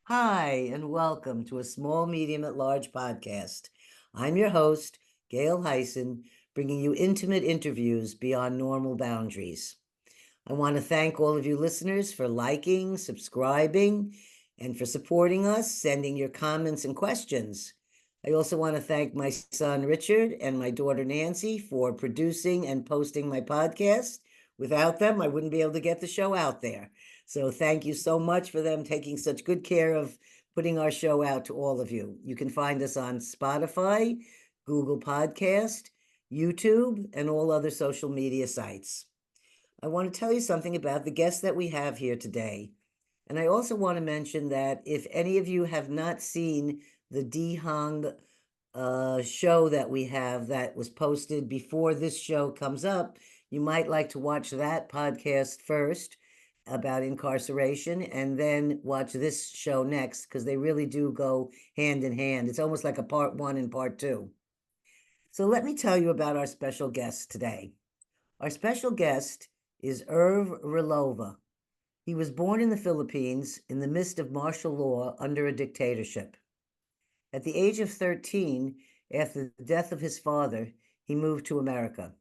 Hi, and welcome to a small, medium, at large podcast. I'm your host, Gail Heisen, bringing you intimate interviews beyond normal boundaries. I want to thank all of you listeners for liking, subscribing, and for supporting us, sending your comments and questions. I also want to thank my son Richard and my daughter Nancy for producing and posting my podcast. Without them, I wouldn't be able to get the show out there. So thank you so much for them taking such good care of putting our show out to all of you. You can find us on Spotify, Google Podcast, YouTube, and all other social media sites. I want to tell you something about the guest that we have here today. And I also want to mention that if any of you have not seen the Di Hong show that we have that was posted before this show comes up, you might like to watch that podcast first about incarceration and then watch this show next because they really do go hand in hand. It's almost like a part one and part two. So let me tell you about our special guest today. Our special guest is Irv Relova. He was born in the Philippines in the midst of martial law under a dictatorship. At the age of 13, after the death of his father, he moved to America.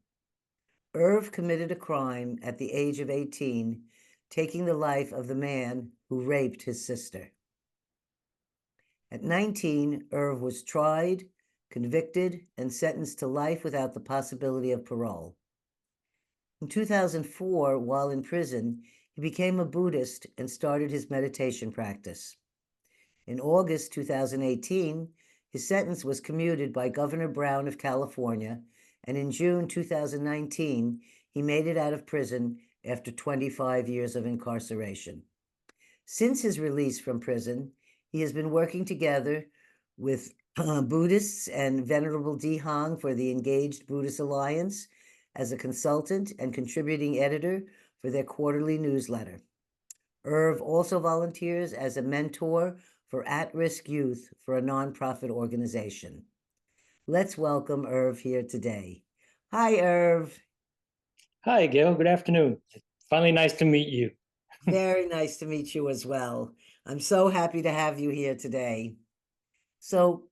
Irv committed a crime at the age of 18, taking the life of the man who raped his sister. At 19, Irv was tried, convicted, and sentenced to life without the possibility of parole. In 2004, while in prison, he became a Buddhist and started his meditation practice. In August 2018, his sentence was commuted by Governor Brown of California, and in June 2019, he made it out of prison after 25 years of incarceration. Since his release from prison, he has been working together with Buddhists and Venerable Di Hong for the Engaged Buddhist Alliance as a consultant and contributing editor for their quarterly newsletter. Irv also volunteers as a mentor for at-risk youth for a nonprofit organization. Let's welcome Irv here today. Hi, Irv. Hi, Gail. Good afternoon. Finally, nice to meet you. Very nice to meet you as well. I'm so happy to have you here today. So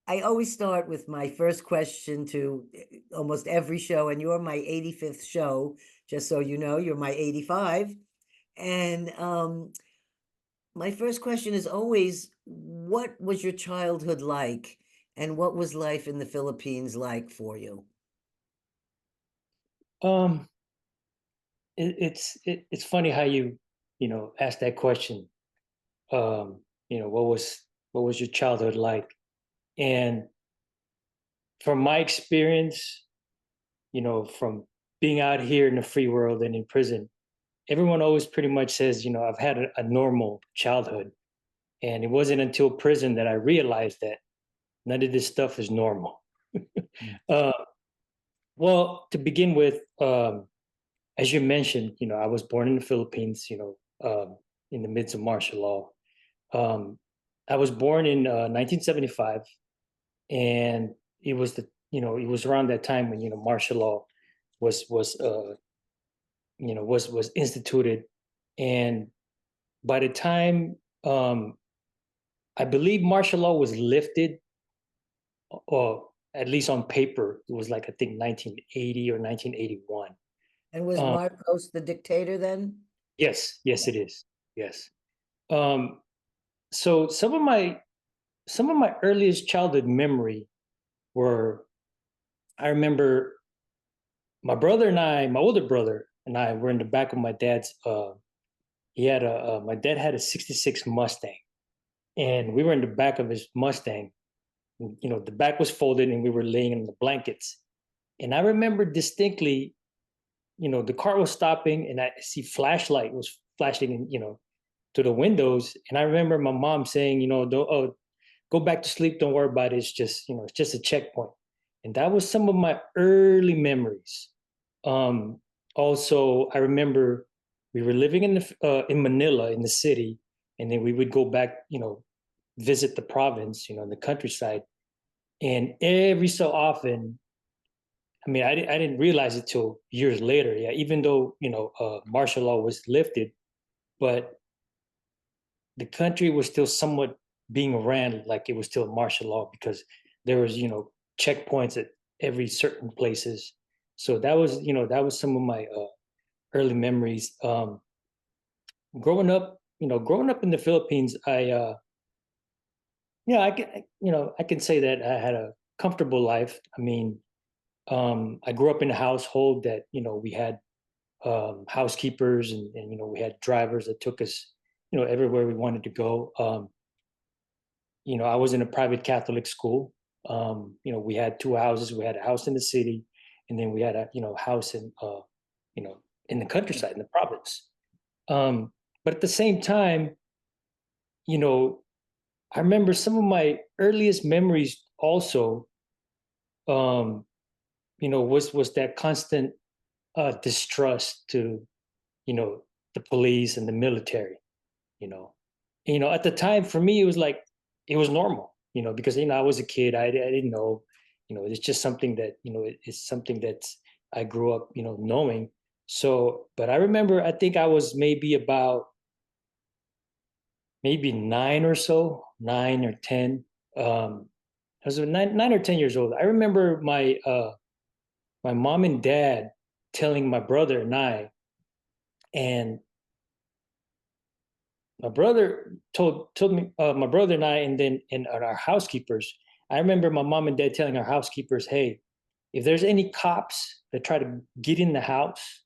I always start with my first question to almost every show, and you're my 85th show, just so you know, you're my 85. And my first question is always, what was your childhood like, and what was life in the Philippines like for you? Um, it's funny how you asked that question. What was your childhood like? And from my experience, from being out here in the free world and in prison, everyone always pretty much says, I've had a normal childhood. And it wasn't until prison that I realized that none of this stuff is normal. uh, well, to begin with, as you mentioned, I was born in the Philippines, in the midst of martial law. Um, I was born in 1975, and it was around that time when martial law was instituted, and by the time I believe martial law was lifted, or at least on paper, it was like I think 1980 or 1981. And was Um, Marcos the dictator then? yes, it is. Yes. Um, so some of my earliest childhood memory were, I remember my older brother and I were in the back of my dad's. My dad had a '66 Mustang, and we were in the back of his Mustang. The back was folded, and we were laying in the blankets. And I remember distinctly, the car was stopping, and I see flashlight was flashing, to the windows. And I remember my mom saying, don't, oh, go back to sleep. Don't worry about it. It's just a checkpoint. And that was some of my early memories. Um, Also, I remember we were living in Manila, in the city, and then we would go back, visit the province, in the countryside. And every so often, I mean, I didn't realize it till years later. Yeah, even though martial law was lifted, but the country was still somewhat being ran like it was still martial law, because there was, checkpoints at every certain places. So that was some of my early memories. Growing up in the Philippines, I can say that I had a comfortable life. I mean, I grew up in a household that, we had housekeepers, and we had drivers that took us, everywhere we wanted to go. I was in a private Catholic school. We had two houses. We had a house in the city, and then we had a, house you know, in the countryside, in the province. But at the same time, you know, I remember some of my earliest memories also, um, was that constant distrust to, the police and the military. You know, at the time for me, it was like it was normal. Because I was a kid, I didn't know. It's just something that it's something that I grew up, knowing. So, but I remember, I think I was maybe nine or so, 9 or 10. I was 9 or 10 years old. I remember my mom and dad telling my brother and I, and my brother told me, my brother and I, and our housekeepers. I remember my mom and dad telling our housekeepers, "Hey, if there's any cops that try to get in the house,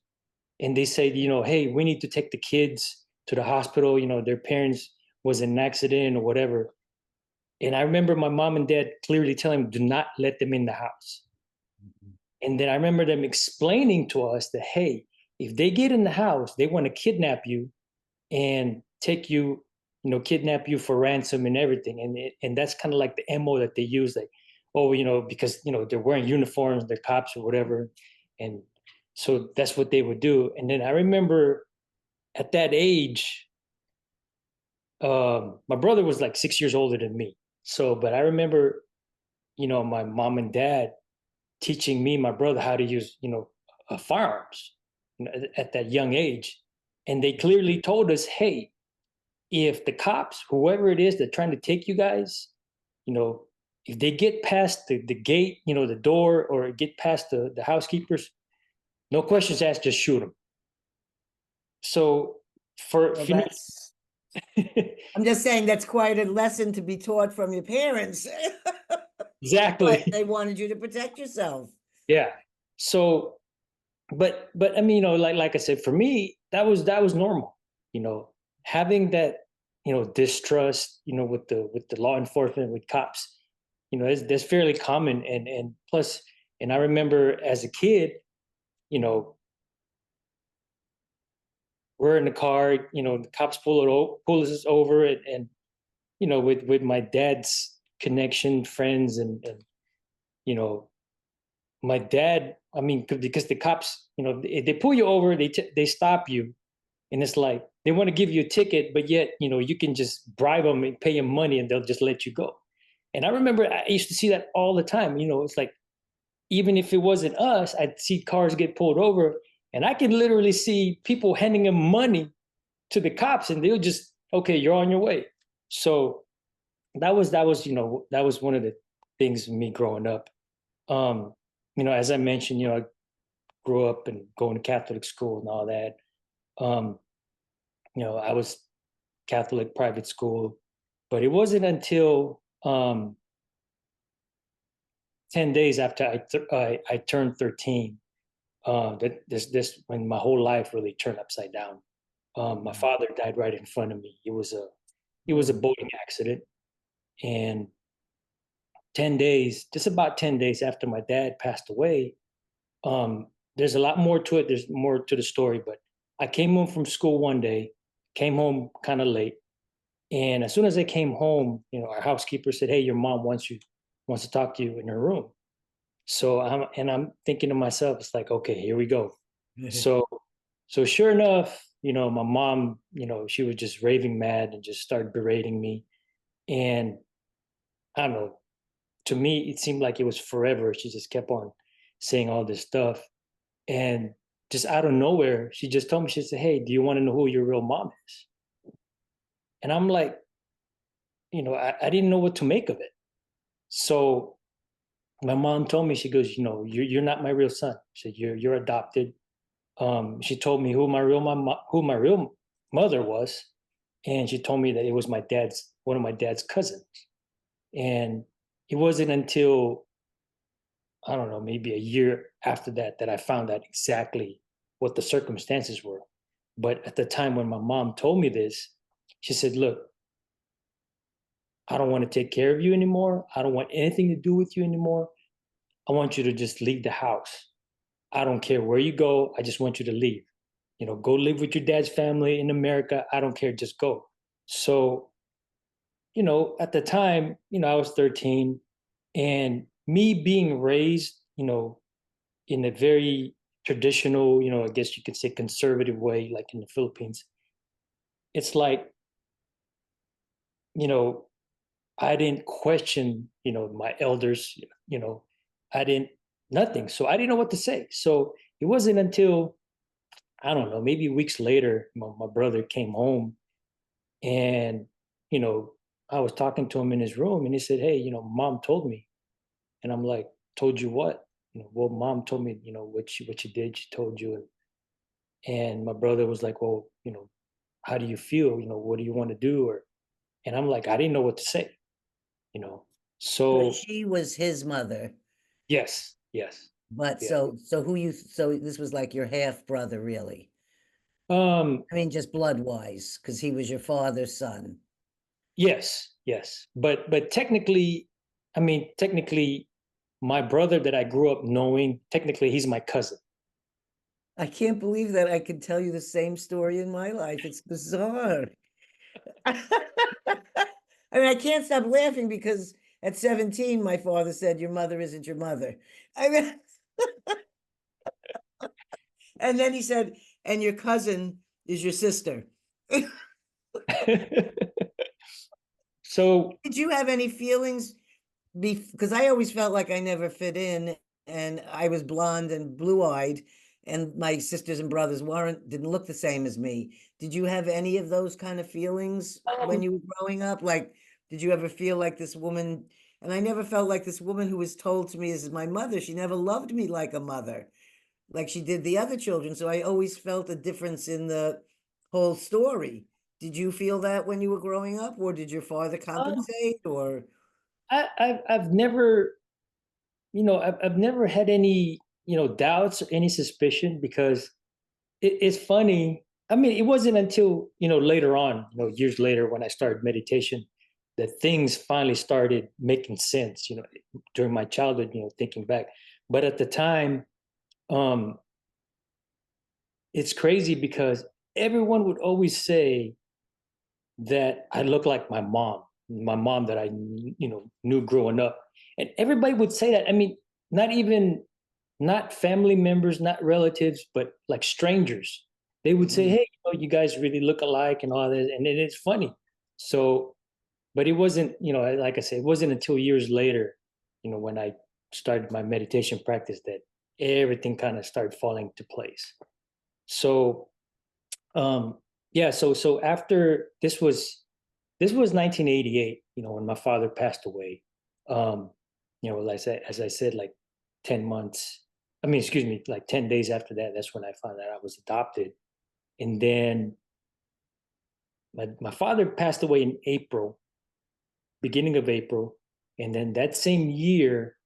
and they say, hey, we need to take the kids to the hospital. Their parents was in an accident or whatever." And I remember my mom and dad clearly telling me, "Do not let them in the house." And then I remember them explaining to us that, hey, if they get in the house, they want to kidnap you and take you, kidnap you for ransom and everything. And that's kind of like the MO that they use, like, oh, because they're wearing uniforms, they're cops or whatever. And so that's what they would do. And then I remember at that age, my brother was like 6 years older than me. So, but I remember, my mom and dad teaching me, my brother, how to use, firearms, at that young age. And they clearly told us, hey, if the cops, whoever it is, that trying to take you guys, you know, if they get past the gate, the door, or get past the housekeepers, no questions asked, just shoot them. So for, Well, for me, that's, I'm just saying that's quite a lesson to be taught from your parents. But exactly, they wanted you to protect yourself. yeah. So, but I mean, like I said, for me, that was normal. You know, having that, distrust, with the law enforcement, with cops, that's fairly common. And plus, and I remember as a kid, you know, we're in the car, the cops pull us over, and with my dad's connection, friends, and you know, my dad. I mean, because the cops, they pull you over, they stop you, and it's like they want to give you a ticket, but yet you can just bribe them and pay them money, and they'll just let you go. And I remember I used to see that all the time. It's like even if it wasn't us, I'd see cars get pulled over, and I could literally see people handing them money to the cops, and they'll just, okay, you're on your way. So that was one of the things of me growing up. Um, as I mentioned, I grew up and going to Catholic school and all that. Um, I was Catholic private school, but it wasn't until 10 days after I turned 13 that this when my whole life really turned upside down. My father died right in front of me. It was a boating accident, and 10 days, just about 10 days after my dad passed away, um, there's a lot more to it. There's more to the story, but I came home from school one day, came home kind of late. And as soon as I came home, our housekeeper said, "Hey, your mom wants to talk to you in her room." So I'm thinking to myself, it's like, okay, here we go. So so sure enough, my mom, she was just raving mad and just started berating me. And I don't know, to me, it seemed like it was forever. She just kept on saying all this stuff. And just out of nowhere, she just told me, she said, "Hey, do you want to know who your real mom is?" And I'm like, I didn't know what to make of it. So my mom told me, she goes, you're not my real son. She said, you're adopted. She told me who my real mother was, and she told me that it was one of my dad's cousins. And it wasn't until, I don't know, maybe a year after that that I found out exactly what the circumstances were. But at the time when my mom told me this, she said, "Look, I don't want to take care of you anymore. I don't want anything to do with you anymore. I want you to just leave the house. I don't care where you go. I just want you to leave. Go live with your dad's family in America. I don't care. Just go." So, at the time, I was 13, and me being raised, in a very traditional, I guess you could say conservative way, like in the Philippines, it's like, you know, I didn't question, my elders, you know, I didn't, nothing. So I didn't know what to say. So it wasn't until, I don't know, maybe weeks later, my brother came home, and, you know, I was talking to him in his room, and he said, "Hey, mom told me." And I'm like, "Told you what?" "Well, mom told me, what you did, she told you." And my brother was like, "Well, how do you feel? What do you want to do?" And I'm like, I didn't know what to say, you know. But So she was his mother. yes, yes, But yeah. so this was like your half brother, really? Um, I mean, just blood wise, because he was your father's son. yes, yes. But technically, I mean, technically, my brother that I grew up knowing, technically he's my cousin. I can't believe that I could tell you the same story in my life. It's bizarre. I mean, I can't stop laughing because at 17, my father said, "Your mother isn't your mother." I mean, and then he said, "And your cousin is your sister." So Did you have any feelings? Because I always felt like I never fit in, and I was blonde and blue-eyed, and my sisters and brothers didn't look the same as me. Did you have any of those kind of feelings when um, you were growing up? Like, did you ever feel like this woman? And I never felt like this woman who was told to me as my mother. She never loved me like a mother, like she did the other children. So I always felt a difference in the whole story. Did you feel that when you were growing up, or did your father um, compensate, or? I've never, I've never had any, doubts or any suspicion, because it's funny. I mean, it wasn't until, later on, years later, when I started meditation, that things finally started making sense, during my childhood, thinking back. But at the time, um, it's crazy because everyone would always say that I look like my mom that I, knew growing up. And everybody would say that. I mean, not even, not family members, not relatives, but like strangers. They would say, Mm. "Hey, you guys really look alike," and all that. And it's funny. So, but it wasn't, like I said, it wasn't until years later, when I started my meditation practice, that everything kind of started falling into place. So, um, yeah. So after this was 1988, when my father passed away. Um, as I said, like 10 months, I mean, excuse me, like 10 days after that, that's when I found out I was adopted. And then my father passed away in April, beginning of April. And then that same year,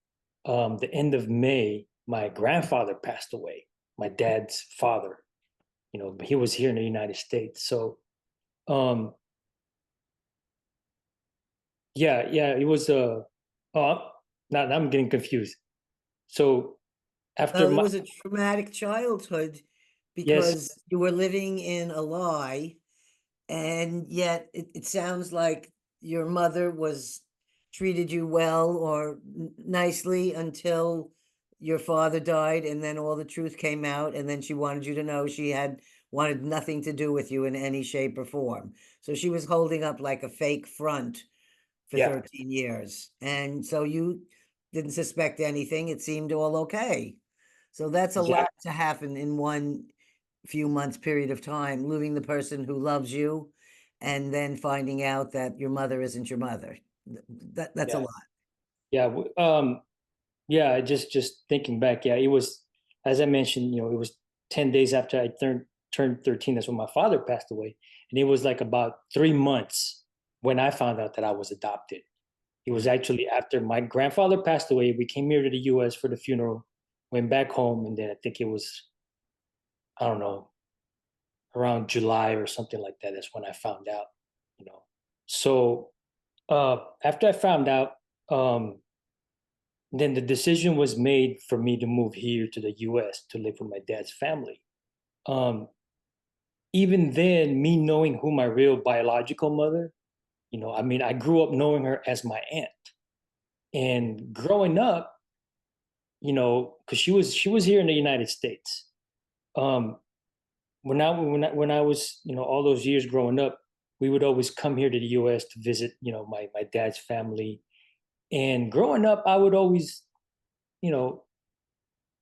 the end of May, my grandfather passed away, my dad's father. But he was here in the United States. So, um, yeah, it was, oh, now I'm getting confused. So after Well, it my, was a traumatic childhood yes, because you were living in a lie, and yet it sounds like your mother was treated you well or nicely until your father died, and then all the truth came out, and then she wanted you to know she had wanted nothing to do with you in any shape or form. So she was holding up like a fake front for yeah, 13 years. And so you didn't suspect anything. It seemed all okay. So that's a lot exactly. to happen in one few months period of time, losing the person who loves you and then finding out that your mother isn't your mother. That's a Yeah, lot. yeah, yeah. Just thinking back, yeah, it was, as I mentioned, it was 10 days after I turned 13. That's when my father passed away, and it was like about 3 months when I found out that I was adopted. It was Wow. actually after my grandfather passed away. We came here to the U.S. for the funeral, went back home, and then I think it was, I don't know, around July or something like that. That's when I found out. You know, so after I found out, um, then the decision was made for me to move here to the U.S. to live with my dad's family. Um, Even then, me knowing who my real biological mother, I mean, I grew up knowing her as my aunt, and growing up, because she was here in the United States. Um, when I was, all those years growing up, we would always come here to the U.S. to visit, my dad's family. And growing up, I would always, you know,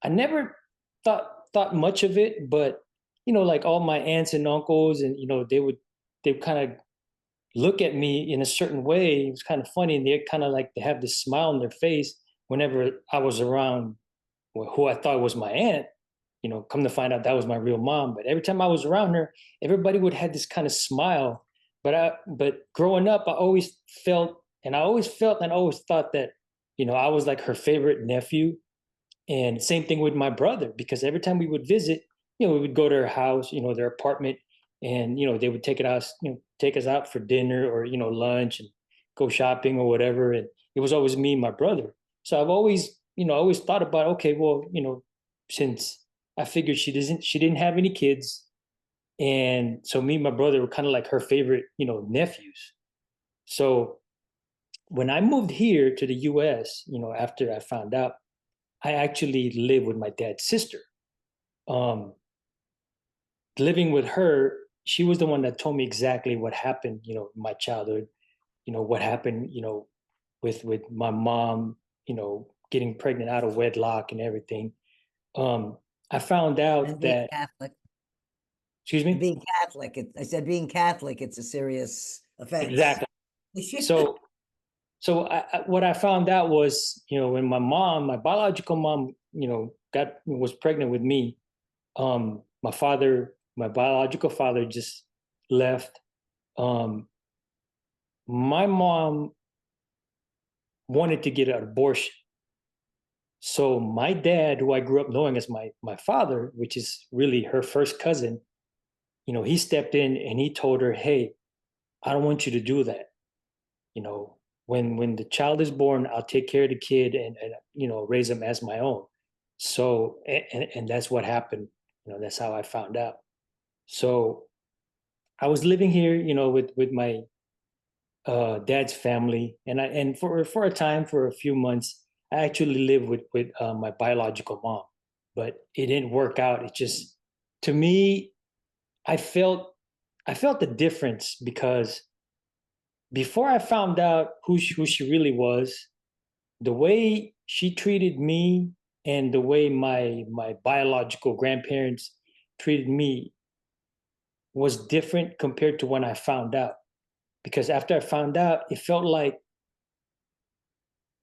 I never thought much of it, but like all my aunts and uncles, and they kind of look at me in a certain way. It was kind of funny, and they kind of like they have this smile on their face whenever I was around who I thought was my aunt. Come to find out that was my real mom. But every time I was around her, everybody would have this kind of smile. But growing up, I always felt and I always thought that I was like her favorite nephew. And same thing with my brother, because every time we would visit, we would go to their house, their apartment, and they would take us out for dinner or lunch and go shopping or whatever. And it was always me and my brother. So I've always, always thought about, okay, well, since I figured she didn't have any kids, and so me and my brother were kind of like her favorite, nephews. So when I moved here to the U.S., after I found out, I actually live with my dad's sister. Um, Living with her, she was the one that told me exactly what happened, in my childhood, what happened, with my mom, getting pregnant out of wedlock and everything. Um, I found And out being that, Catholic, excuse and me? being Catholic, I said being Catholic, it's a serious offense. Exactly. So, what I found out was, when my biological mom, was pregnant with me, my biological father just left. Um, my mom wanted to get an abortion. So my dad, who I grew up knowing as my father, which is really her first cousin, he stepped in and he told her, "Hey, I don't want you to do that. You know, when the child is born, I'll take care of the kid and raise him as my own." So and that's what happened. That's how I found out. So I was living here, with my dad's family, and for a time, for a few months, I actually lived with my biological mom, but it didn't work out. It just, to me, I felt I felt the difference because before I found out who she really was, the way she treated me and the way my biological grandparents treated me was different compared to when I found out. Because after I found out, it felt like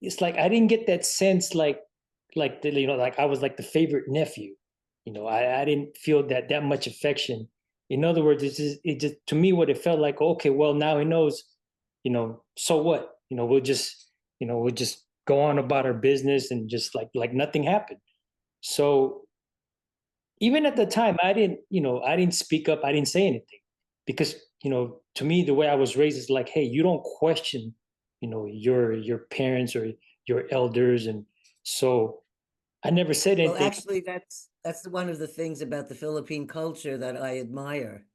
it's like I didn't get that sense like I was like the favorite nephew. I didn't feel that much affection. In other words, it just to me what it felt like, okay, well now he knows, so what? We'll just go on about our business and just like nothing happened. So even at the time I didn't speak up, I didn't say anything because to me the way I was raised is like, hey, you don't question your parents or your elders. And so I never said Well, anything. actually, that's one of the things about the Philippine culture that I admire,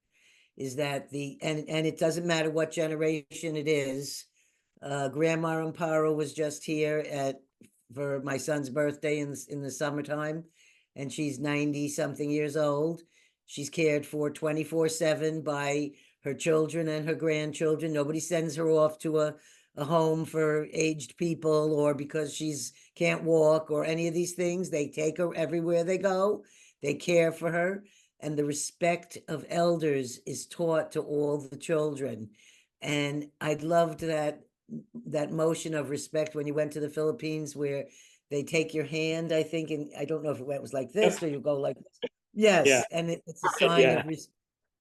is that and it doesn't matter what generation it is. Grandma Amparo was just here at for my son's birthday in the summertime, and she's 90 something years old. She's cared for 24/7 by her children and her grandchildren. Nobody sends her off to a home for aged people or because she's can't walk or any of these things. They take her everywhere they go. They care for her. and the respect of elders is taught to all the children. And I loved that motion of respect when you went to the Philippines, where they take your hand, I think, and I don't know if it was like this Yep. or you go like this. Yeah. Yes, and it's a sign Yeah. of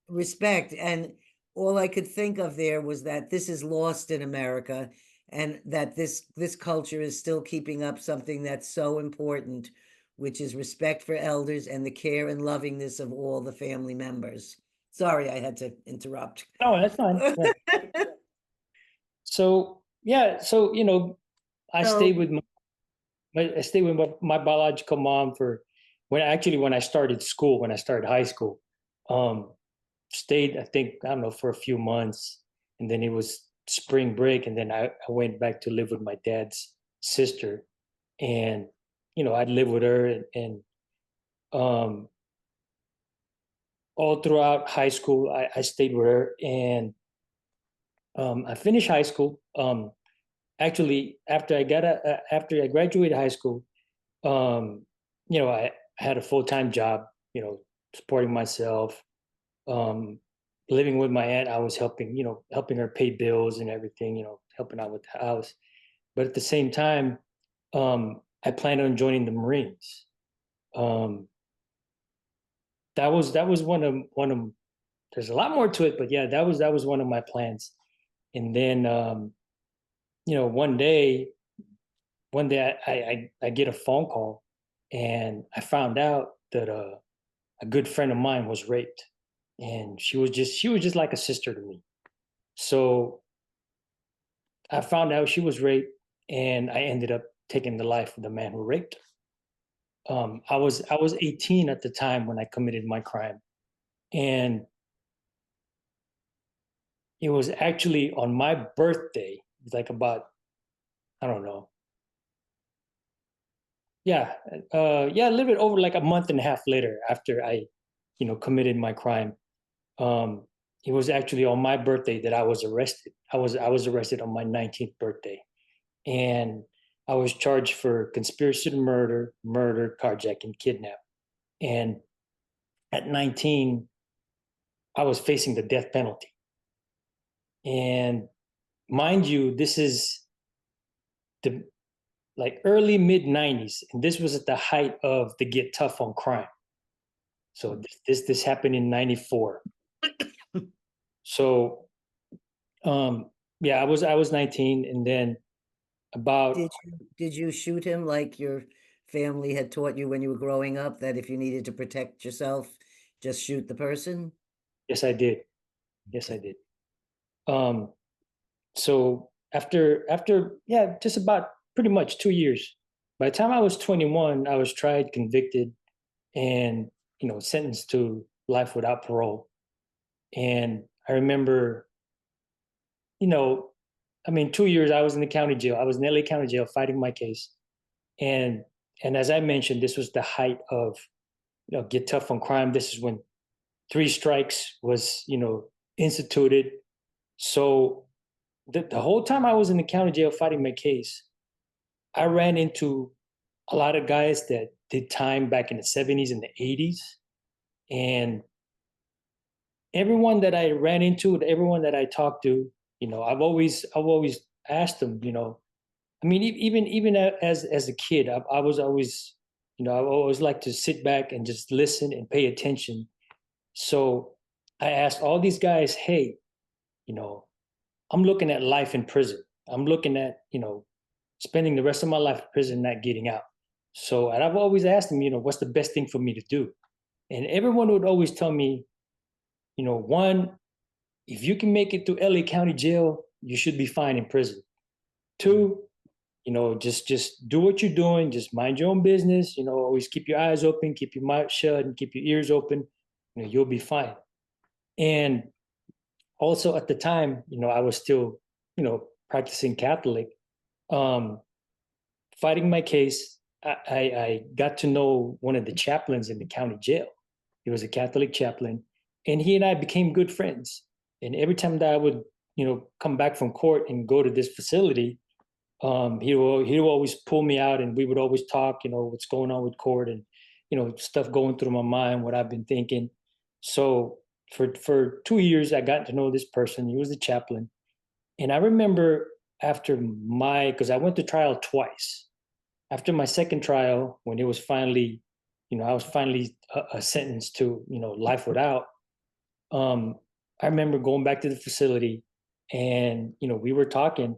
respect. And all I could think of there was that this is lost in America, and that this culture is still keeping up something that's so important, which is respect for elders and the care and lovingness of all the family members. Sorry, I had to interrupt. No, that's fine. Yeah. So yeah, so I stayed So with I stayed with my biological mom for when I started school, when I started high school. Um, Stayed, I think, I don't know, for a few months, and then it was spring break, and then I went back to live with my dad's sister, and I'd live with her, and um, all throughout high school, I stayed with her, and I finished high school. Actually, after I graduated high school, um, I had a full time job, supporting myself, um, living with my aunt. I was helping her pay bills and everything, helping out with the house. But at the same time, I planned on joining the Marines. Um, that was one of there's a lot more to it, but yeah, that was one of my plans. And then you know, one day one day I get a phone call, and I found out that a good friend of mine was raped, and she was just like a sister to me. So I found out she was raped, and I ended up taking the life of the man who raped her. I was 18 at the time when I committed my crime, and it was actually on my birthday. It was like about, I don't know, yeah, yeah, a little bit over like a month and a half later after I, committed my crime. Um, it was actually on my birthday that I was arrested. I was arrested on my 19th birthday, and I was charged for conspiracy to murder, carjacking, kidnap. And at 19, I was facing the death penalty. And mind you, this is the like early mid 90s, and this was at the height of the Get Tough on Crime. So this happened in 94. So yeah, I was 19, and then about did you shoot him like your family had taught you when you were growing up, that if you needed to protect yourself, just shoot the person? yes, I did. Yes, I Okay. did. Um, so after yeah, just about pretty much 2 years. By the time I was 21, I was tried, convicted, and sentenced to life without parole. And I remember, you know, I mean, 2 years I was in the county jail. I was in LA County Jail fighting my case, and as I mentioned, this was the height of Get Tough on Crime. This is when three strikes was instituted. So the whole time I was in the county jail fighting my case, I ran into a lot of guys that did time back in the 70s and the 80s. And everyone that I ran into, everyone that I talked to, I've always asked them, I mean, even as a kid, I was always, I always like to sit back and just listen and pay attention. So I asked all these guys, hey, you know, I'm looking at life in prison. I'm looking at, spending the rest of my life in prison, not getting out. So, and I've always asked them, what's the best thing for me to do? And everyone would always tell me, one, if you can make it through LA County Jail, you should be fine in prison. Two, just do what you're doing, just mind your own business, always keep your eyes open, keep your mouth shut, and keep your ears open, you'll be fine. And also at the time, I was still, practicing Catholic. Um, Fighting my case, I got to know one of the chaplains in the county jail. He was a Catholic chaplain, and he and I became good friends. And every time that I would, come back from court and go to this facility, he would always pull me out, and we would always talk, what's going on with court, and stuff going through my mind, what I've been thinking. So for 2 years, I got to know this person. He was the chaplain, and I remember after because I went to trial twice. After my second trial, when it was finally, I was finally sentenced to life without. Um, I remember going back to the facility, and we were talking,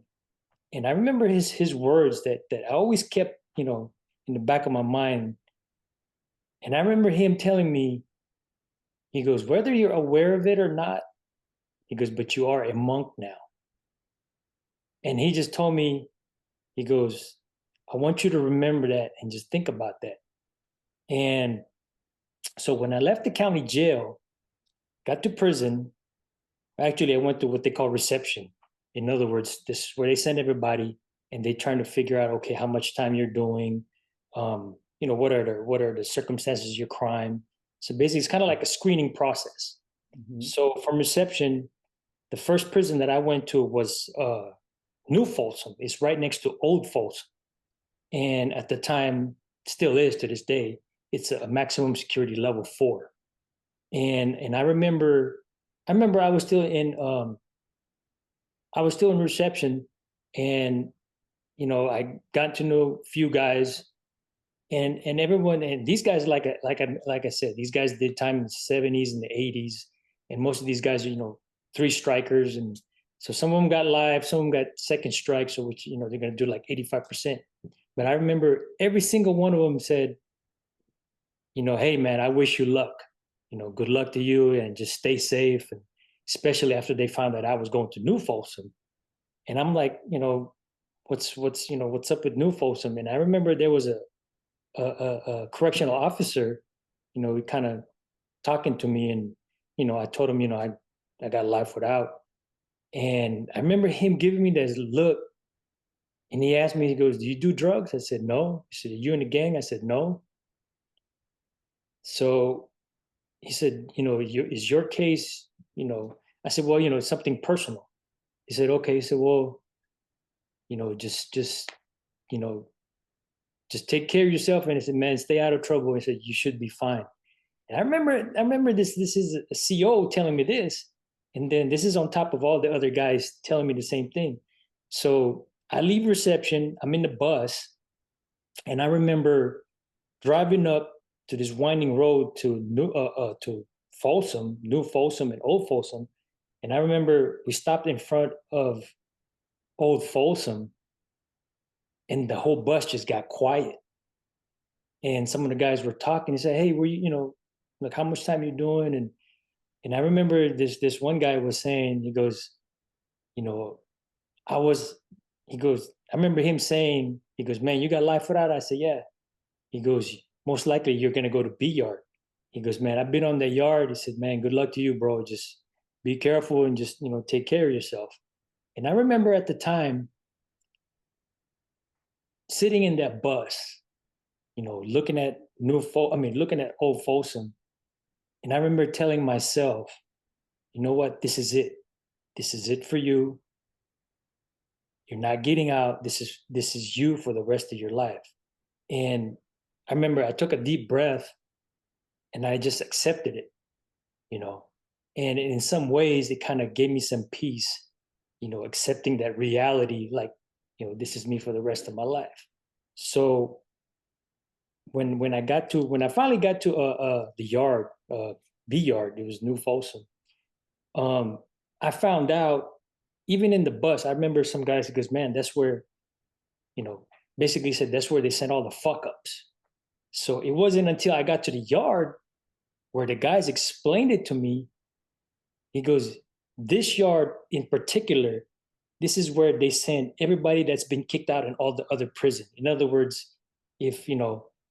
and I remember his words that I always kept in the back of my mind. And I remember him telling me, he goes, whether you're aware of it or not, he goes, but you are a monk now. And he just told me, he goes, I want you to remember that and just think about that. And so when I left the county jail, got to prison, actually, I went to what they call reception. In other words, this is where they send everybody and they trying to figure out, okay, how much time you're doing, what are the circumstances of your crime. So basically, it's kind of like a screening process. Mhm. So from reception, the first prison that I went to was New Folsom. It's right next to Old Folsom, and at the time, still is to this day, it's a maximum security level 4. And I remember I was still in reception, and I got to know a few guys, and everyone, and these guys, like I said, these guys did time in the 70s and the 80s, and most of these guys are three strikers, and so some of them got live, some of them got second strike, so which they're going to do like 85%. But I remember every single one of them said, hey man, I wish you luck, good luck to you, and just stay safe, and especially after they found that I was going to New Folsom. And I'm like, what's up with New Folsom? And I remember there was a correctional officer, kind of talking to me, and I told him, I got life without, and I remember him giving me this look, and he asked me, he goes, "Do you do drugs?" I said, "No." He said, "Are you in the gang?" I said, "No." So he said, is your case, I said, well, it's something personal. He said, okay. He said, well, just you know, just take care of yourself. And I said, man, stay out of trouble. He said, you should be fine. And I remember this is a CO telling me this. And then this is on top of all the other guys telling me the same thing. So I leave reception, I'm in the bus, and I remember driving up to this winding road to Folsom, New Folsom and Old Folsom. And I remember we stopped in front of Old Folsom, and the whole bus just got quiet. And some of the guys were talking. He said, "Hey, were like how much time you doing?" And I remember this one guy was saying, he goes, you know, I was, he goes, I remember him saying, he goes, man, you got life without? I said, yeah. He goes, most likely you're gonna go to B yard. He goes, man, I've been on the yard. He said, man, good luck to you, bro. Just be careful and just take care of yourself. And I remember at the time sitting in that bus, looking at looking at Old Folsom, and I remember telling myself, you know what, this is it. This is it for you. You're not getting out. This is you for the rest of your life. And I remember I took a deep breath and I just accepted it, you know. And in some ways, it kind of gave me some peace, accepting that reality, like, this is me for the rest of my life. So when I finally got to the yard, B yard, it was New Folsom. Um, I found out even in the bus. I remember some guys that goes, "Man, that's where you know." Basically said that's where they sent all the fuck ups. So it wasn't until I got to the yard where the guys explained it to me. He goes, "This yard in particular, this is where they send everybody that's been kicked out in all the other prison. In other words, if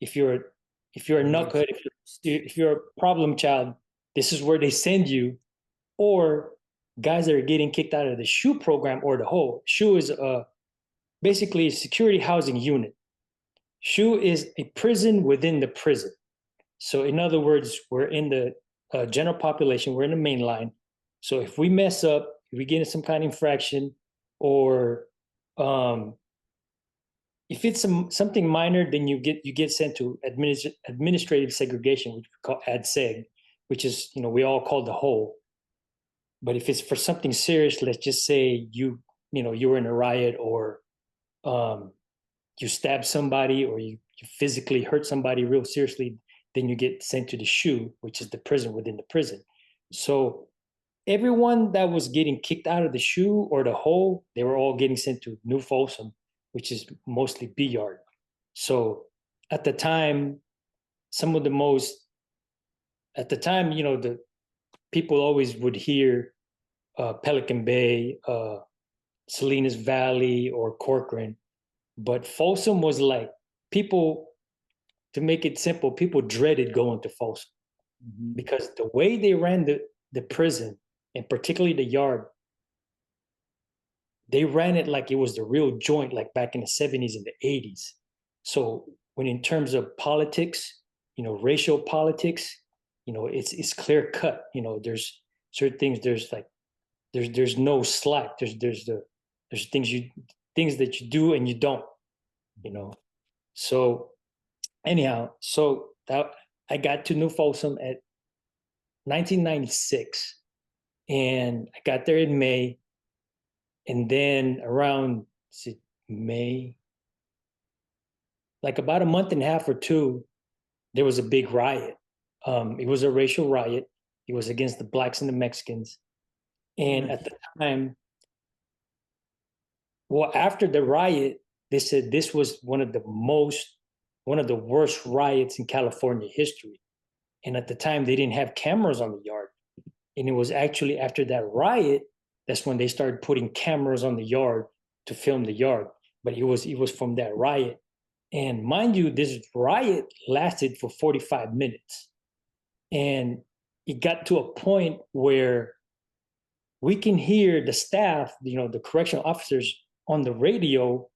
if you're a knuckhead, if you're a problem child, this is where they send you. Or guys that are getting kicked out of the SHU program, or the whole SHU is basically a security housing unit. SHU is a prison within the prison. So in other words, we're in the general population, we're in the main line. So if we mess up, if we get in some kind of infraction, or um, if it's something minor, then you get sent to administrative segregation, which we call ADSEG. which is, we all call the whole. But if it's for something serious, let's just say you were in a riot, or um, you stab somebody, or you physically hurt somebody real seriously, then you get sent to the SHU, which is the prison within the prison. So everyone that was getting kicked out of the SHU or the hole, they were all getting sent to New Folsom, which is mostly B yard. So at the time, some of the most at the time, the people always would hear Pelican Bay, Salinas Valley, or Corcoran. But Folsom was like, people, to make it simple, people dreaded going to Folsom because the way they ran the prison, and particularly the yard, they ran it like it was the real joint, like back in the 70s and the 80s. So when in terms of politics, racial politics, it's clear cut. There's certain things, there's no slack. There's things that you do and you don't, you know. So anyhow, I got to New Folsom at 1996, and I got there in May, and then around May, like about a month and a half or two, there was a big riot. It was a racial riot. It was against the blacks and the Mexicans. And at the time, well, after the riot, they said this was one of the worst riots in California history. And at the time, they didn't have cameras on the yard. And it was actually after that riot, that's when they started putting cameras on the yard to film the yard. But it was from that riot. And mind you, this riot lasted for 45 minutes. And it got to a point where we can hear the staff, the correctional officers on the radio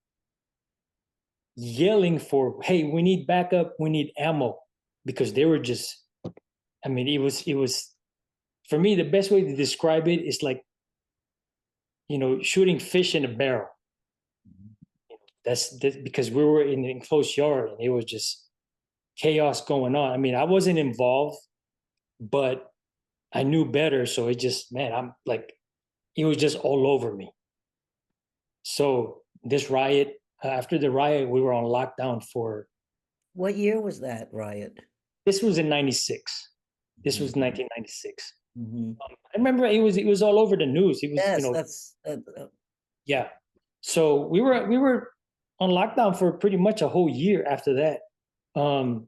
yelling for, hey, we need backup, we need ammo, because they were just, it was, for me, the best way to describe it is like, shooting fish in a barrel. That's because we were in an enclosed yard and it was just chaos going on. I wasn't involved, but I knew better. So it just, man, I'm like, it was just all over me. So this riot, after the riot, we were on lockdown for. What year was that riot? This was in 96. This was 1996. Mm-hmm. I remember it was all over the news. It was, Yes, that's yeah. So we were on lockdown for pretty much a whole year after that. And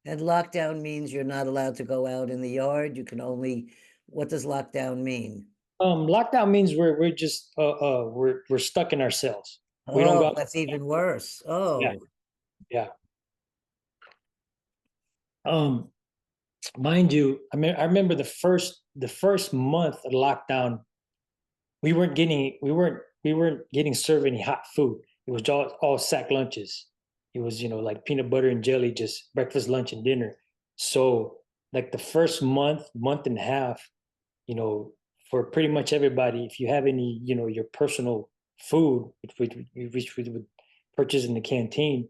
lockdown means you're not allowed to go out in the yard. You can only, what does lockdown mean? Lockdown means we're just we're stuck in ourselves. We don't go Oh, out. that's even worse. Yeah, Oh, yeah. Mind you, I remember the first month of lockdown, we weren't getting served any hot food. It was all sack lunches. It was, like peanut butter and jelly, just breakfast, lunch, and dinner. So like the first month and a half, for pretty much everybody, if you have any, your personal food, which we would purchase in the canteen,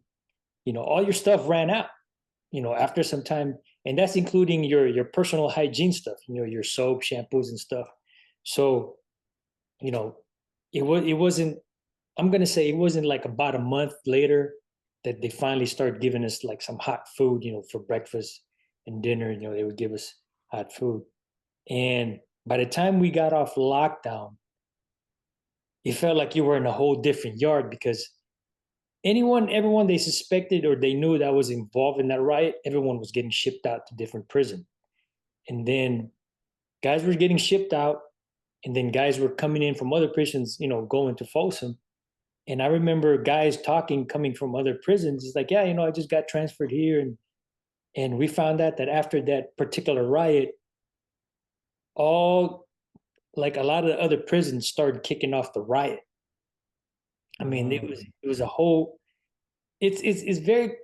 all your stuff ran out, after some time. And that's including your personal hygiene stuff, your soap, shampoos, and stuff. So, it wasn't, I'm gonna say it wasn't like about a month later that they finally started giving us like some hot food, for breakfast and dinner. They would give us hot food. And by the time we got off lockdown, it felt like you were in a whole different yard, because everyone they suspected or they knew that was involved in that riot, everyone was getting shipped out to different prison. And then guys were getting shipped out, and then guys were coming in from other prisons, going to Folsom. And I remember guys coming from other prisons. It's like, yeah, I just got transferred here. And we found out that after that particular riot, like a lot of the other prisons started kicking off the riot. It was a whole, it's very,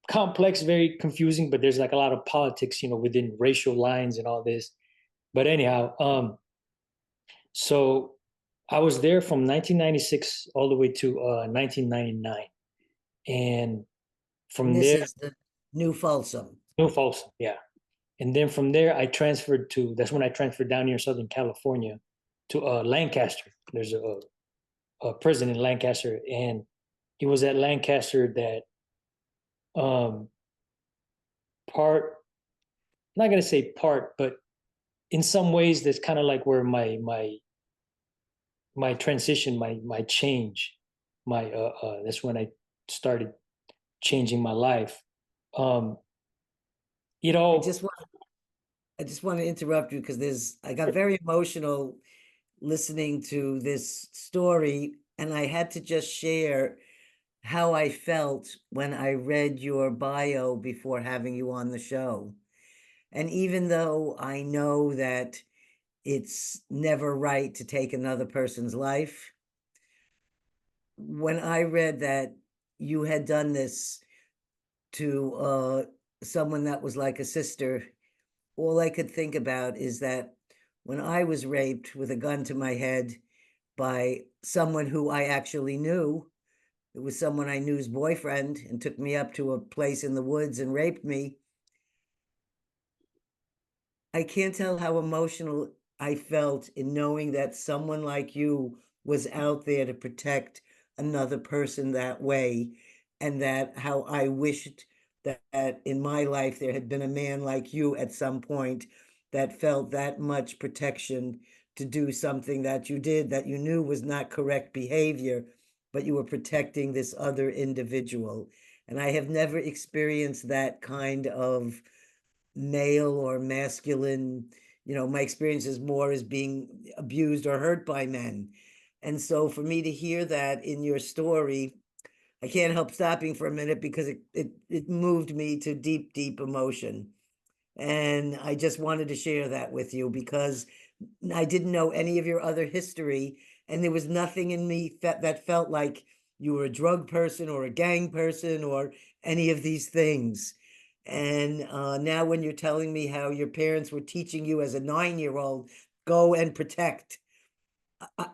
complex, very confusing, but there's like a lot of politics, within racial lines and all this. But anyhow, so I was there from 1996 all the way to 1999. And from this there, is the New Folsom. New Folsom, yeah. And then from there, that's when I transferred down here in Southern California to Lancaster. There's a prison in Lancaster. And it was at Lancaster that um, part, not going to say part, but in some ways, that's kind of like where my transition, my change, that's when I started changing my life. Um, you I know, just want I just want to interrupt you because I got very emotional listening to this story, and I had to just share how I felt when I read your bio before having you on the show. And even though I know that it's never right to take another person's life, when I read that you had done this to someone that was like a sister, all I could think about is that when I was raped with a gun to my head by someone who I actually knew, it was someone I knew's boyfriend, and took me up to a place in the woods and raped me. I can't tell how emotional I felt in knowing that someone like you was out there to protect another person that way, and that how I wished that in my life there had been a man like you at some point that felt that much protection to do something that you did that you knew was not correct behavior, but you were protecting this other individual. And I have never experienced that kind of male or masculine, my experience is more as being abused or hurt by men. And so for me to hear that in your story, I can't help stopping for a minute because it moved me to deep, deep emotion. And I just wanted to share that with you because I didn't know any of your other history, and there was nothing in me that felt like you were a drug person or a gang person or any of these things. And now, when you're telling me how your parents were teaching you as a 9-year-old, go and protect,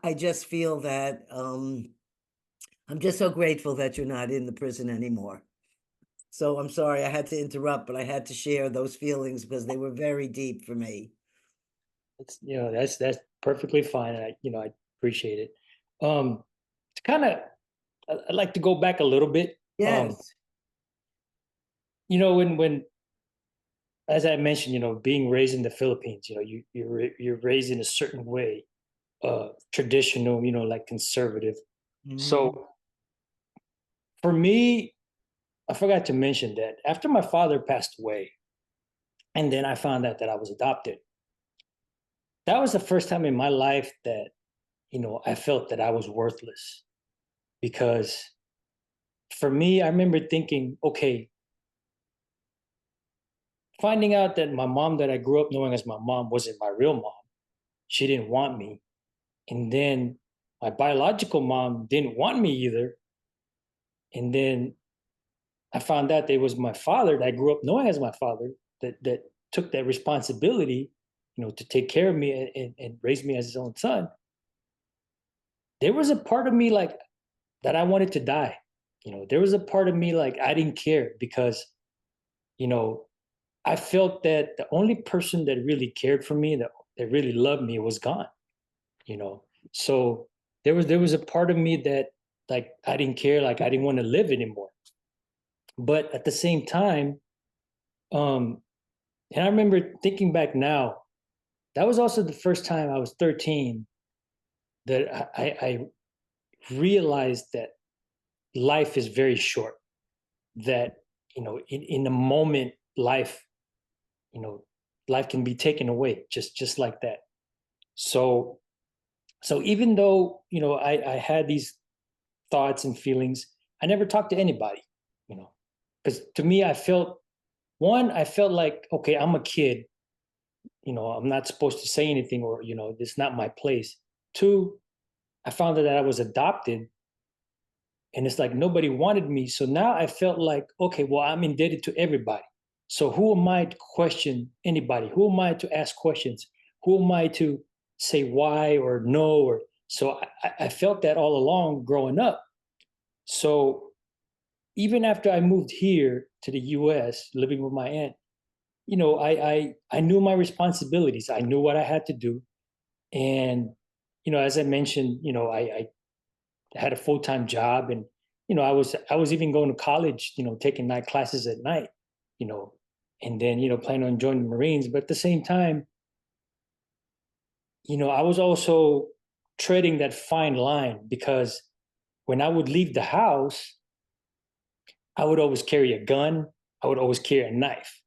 I just feel that I'm just so grateful that you're not in the prison anymore. So I'm sorry I had to interrupt, but I had to share those feelings because they were very deep for me. that's perfectly fine. I appreciate it. To kind of, I'd like to go back a little bit. Yes. When as I mentioned, being raised in the Philippines, you're raised in a certain way, traditional, like conservative. Mhm. So for me, I forgot to mention that after my father passed away, and then I found out that I was adopted. That was the first time in my life that I felt that I was worthless, because for me, I remember thinking, okay, finding out that my mom that I grew up knowing as my mom wasn't my real mom. She didn't want me. And then my biological mom didn't want me either. And then I found out that it was my father that I grew up knowing as my father that took that responsibility, to take care of me and raise me as his own son. There was a part of me like that I wanted to die. There was a part of me like I didn't care because, you know, I felt that the only person that really cared for me, that really loved me was gone, you know. So there was a part of me that like I didn't care, like I didn't want to live anymore. But at the same time, um, and I remember thinking back now, that was also the first time I was 13 that I realized that life is very short. That in a moment, you know, life can be taken away just like that. So even though I had these thoughts and feelings, I never talked to anybody. You know, because to me, I felt like, okay, I'm a kid. I'm not supposed to say anything, or it's not my place. Two, I found out that I was adopted, and it's like nobody wanted me. So now I felt like, okay, well, I'm indebted to everybody. So who am I to question anybody? Who am I to ask questions? Who am I to say why or no? Or so I felt that all along growing up. So even after I moved here to the US, living with my aunt, I knew my responsibilities. I knew what I had to do. And, as I mentioned, I had a full-time job, and, I was even going to college, taking night classes at night, you know, and then, planning on joining the Marines. But at the same time, I was also treading that fine line, because when I would leave the house, I would always carry a gun. I would always carry a knife.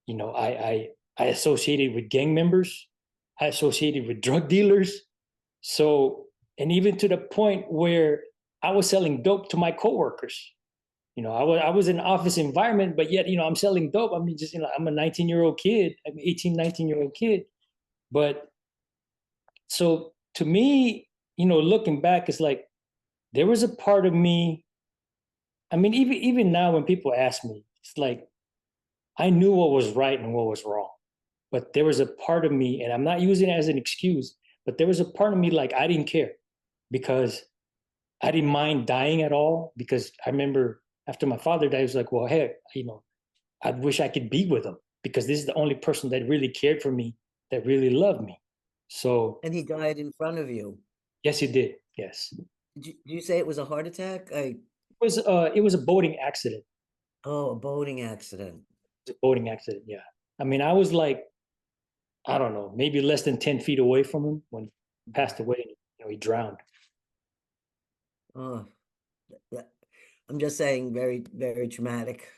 I associated with gang members. I associated with drug dealers. So, and even to the point where I was selling dope to my coworkers. I was in an office environment, but yet, I'm selling dope. I mean, just, I'm a 19-year-old kid. I'm 18, 19-year-old kid. But so to me, looking back, it's like there was a part of me. I mean, even now when people ask me, it's like I knew what was right and what was wrong. But there was a part of me, and I'm not using it as an excuse, but there was a part of me like I didn't care, because I didn't mind dying at all. Because I remember after my father died, I was like, well, hey, I wish I could be with him, because this is the only person that really cared for me, that really loved me. So And he died in front of you. yes, he did. Yes, Did you say it was a heart attack? it was a boating accident. Oh, a boating accident. It was a boating accident. Yeah. I mean, I was like, I don't know, maybe less than 10 feet away from him when he passed away. And, he drowned. Oh, that, I'm just saying, very, very traumatic.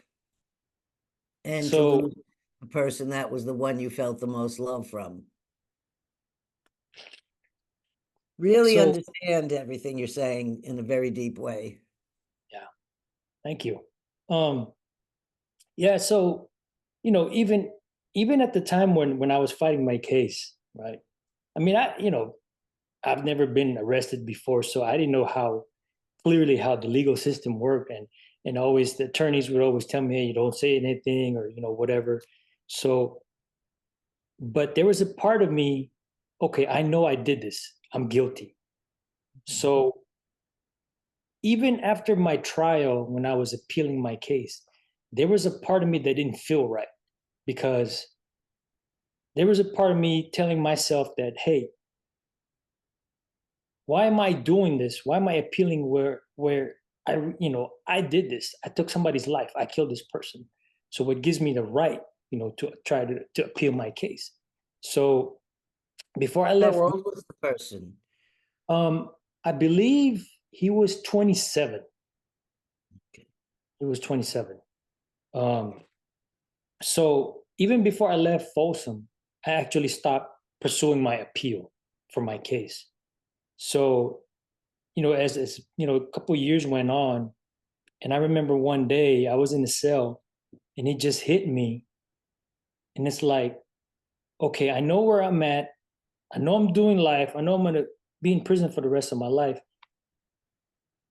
And to So, lose the person that was the one you felt the most love from. Really so understand everything you're saying in a very deep way. yeah, thank you. Um, yeah. So, even at the time when I was fighting my case, right? I mean, I've never been arrested before, so I didn't know how clearly how the legal system worked, and always the attorneys would always tell me, hey, you don't say anything, or whatever. So, but there was a part of me, okay, I know I did this. I'm guilty. So even after my trial, when I was appealing my case, there was a part of me that didn't feel right, because there was a part of me telling myself that, hey, why am I doing this? Why am I appealing where I did this? I took somebody's life. I killed this person. So what gives me the right, to try to appeal my case? So before I How left, old was the person? um, I believe he was 27. Okay. He was 27. Um, so even before I left Folsom, I actually stopped pursuing my appeal for my case. So, as a couple of years went on, and I remember one day I was in the cell, and it just hit me. And it's like, okay, I know where I'm at. I know I'm doing life. I know I'm going to be in prison for the rest of my life.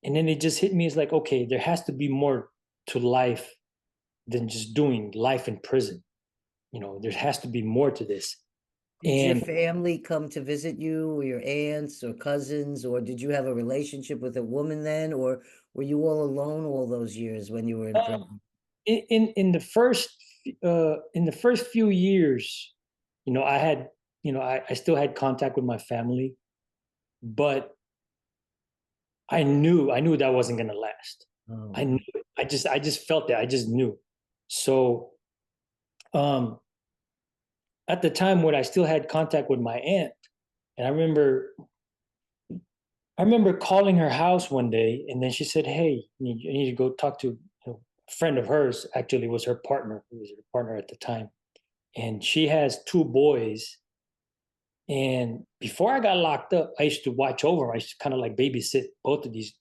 And then it just hit me. It's like, okay, there has to be more to life than just doing life in prison. There has to be more to this. Did your And family come to visit you, or your aunts or cousins, or did you have a relationship with a woman then, or were you all alone all those years when you were in um, prison? in the first few years, I had, I still had contact with my family, but I knew that wasn't going to last. I Oh, knew it. I just felt that. I just knew. So, um, at the time when I still had contact with my aunt, and I remember calling her house one day, and then she said, "Hey, you need to go talk to, a friend of hers. Actually, was her partner. Who was her partner at the time, and she has two boys. And before I got locked up, I used to watch over. I used to kind of like babysit both of these,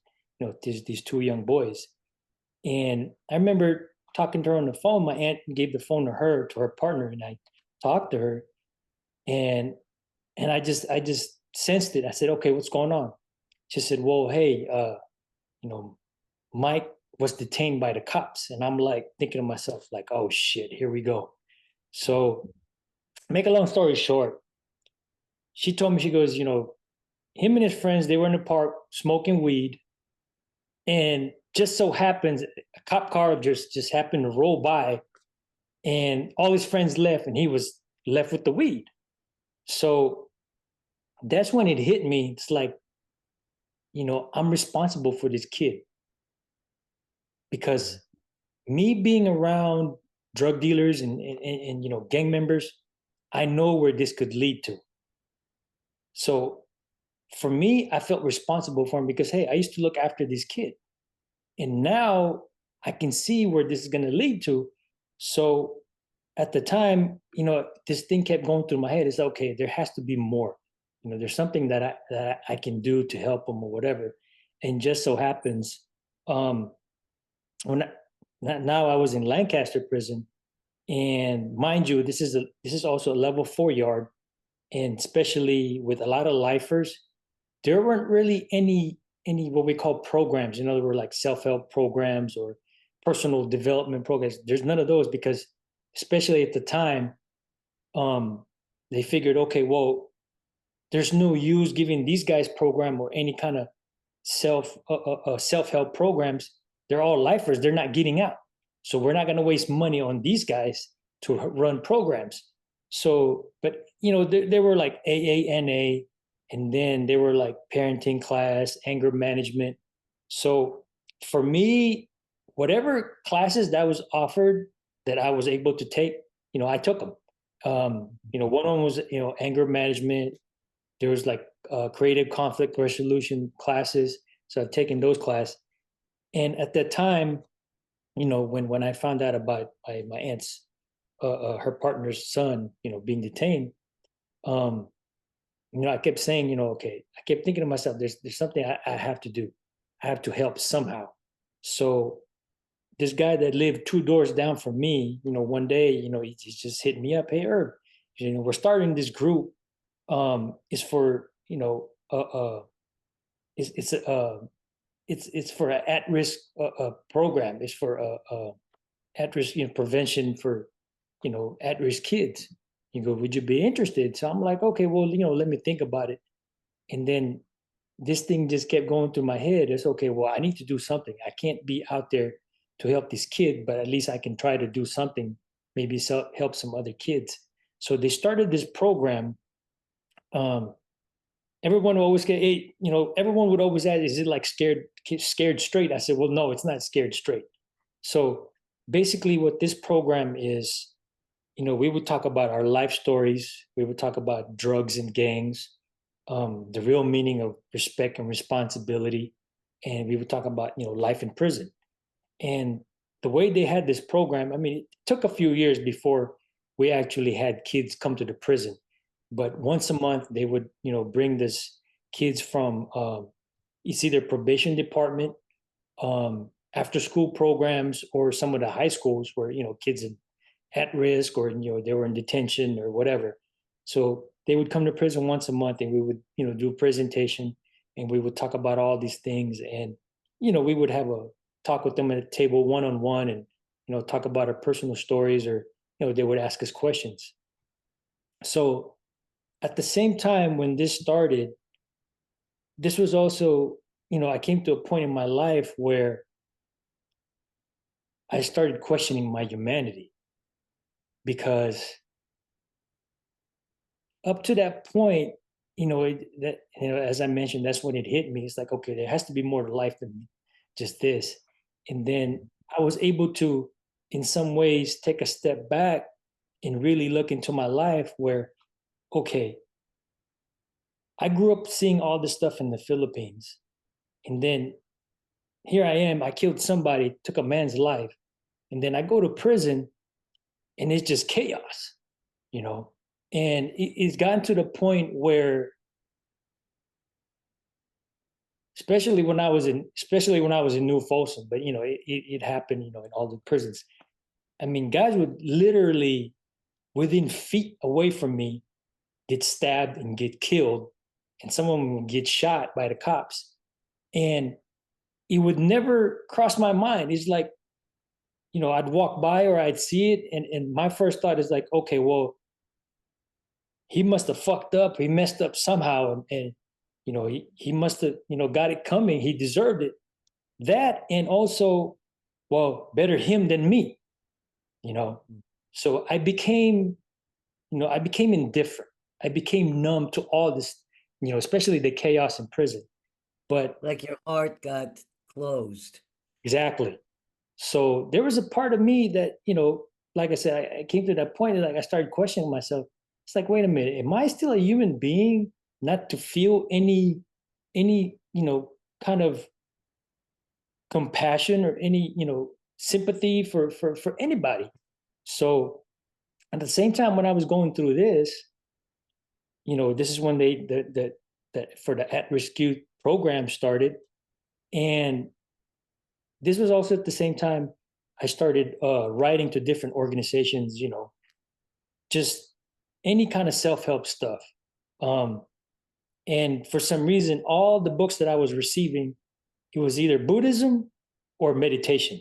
these two young boys. And I remember talking to her on the phone. My aunt gave the phone to her partner, and I talked to her, and I just sensed it. I said, "Okay, what's going on?" She said, "Well, hey, you know, Mike was detained by the cops," and I'm like thinking to myself, like, "Oh shit, here we go." So, make a long story short, she told me, she goes, him and his friends, they were in the park smoking weed, and just so happens a cop car just happened to roll by, and all his friends left, and he was left with the weed. So that's when it hit me. It's like, I'm responsible for this kid because me being around drug dealers and gang members, I know where this could lead to. So for me, I felt responsible for him because, hey, I used to look after this kid. And now I can see where this is going to lead to. So at the time, this thing kept going through my head. It's okay, there has to be more. There's something that I can do to help him or whatever. And just so happens, when now I was in Lancaster prison, and mind you, this is also a level 4 yard, and especially with a lot of lifers, there weren't really any what we call programs. In other words, like self-help programs or personal development programs. There's none of those because, especially at the time, they figured, okay, well, there's no use giving these guys program or any kind of self-help programs. They're all lifers. They're not getting out, so we're not going to waste money on these guys to run programs. So, but they were like AANA, and then they were like parenting class, anger management. So for me, whatever classes that was offered that I was able to take, I took them. One of them was anger management. There was like creative conflict resolution classes, so I've taken those classes. And at that time, when I found out about my aunt's her partner's son, being detained, um, I kept saying, okay, I kept thinking to myself, there's something I have to do. I have to help somehow. So this guy that lived 2 doors down from me, one day, he just hit me up. Hey, Irv, we're starting this group. It's for, it's it's for an at-risk program. It's for at-risk prevention for at-risk kids. You go, would you be interested? So I'm like, okay, well, let me think about it. And then this thing just kept going through my head. It's okay, well, I need to do something. I can't be out there to help this kid, but at least I can try to do something, maybe help some other kids. So they started this program. Um, everyone would always get, everyone would always ask, is it like scared straight? I said, well, no, it's not scared straight. So basically what this program is, we would talk about our life stories. We would talk about drugs and gangs, the real meaning of respect and responsibility. And we would talk about, life in prison. And the way they had this program, I mean, it took a few years before we actually had kids come to the prison. But once a month, they would, bring this kids from it's either probation department, after school programs, or some of the high schools where, kids at risk, or, they were in detention or whatever. So they would come to prison once a month, and we would, do a presentation, and we would talk about all these things. And, we would have a talk with them at a table one-on-one, and, talk about our personal stories, or, they would ask us questions. So at the same time when this started, this was also, I came to a point in my life where I started questioning my humanity, because up to that point, as I mentioned, that's when it hit me. It's like, okay, there has to be more to life than just this. And then I was able to, in some ways, take a step back and really look into my life where, okay, I grew up seeing all this stuff in the Philippines. And then here I am, I killed somebody, took a man's life. And then I go to prison, and it's just chaos, you know? And it's gotten to the point where, especially when I was in New Folsom, but it happened, in all the prisons. I mean, guys would literally, within feet away from me, get stabbed and get killed, and some of them would get shot by the cops. And it would never cross my mind. It's like, I'd walk by or I'd see it, and my first thought is like, okay, well, he must have fucked up. He messed up somehow, and he must have got it coming. He deserved it. That, and also, well, better him than me, you know. So I became indifferent. I became numb to all this, especially the chaos in prison. But Like your heart got closed. exactly. So there was a part of me that, like I said, I came to that point, and like I started questioning myself. It's like, wait a minute, am I still a human being not to feel any, kind of compassion or any, sympathy for anybody? So at the same time, when I was going through this, this is when that for the at-risk youth program started. And this was also at the same time I started writing to different organizations, just any kind of self-help stuff. Um, and for some reason, all the books that I was receiving, it was either Buddhism or meditation.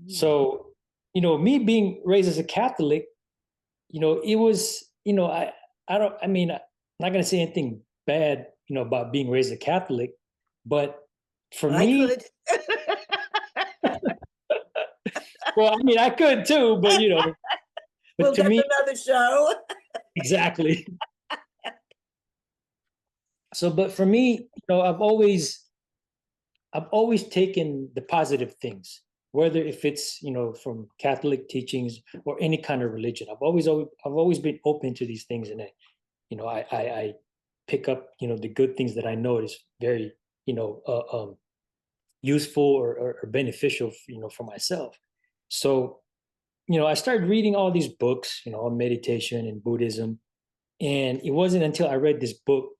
Hmm. So, me being raised as a Catholic, it was, I mean, I'm not going to say anything bad, about being raised a Catholic, but for I me, could. well, I mean, I could too, but, but Well, to that's me, another show. exactly. So, but for me, I've always taken the positive things, whether if it's, from Catholic teachings or any kind of religion. I've always been open to these things, and I pick up, the good things that I know is very, useful or beneficial, for myself. So, I started reading all these books, on meditation and Buddhism, and it wasn't until I read this book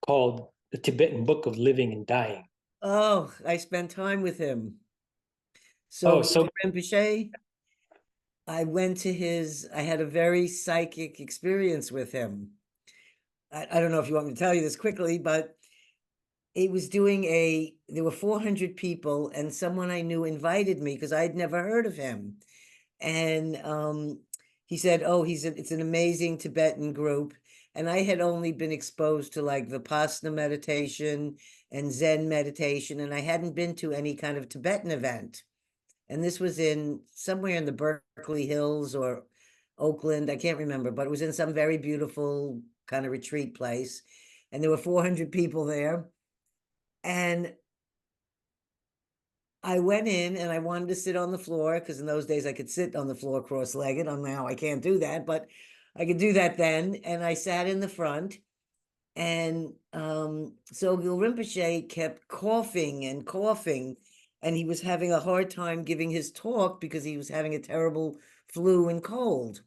called The Tibetan Book of Living and Dying. Oh, I spent time with him. Oh, So so Rinpoche, I had a very psychic experience with him. I don't know if you want me to tell you this quickly, but there were 400 people, and someone I knew invited me because I'd never heard of him. And he said, "Oh, it's an amazing Tibetan group." And I had only been exposed to like Vipassana meditation and Zen meditation, and I hadn't been to any kind of Tibetan event. And this was in somewhere in the Berkeley Hills or Oakland, I can't remember, but it was in some very beautiful kind of retreat place. And there were 400 people there. And I went in and I wanted to sit on the floor because in those days I could sit on the floor cross-legged. Now I can't do that, but I could do that then. And I sat in the front, and so Gil Rinpoche kept coughing and coughing, and he was having a hard time giving his talk because he was having a terrible flu and cold.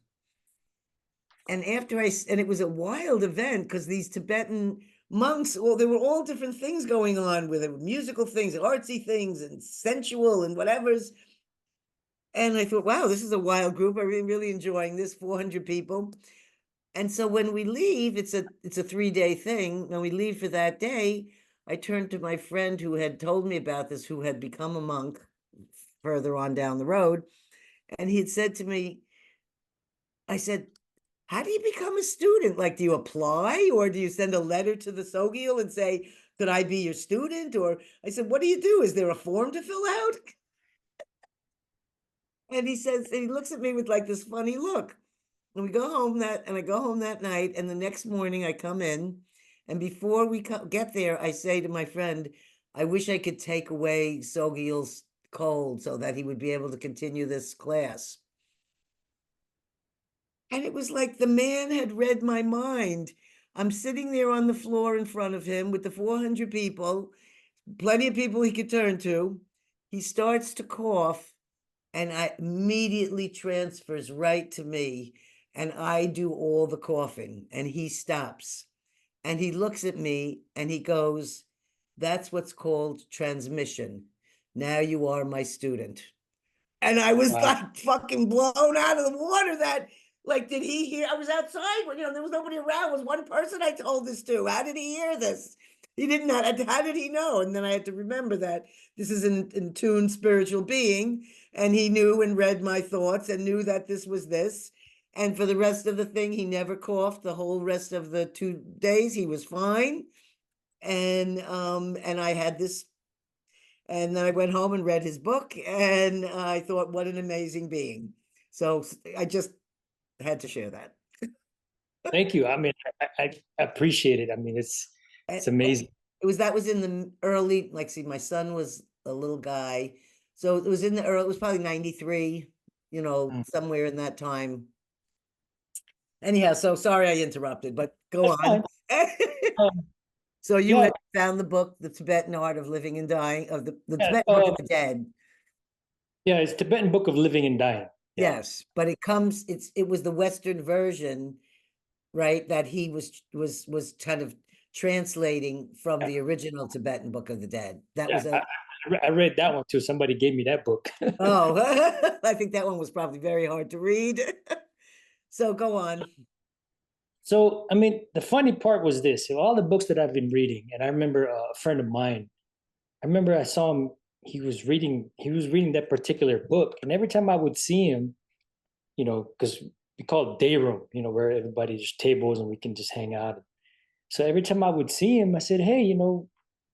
And and it was a wild event because these Tibetan monks, well, there were all different things going on with it, musical things and artsy things and sensual and whatever's. And I thought, wow, this is a wild group. I'm really enjoying this, 400 people. And so when we leave, it's a 3-day thing. When we leave for that day, I turned to my friend who had told me about this, who had become a monk further on down the road. And he had said to me, I said, how do you become a student? Like, do you apply or do you send a letter to the Sogil and say, could I be your student? Or I said, what do you do? Is there a form to fill out? And he looks at me with like this funny look. And I go home that night, and the next morning I come in, and before we get there, I say to my friend, I wish I could take away Sogil's cold so that he would be able to continue this class. And it was like the man had read my mind. I'm sitting there on the floor in front of him with the 400 people, plenty of people he could turn to. He starts to cough, and I immediately transfers right to me, and I do all the coughing, and he stops, and he looks at me and he goes, that's what's called transmission. Now you are my student. And I was wow. like fucking blown out of the water. That, like, did he hear? I was outside, but there was nobody around. It was one person I told this to. How did he hear this? He didn't know. How did he know? And then I had to remember that this is an in tune spiritual being, and he knew and read my thoughts and knew that this was this. And for the rest of the thing, he never coughed. The whole rest of the 2 days, he was fine. And I had this, And then I went home and read his book, and I thought, what an amazing being. So I just had to share that. Thank you. I mean, I appreciate it. I mean, And it's amazing. it was that was in the early, like, see, my son was a little guy, so it was in the early, it was probably 93, Mm. somewhere in that time. Anyhow, so sorry I interrupted, but go That's on. fine. Um, So you yeah, had found the book, The Tibetan Art of Living and Dying, of the yeah, Tibetan Book of the Dead. yeah. It's Tibetan Book of Living and Dying. Yeah, Yes, but it was the Western version, right, that he was kind of translating from yeah, the original Tibetan Book of the Dead. That yeah. was a I read that one too. Somebody gave me that book. Oh, I think that one was probably very hard to read. So go on. So, I mean, the funny part was this: of all the books that I've been reading, and I remember a friend of mine. I remember I saw him. He was reading that particular book, and every time I would see him, because we call it day room, where everybody's tables and we can just hang out. So every time I would see him, I said, "Hey,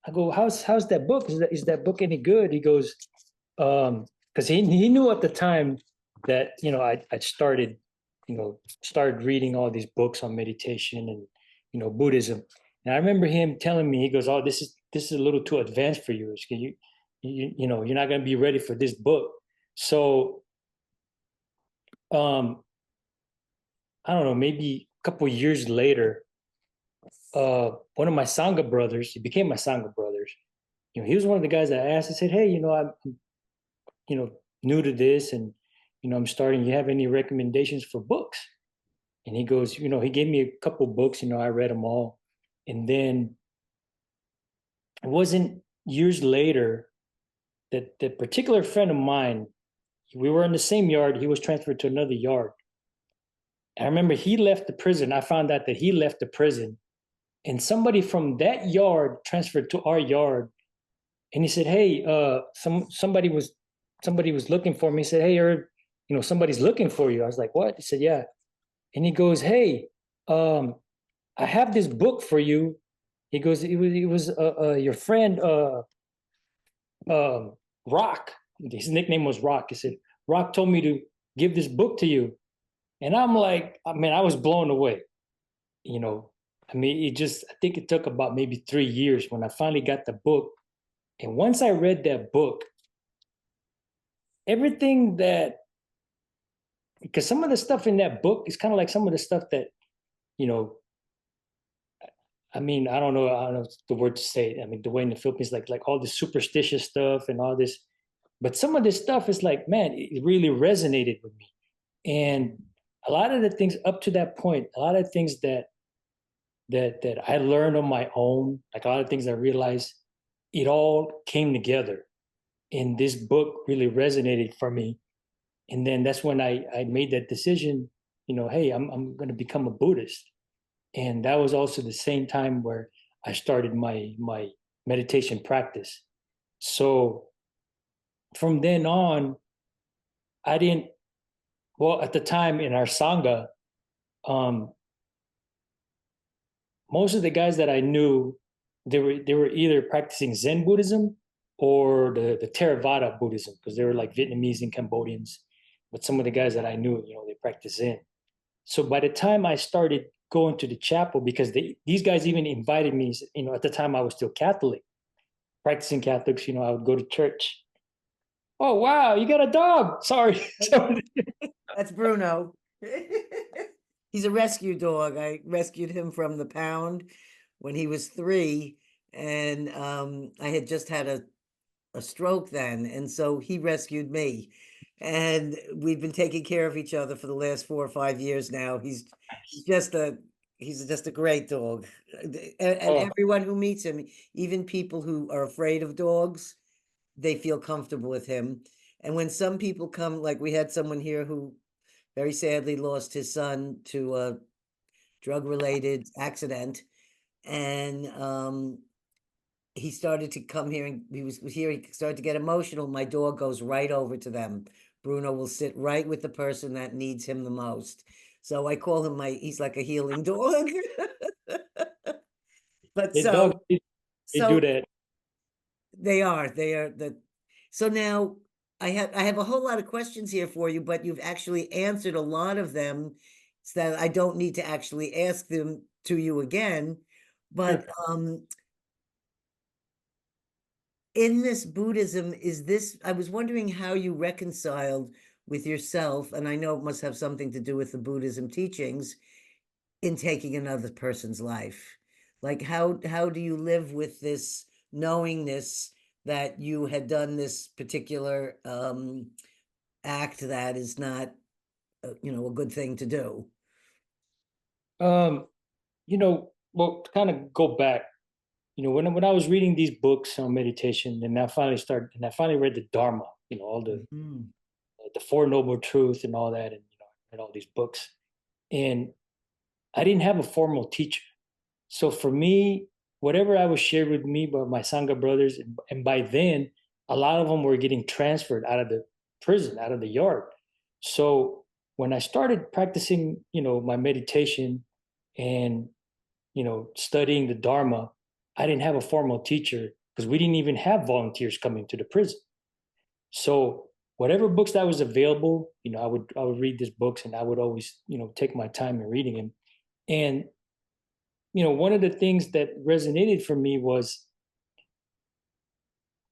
I go, how's that book? Is that book any good?" He goes, because he knew at the time that I started reading all these books on meditation and Buddhism. And I remember him telling me, he goes, "Oh, this is a little too advanced for you. You're not going to be ready for this book." So um, I don't know, maybe a couple years later, one of my Sangha brothers, he became my Sangha brothers. He was one of the guys that I asked. I said, "Hey, I'm you know new to this, and I'm starting. You have any recommendations for books?" And he goes, he gave me a couple books. I read them all, and then it wasn't years later that the particular friend of mine, we were in the same yard. He was transferred to another yard. I remember he left the prison. I found out that he left the prison, and somebody from that yard transferred to our yard. And he said, "Hey, somebody was looking for me." He said, "Hey, Irv, somebody's looking for you." I was like, "What?" He said, "Yeah." And he goes, "Hey, um, I have this book for you." He goes, "It was your friend um, Rock. His nickname was Rock." He said, "Rock told me to give this book to you." And I'm like, I mean, I was blown away. You know, I mean, I think it took about maybe 3 years when I finally got the book. And once I read that book, everything that, because some of the stuff in that book is kind of like some of the stuff that, you know, I mean, I don't know the word to say. I mean, the way in the Philippines, like all this superstitious stuff and all this, but some of this stuff is like, man, it really resonated with me. And a lot of the things up to that point, a lot of things that I learned on my own, like a lot of things I realized, it all came together. And this book really resonated for me. And then that's when I made that decision, hey, I'm going to become a Buddhist. And that was also the same time where I started my meditation practice. So from then on, I didn't, well, at the time in our Sangha, um, most of the guys that I knew, they were either practicing Zen Buddhism or the Theravada Buddhism, because they were like Vietnamese and Cambodians. But some of the guys that I knew, they practice Zen. So by the time I started going to the chapel, because these guys even invited me, at the time I was still Catholic, practicing Catholics, I would go to church. "Oh, wow, you got a dog." Sorry. That's Bruno. He's a rescue dog. I rescued him from the pound when he was 3, and I had just had a stroke then, and so he rescued me. And we've been taking care of each other for the last 4 or 5 years now. He's just a he's just a great dog. And Oh, everyone who meets him, even people who are afraid of dogs, they feel comfortable with him. And when some people come, like we had someone here who very sadly lost his son to a drug-related accident, and he started to come here, and he was here, he started to get emotional. My dog goes right over to them. Bruno will sit right with the person that needs him the most. So I call him he's like a healing dog. But the dog, they do so that. They are. They are the. So now I have a whole lot of questions here for you, but you've actually answered a lot of them, so that I don't need to actually ask them to you again. But Sure. In this Buddhism, is this? I was wondering how you reconciled with yourself, and I know it must have something to do with the Buddhism teachings in taking another person's life. Like how do you live with this knowingness that you had done this particular act that is not a good thing to do? Um, well, to kind of go back, when I was reading these books on meditation, and I finally read the Dharma, all Mhm. the Four Noble Truths and all that, and read all these books, and I didn't have a formal teacher. So for me, whatever I was shared with me by my Sangha brothers, and by then, a lot of them were getting transferred out of the prison, out of the yard. So when I started practicing, my meditation and, studying the Dharma, I didn't have a formal teacher because we didn't even have volunteers coming to the prison. So whatever books that was available, I would read these books, and I would always, take my time in reading them. And one of the things that resonated for me was,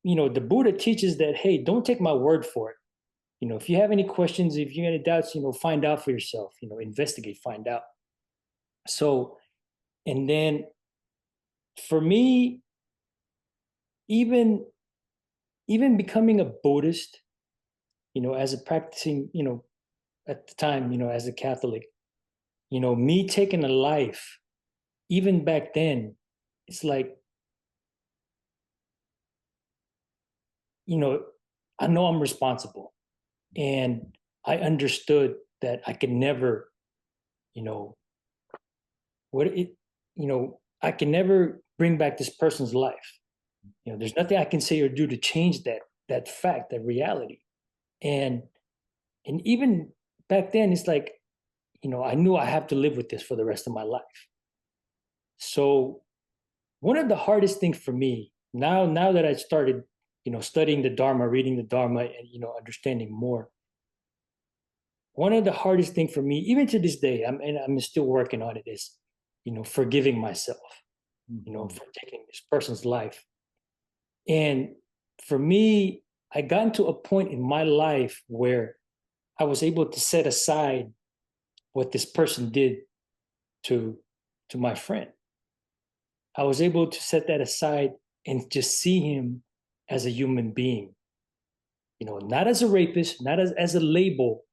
the Buddha teaches that, hey, don't take my word for it. If you have any questions, if you have any doubts, find out for yourself, investigate, find out. So, and then for me, even even becoming a Buddhist, as a practicing, at the time, as a Catholic, me taking a life, even back then, it's like, you know, I know I'm responsible. And I understood that I could never, you know, what it, I can never bring back this person's life. There's nothing I can say or do to change that fact, that reality. And even back then, it's like, I knew I have to live with this for the rest of my life. So one of the hardest things for me now that I started, studying the Dharma, reading the Dharma, and understanding more, one of the hardest things for me, even to this day, I'm still working on it, is, forgiving myself, Mhm. for taking this person's life. And for me, I got into a point in my life where I was able to set aside what this person did to my friend. I was able to set that aside and just see him as a human being, not as a rapist, not as a label,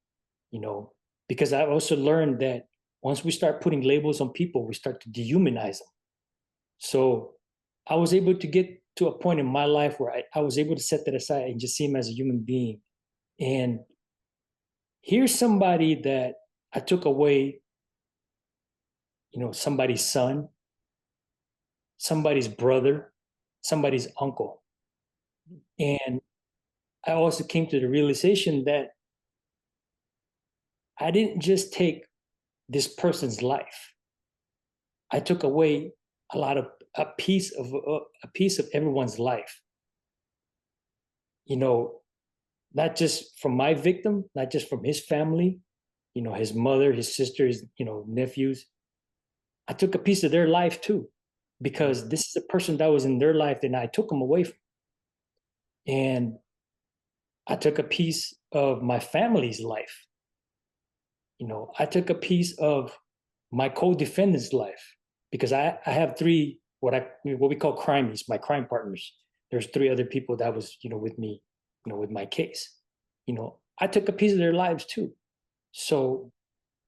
you know, because I've also learned that once we start putting labels on people, we start to dehumanize them. So I was able to get to a point in my life where I was able to set that aside and just see him as a human being. And here's somebody that I took away, somebody's son, somebody's brother, somebody's uncle. And I also came to the realization that I didn't just take this person's life. I took away a piece of everyone's life. You know, not just from my victim, not just from his family, his mother, his sisters, nephews. I took a piece of their life too, because this is a person that was in their life that I took them away from. And I took a piece of my family's life. I took a piece of my co-defendant's life, because I have three what we call crimies, my crime partners. There's three other people that was with me, with my case. I took a piece of their lives too. So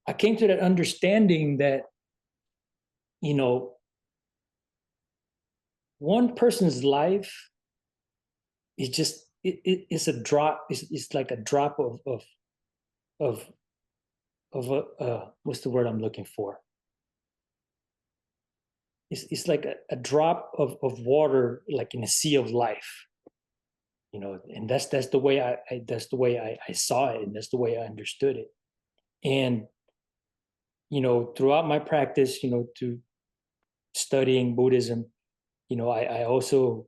I came to that understanding that you know one person's life is just it's a drop. It's like a drop of of a what's the word I'm looking for? It's like a drop of water, like in a sea of life. And that's the way that's the way I saw it, and that's the way I understood it. And throughout my practice, to studying Buddhism, I also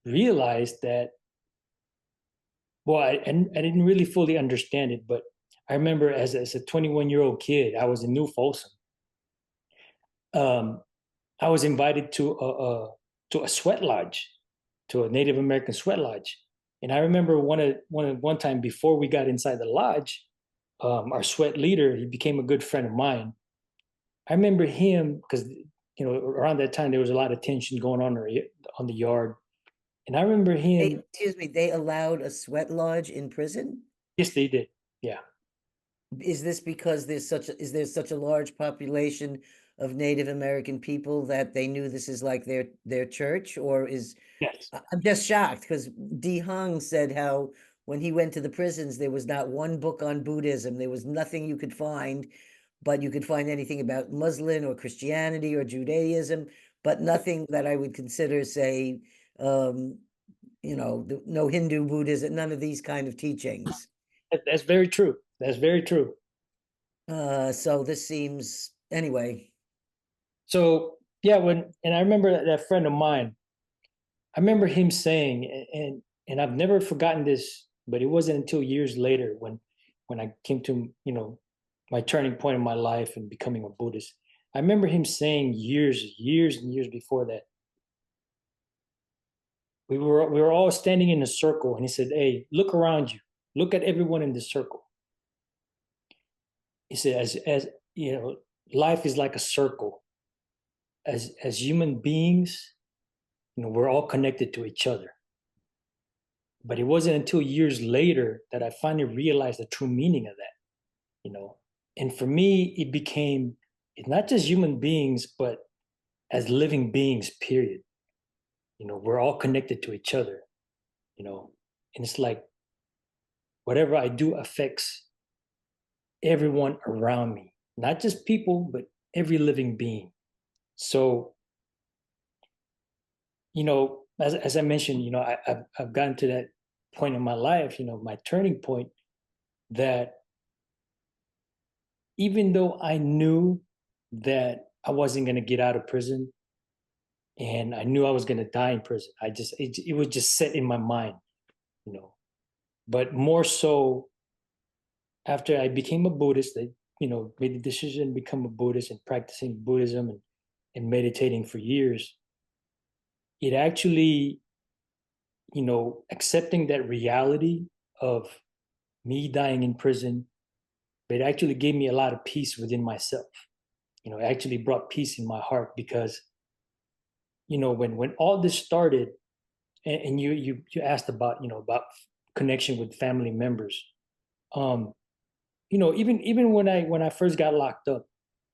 realized that, well, I didn't really fully understand it, but I remember as a 21-year-old kid, I was in New Folsom. Um, I was invited to a sweat lodge, to a Native American sweat lodge, and I remember one time before we got inside the lodge, our sweat leader, he became a good friend of mine. I remember him because around that time there was a lot of tension going on the yard, and I remember him. Excuse me, they allowed a sweat lodge in prison? Yes, they did. Yeah. Is this because is there such a large population of Native American people that they knew this is like their church, or is Yes. I'm just shocked because Dee Hung said how when he went to the prisons, there was not one book on Buddhism. There was nothing you could find, but you could find anything about Muslim or Christianity or Judaism, but nothing that I would consider, say, um, no Hindu Buddhism, none of these kind of teachings. That's very true. That's very true. So this seems anyway. So yeah, and I remember that friend of mine. I remember him saying, and I've never forgotten this, but it wasn't until years later when I came to my turning point in my life and becoming a Buddhist. I remember him saying years and years before that we were all standing in a circle, and he said, "Hey, look around you, look at everyone in the circle." He said, "As life is like a circle. As human beings, we're all connected to each other." But it wasn't until years later that I finally realized the true meaning of that, you know. And for me, it became it's not just human beings, but as living beings, period. We're all connected to each other, you know. And it's like whatever I do affects everyone around me, not just people, but every living being. So, as I mentioned, I've gotten to that point in my life, my turning point, that even though I knew that I wasn't going to get out of prison and I knew I was going to die in prison, it was just set in my mind, you know. But more so after I became a Buddhist, I, made the decision to become a Buddhist and practicing Buddhism and meditating for years. It actually, accepting that reality of me dying in prison, it actually gave me a lot of peace within myself. It actually brought peace in my heart because, when all this started, and you asked about, about connection with family members. Um, even when I first got locked up,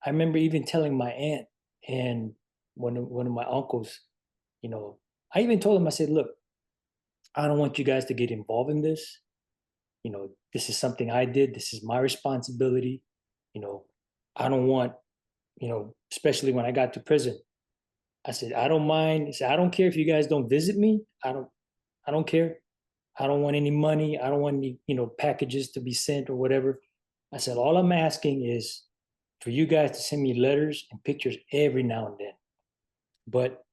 I remember even telling my aunt and one of my uncles, you know, I even told them, I said, look, I don't want you guys to get involved in this. This is something I did. This is my responsibility. You know, I don't want, especially when I got to prison, I said, I don't mind. I said, I don't care if you guys don't visit me. I don't care. I don't want any money. I don't want any, packages to be sent or whatever. I said, all I'm asking is for you guys to send me letters and pictures every now and then. But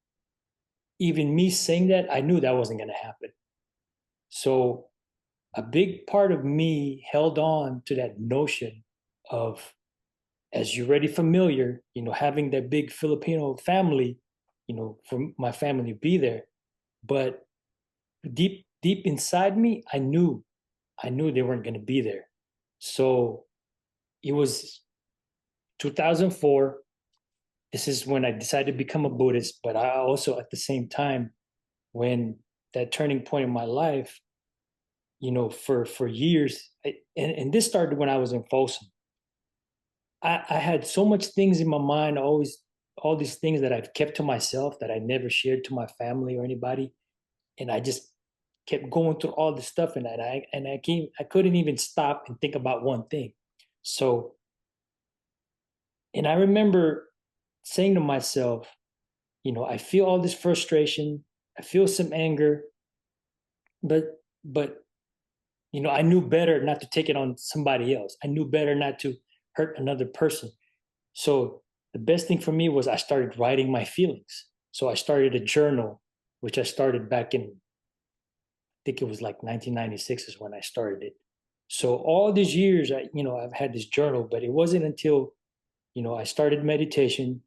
even me saying that, I knew that wasn't going to happen. So a big part of me held on to that notion of, as you're already familiar, having that big Filipino family, for my family to be there. But deep inside me, I knew they weren't going to be there. So it was 2004. This is when I decided to become a Buddhist, but I also at the same time, when that turning point in my life, for years, and this started when I was in Folsom. I had so much things in my mind, always all these things that I've kept to myself that I never shared to my family or anybody, and I just kept going through all this stuff, and I couldn't even stop and think about one thing. So, and I remember saying to myself, I feel all this frustration, I feel some anger, but I knew better not to take it on somebody else. I knew better not to hurt another person. So the best thing for me was I started writing my feelings. So I started a journal, which I started back in think it was like 1996 is when I started it. So all these years, I've had this journal, but it wasn't until, I started meditation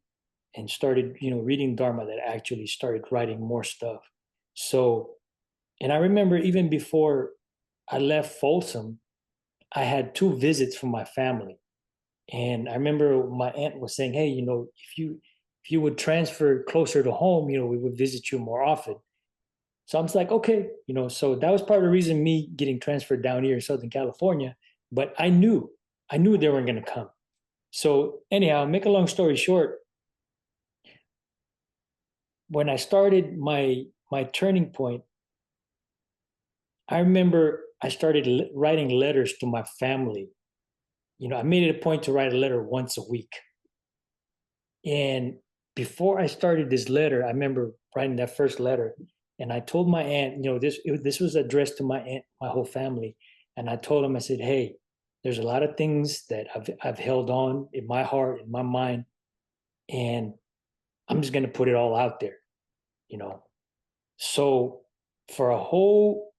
and started, reading Dharma that I actually started writing more stuff. So, and I remember even before I left Folsom, I had two visits from my family. And I remember my aunt was saying, "Hey, if you would transfer closer to home, we would visit you more often." So I'm just like, okay, so that was part of the reason me getting transferred down here in Southern California. But I knew they weren't going to come. So anyhow, make a long story short, when I started my turning point, I remember I started writing letters to my family. I made it a point to write a letter once a week. And before I started this letter, I remember writing that first letter, and I told my aunt, this was addressed to my aunt, my whole family, and I told him, I said, "Hey, there's a lot of things that I've held on in my heart, in my mind, and I'm just gonna put it all out there, you know." So for a whole,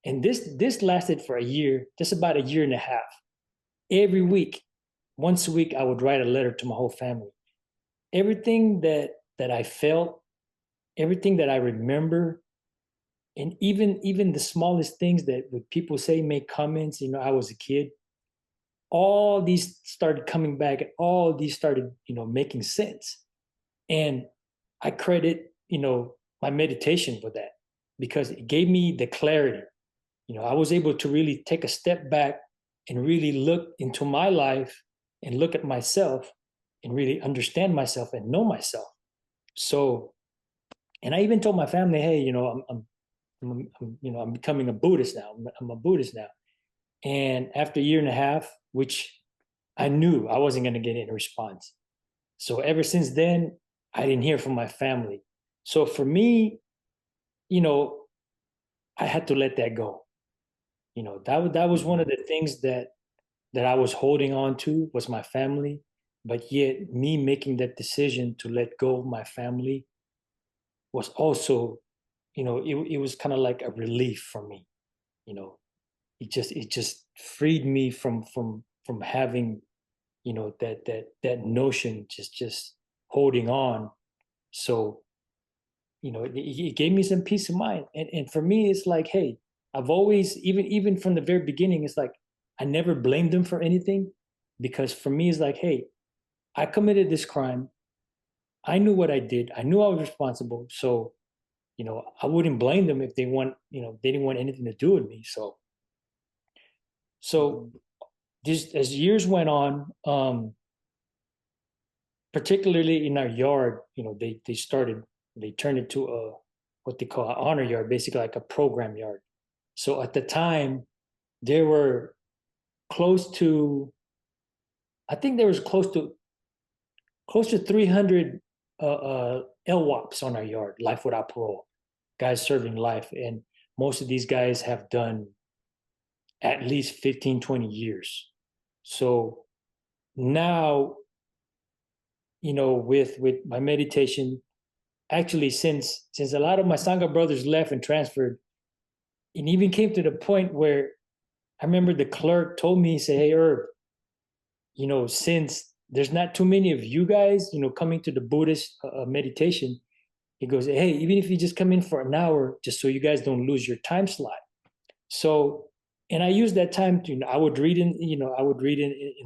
and this lasted for a year, just about a year and a half. Every week, once a week, I would write a letter to my whole family. Everything that I felt, everything that I remember, and even the smallest things that when people say, make comments, I was a kid, all these started coming back, and all these started, making sense. And I credit, my meditation for that, because it gave me the clarity. I was able to really take a step back and really look into my life and look at myself and really understand myself and know myself. So, and I even told my family, "Hey, I'm becoming a Buddhist now. I'm a Buddhist now." And after a year and a half, which I knew I wasn't going to get any response. So ever since then, I didn't hear from my family. So for me, you know, I had to let that go. That was one of the things that I was holding on to was my family. But yet, me making that decision to let go of my family was also, it was kind of like a relief for me. You know, it just freed me from having, that notion just holding on. So, it gave me some peace of mind. And for me, it's like, hey, I've always, even from the very beginning, it's like I never blamed them for anything, because for me, it's like, hey, I committed this crime. I knew what I did. I knew I was responsible. So, I wouldn't blame them if they didn't want anything to do with me. So Mhm. just as years went on, particularly in our yard, they turned it to a what they call an honor yard, basically like a program yard. So at the time, there were close to, I think there was close to 300 LWOPs on our yard, life without parole, guys serving life, and most of these guys have done at least 15, 20 years. So now, with my meditation, actually, since a lot of my Sangha brothers left and transferred, it even came to the point where I remember the clerk told me, say, "Hey, Irv, since there's not too many of you guys, coming to the Buddhist meditation," he goes, "Hey, even if you just come in for an hour, just so you guys don't lose your time slot." So, and I used that time to, I would read in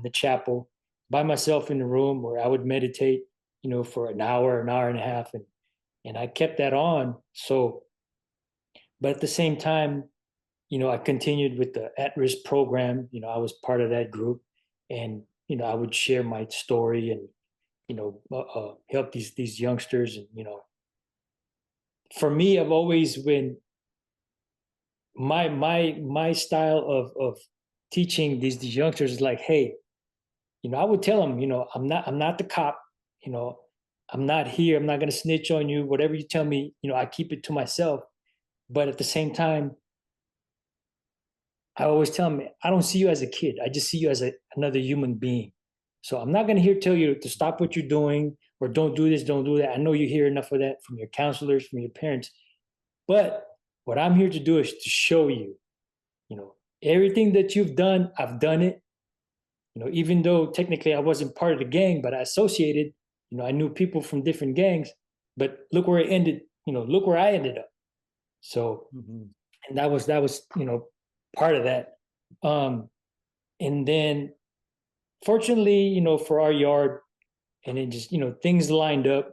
the chapel by myself in the room, where I would meditate, for an hour and a half, and I kept that on. So, but at the same time, I continued with the at-risk program. I was part of that group, and I would share my story and help these youngsters. And for me, I've always been my style of teaching these youngsters is like, hey, I would tell them, I'm not the cop, you know, I'm not here, I'm not going to snitch on you. Whatever you tell me, I keep it to myself. But at the same time, I always tell them, I don't see you as a kid. I just see you as another human being. So I'm not going to here tell you to stop what you're doing or don't do this, don't do that. I know you hear enough of that from your counselors, from your parents. But what I'm here to do is to show you, everything that you've done, I've done it. Even though technically I wasn't part of the gang, but I associated, I knew people from different gangs, but look where it ended, look where I ended up. So, and that was, part of that. And then fortunately, for our yard, and then just, things lined up,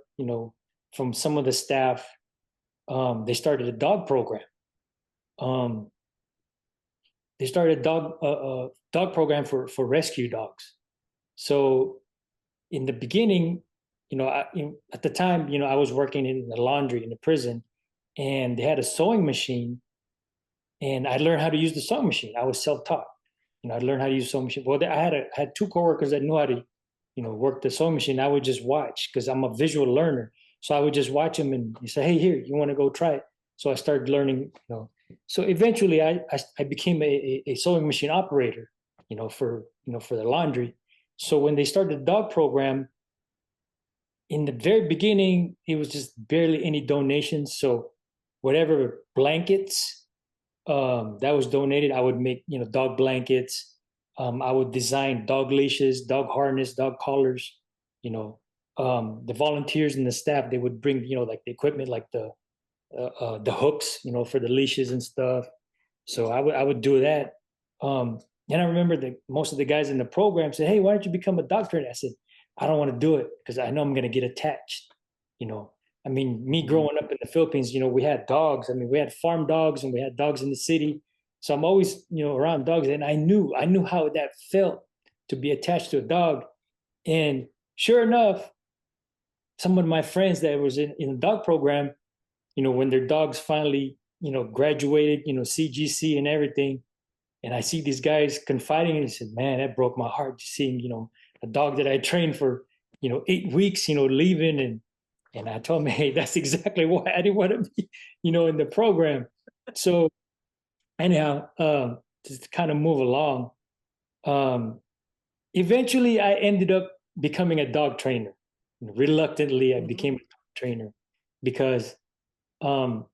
from some of the staff, they started a dog program. Um, they started a dog program for rescue dogs. So in the beginning, at the time, I was working in the laundry in the prison, and they had a sewing machine, and I learned how to use the sewing machine. I was self-taught. I learned how to use sewing machine. Well, I had two coworkers that knew how to, work the sewing machine. I would just watch because I'm a visual learner. So I would just watch them and say, "Hey, here, you want to go try it?" So I started learning. So eventually, I became a sewing machine operator. For the laundry. So when they started the dog program, in the very beginning, it was just barely any donations. So whatever blankets that was donated, I would make, dog blankets. I would design dog leashes, dog harness, dog collars. The volunteers and the staff, they would bring, like the equipment, like the hooks, for the leashes and stuff. So I would do that. And I remember that most of the guys in the program said, "Hey, why don't you become a dog trainer?" I said, "I don't want to do it because I know I'm going to get attached." You know, I mean, me growing up in the Philippines, we had dogs. I mean, we had farm dogs and we had dogs in the city. So I'm always, around dogs, and I knew how that felt to be attached to a dog. And sure enough, some of my friends that was in the dog program, when their dogs finally, graduated, CGC and everything, and I see these guys confiding, and he said, "Man, that broke my heart just seeing, a dog that I trained for, 8 weeks, leaving." And I told him, "Hey, that's exactly why I didn't want to be, in the program." So anyhow, just to kind of move along, um, eventually I ended up becoming a dog trainer. Reluctantly, I became a dog trainer because um,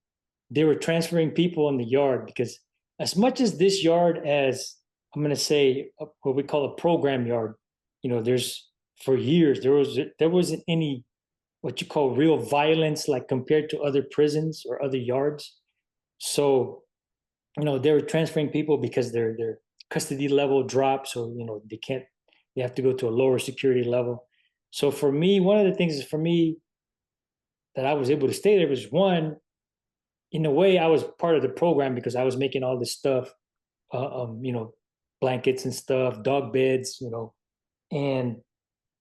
they were transferring people in the yard. Because as much as this yard as I'm going to say what we call a program yard, there's for years there wasn't any what you call real violence like compared to other prisons or other yards. So they were transferring people because their custody level dropped, so they have to go to a lower security level. So for me, one of the things is for me that I was able to stay there was one, in a way I was part of the program because I was making all this stuff, blankets and stuff, dog beds, and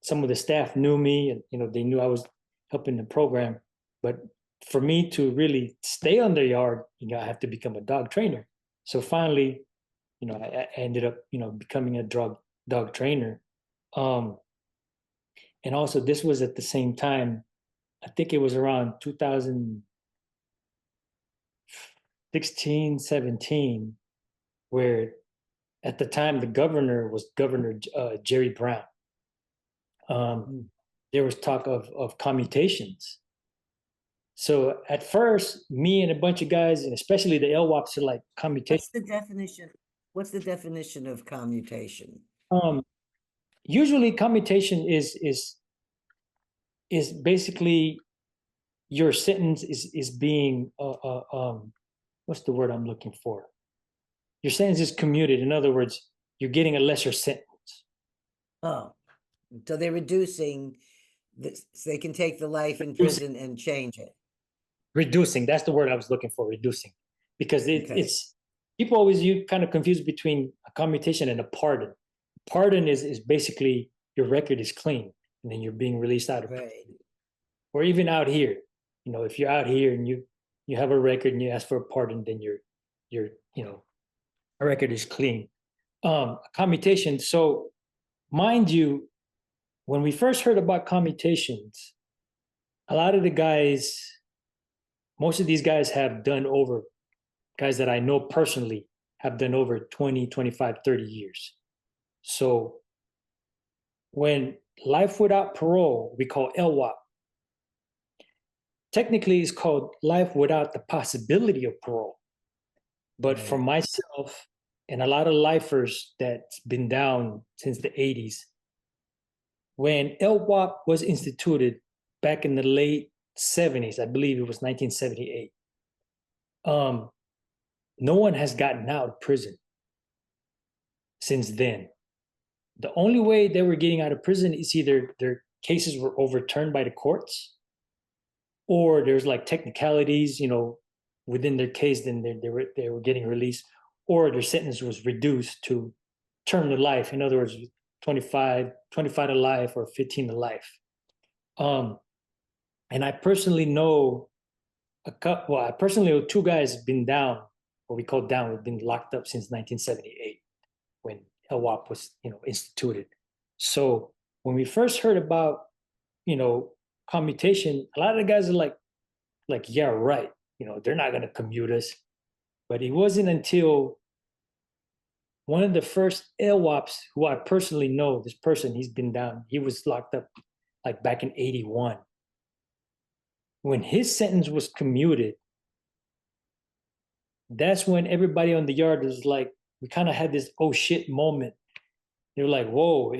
some of the staff knew me, and they knew I was helping the program. But for me to really stay on the yard, I have to become a dog trainer. So finally, I ended up, becoming a dog trainer. Um, and also this was at the same time, I think it was around 2016, 17, where at the time the governor was Governor Jerry Brown. There was talk of commutations. So at first, me and a bunch of guys, and especially the LWOPs, are like commutation. What's the definition of commutation? Um, Usually, commutation is basically your sentence is being what's the word I'm looking for? Your sentence is commuted. In other words, you're getting a lesser sentence. Oh, so they're reducing this, so they can take the life in Reducing, prison and change it. reducing. That's the word I was looking for. Reducing, because Okay. it's people always you kind of confuse between a commutation and a pardon. Pardon is basically your record is clean and then you're being released out of prison. Right. Or even out here, if you're out here and you have a record and you ask for a pardon, then your a record is clean. Commutation. So mind you, when we first heard about commutations, a lot of the guys, most of these guys have done over, guys that I know personally have done over 20, 25, 30 years. So when life without parole, we call LWOP, technically it's called life without the possibility of parole. But for Right. myself and a lot of lifers that's been down since the 80s, when LWOP was instituted back in the late 70s, I believe it was 1978, um, no one has gotten out of prison since then. The only way they were getting out of prison is either their cases were overturned by the courts, or there's like technicalities, within their case, then they were getting released, or their sentence was reduced to term to life. In other words, 25 to life or 15 to life. Um, and I personally know I personally know two guys been down, what we call down, have been locked up since 1978 when LWOP was, instituted. So when we first heard about, you know, commutation, a lot of the guys are like, yeah, right. They're not going to commute us. But it wasn't until one of the first LWOPs who I personally know, this person, he's been down, he was locked up like back in 81. When his sentence was commuted, that's when everybody on the yard was like, we kind of had this oh shit moment. They were like, whoa,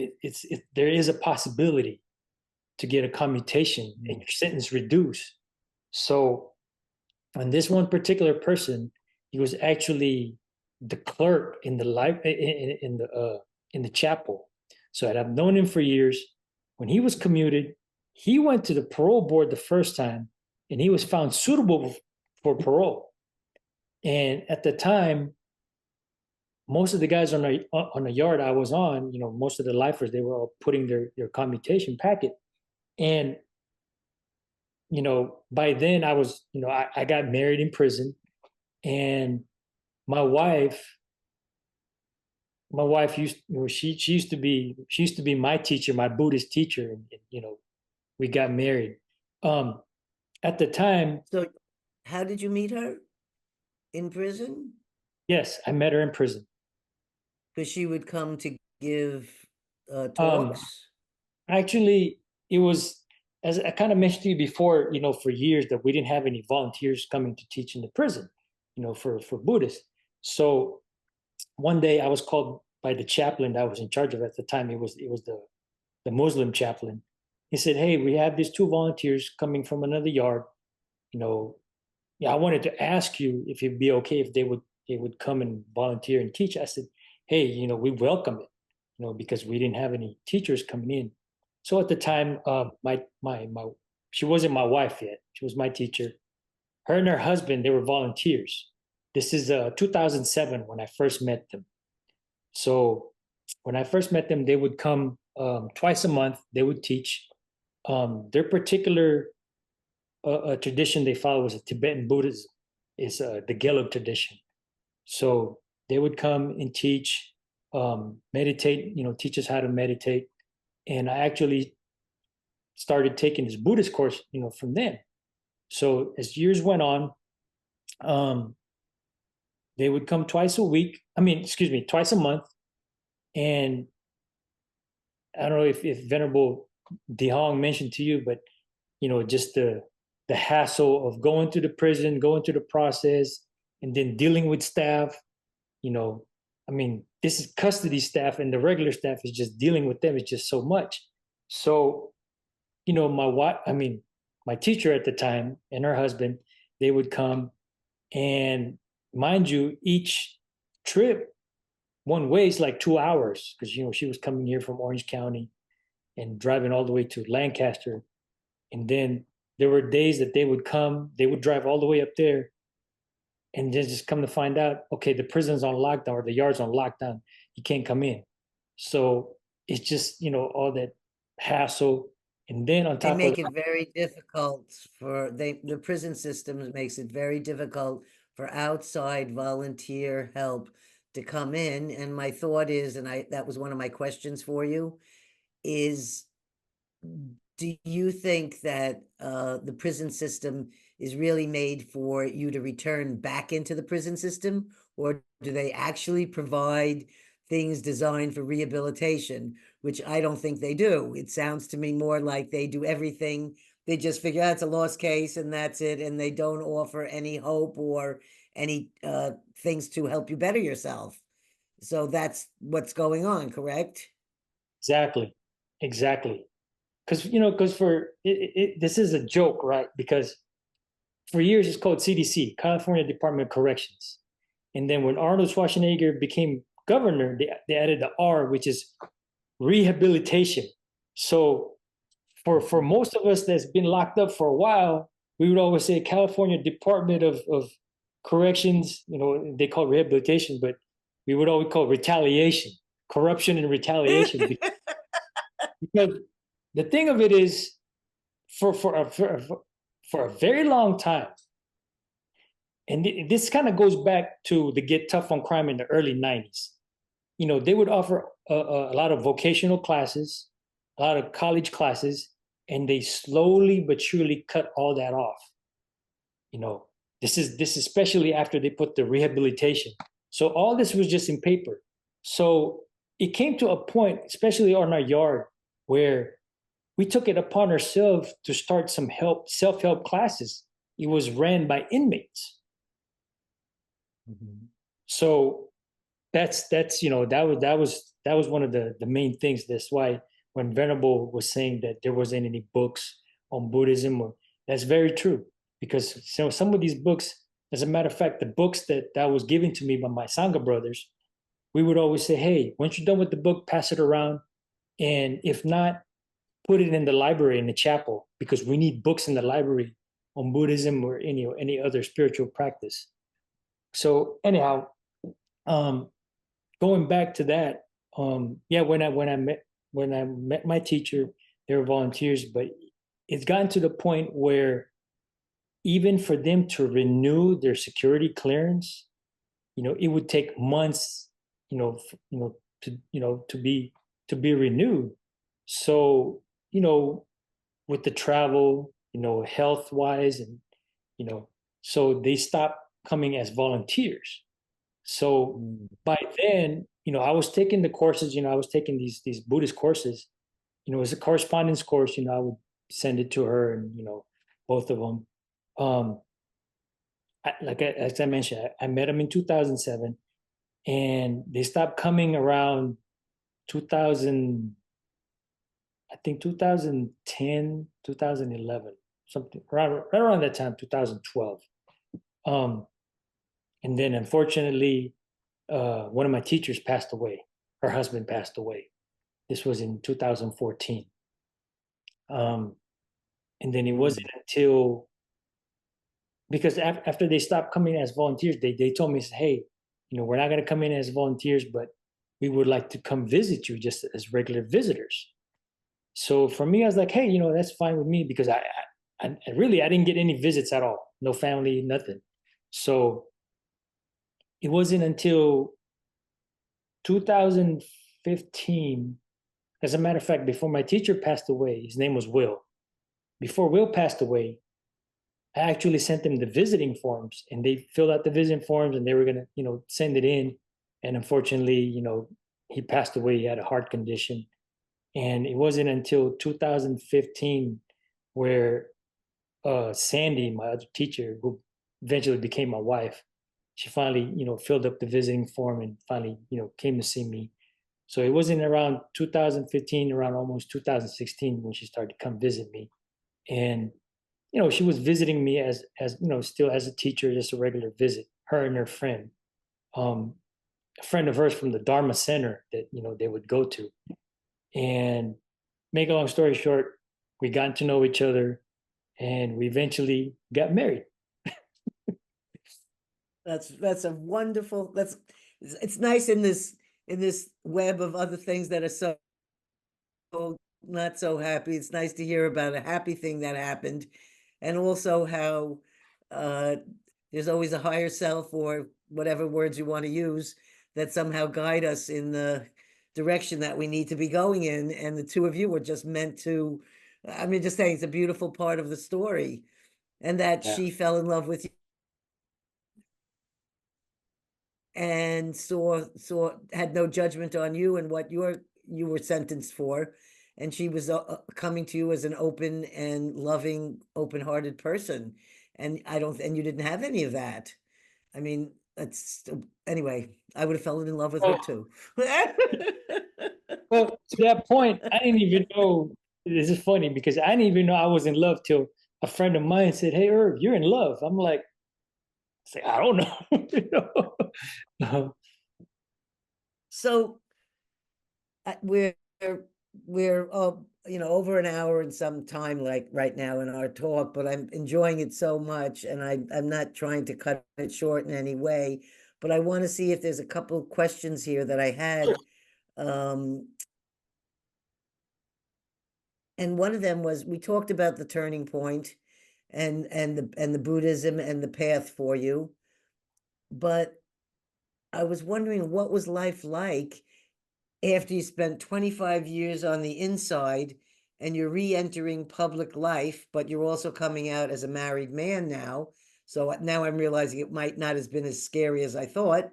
there is a possibility to get a commutation and your sentence reduced. So on this one particular person, he was actually the clerk in the life in the chapel. So I've known him for years. When he was commuted, he went to the parole board the first time, and he was found suitable for parole. And at the time, most of the guys on the yard I was on, most of the lifers, they were all putting their commutation packet. And by then I was, I got married in prison, and my wife, used, she used to be my teacher, my Buddhist teacher, and we got married. Um, at the time, So, how did you meet her? In prison? yes, I met her in prison. Because she would come to give Um, talks? Actually, it was, as I kind of mentioned to you before, for years that we didn't have any volunteers coming to teach in the prison, for Buddhists. So one day I was called by the chaplain that I was in charge of at the time. It was the Muslim chaplain. He said, "Hey, we have these two volunteers coming from another yard. You know, yeah, I wanted to ask you if it'd be okay if they would come and volunteer and teach." I said, "Hey, we welcome it, because we didn't have any teachers coming in." So at the time, my she wasn't my wife yet. She was my teacher. Her and her husband, they were volunteers. This is 2007 when I first met them. So when I first met them, they would come twice a month. They would teach. Their particular tradition they follow was a Tibetan Buddhism, is the Gelug tradition. So they would come and teach, meditate, teach us how to meditate. And I actually started taking this Buddhist course, from them. So as years went on, um, they would come twice a week. I mean, excuse me, twice a month. And I don't know if Venerable Dihong mentioned to you, but just the hassle of going to the prison, going through the process, and then dealing with staff. I mean, this is custody staff, and the regular staff is just dealing with them. It's just so much. So, my wife, I mean, my teacher at the time and her husband, they would come, and mind you, each trip one way is like 2 hours because she was coming here from Orange County and driving all the way to Lancaster. And then there were days that they would come, they would drive all the way up there, and then just come to find out, okay, the prison's on lockdown or the yard's on lockdown. You can't come in. So it's just, all that hassle. And then on They top of make that, it very difficult the prison system makes it very difficult for outside volunteer help to come in. And my thought is, and that was one of my questions for you, is do you think that the prison system is really made for you to return back into the prison system, or do they actually provide things designed for rehabilitation, which I don't think they do? It sounds to me more like they do everything They just figure out it's a lost case and that's it, and they don't offer any hope or any things to help you better yourself. So that's what's going on, correct? Exactly, exactly. Because because this is a joke, right? Because for years it's called CDC, California Department of Corrections, and then when Arnold Schwarzenegger became governor, they added the R, which is rehabilitation. So for most of us that's been locked up for a while, we would always say California Department of Corrections. They call it rehabilitation, but we would always call it retaliation, corruption and retaliation. Because the thing of it is, for a very long time, and this kind of goes back to the Get Tough on Crime in the early 90s. They would offer a lot of vocational classes, a lot of college classes, and they slowly but surely cut all that off. You know, this especially after they put the rehabilitation. So all this was just in paper. So it came to a point, especially on our yard, where we took it upon ourselves to start some self-help classes. It was ran by inmates. Mhm. So that's that was one of the main things. That's why when Venerable was saying that there wasn't any books on Buddhism, that's very true. Because some of these books, as a matter of fact, the books that was given to me by my Sangha brothers, we would always say, hey, once you're done with the book, pass it around. And if not, put it in the library in the chapel, because we need books in the library on Buddhism or any other spiritual practice. So anyhow, um, going back to that, yeah, when I met my teacher, they were volunteers, but it's gotten to the point where even for them to renew their security clearance, it would take months, to be renewed. So, with the travel, health wise, and you know, so they stopped coming as volunteers. So Mm. by then, I was taking the courses, I was taking these Buddhist courses, as a correspondence course, I would send it to her and, both of them. Um, as I mentioned, I met them in 2007 and they stopped coming around 2000, I think 2010, 2011, something right around that time, 2012. Um, and then unfortunately, one of my teachers passed away. Her husband passed away. This was in 2014. Um, and then it wasn't Mm. until, because after they stopped coming as volunteers, they told me, hey, we're not going to come in as volunteers, but we would like to come visit you just as regular visitors. So for me, I was like, hey, that's fine with me, because I didn't get any visits at all, no family, nothing. So it wasn't until 2015. As a matter of fact, before my teacher passed away, his name was Will. Before Will passed away, I actually sent them the visiting forms, and they filled out the visiting forms, and they were gonna, send it in. And unfortunately, he passed away. He had a heart condition, and it wasn't until 2015 where Sandy, my other teacher, who eventually became my wife, she finally, filled up the visiting form and finally, came to see me. So it wasn't around 2015, around almost 2016 when she started to come visit me. And, she was visiting me as, still as a teacher, just a regular visit, her and her friend. Um, a friend of hers from the Dharma Center that, they would go to. And make a long story short, we got to know each other and we eventually got married. That's a wonderful. It's nice in this web of other things that are so not so happy. It's nice to hear about a happy thing that happened, and also how uh, there's always a higher self or whatever words you want to use that somehow guide us in the direction that we need to be going in. And the two of you were just meant to. I mean, just saying, it's a beautiful part of the story, and that Yeah. she fell in love with you and saw had no judgment on you and what you were sentenced for, and she was coming to you as an open and loving, open-hearted person. And I don't, and you didn't have any of that. I mean, that's anyway, I would have fallen in love with her Well, too. well, to that point, I didn't even know. This is funny because I didn't even know I was in love till a friend of mine said, "Hey, Irv, you're in love." I'm like, I don't know. You know? So we're over an hour and some time like right now in our talk, but I'm enjoying it so much, and I'm not trying to cut it short in any way, but I want to see if there's a couple of questions here that I had. Um, and one of them was, we talked about the turning point and the Buddhism and the path for you, but I was wondering, what was life like after you spent 25 years on the inside and you're re-entering public life, but you're also coming out as a married man now. So now I'm realizing it might not have been as scary as I thought.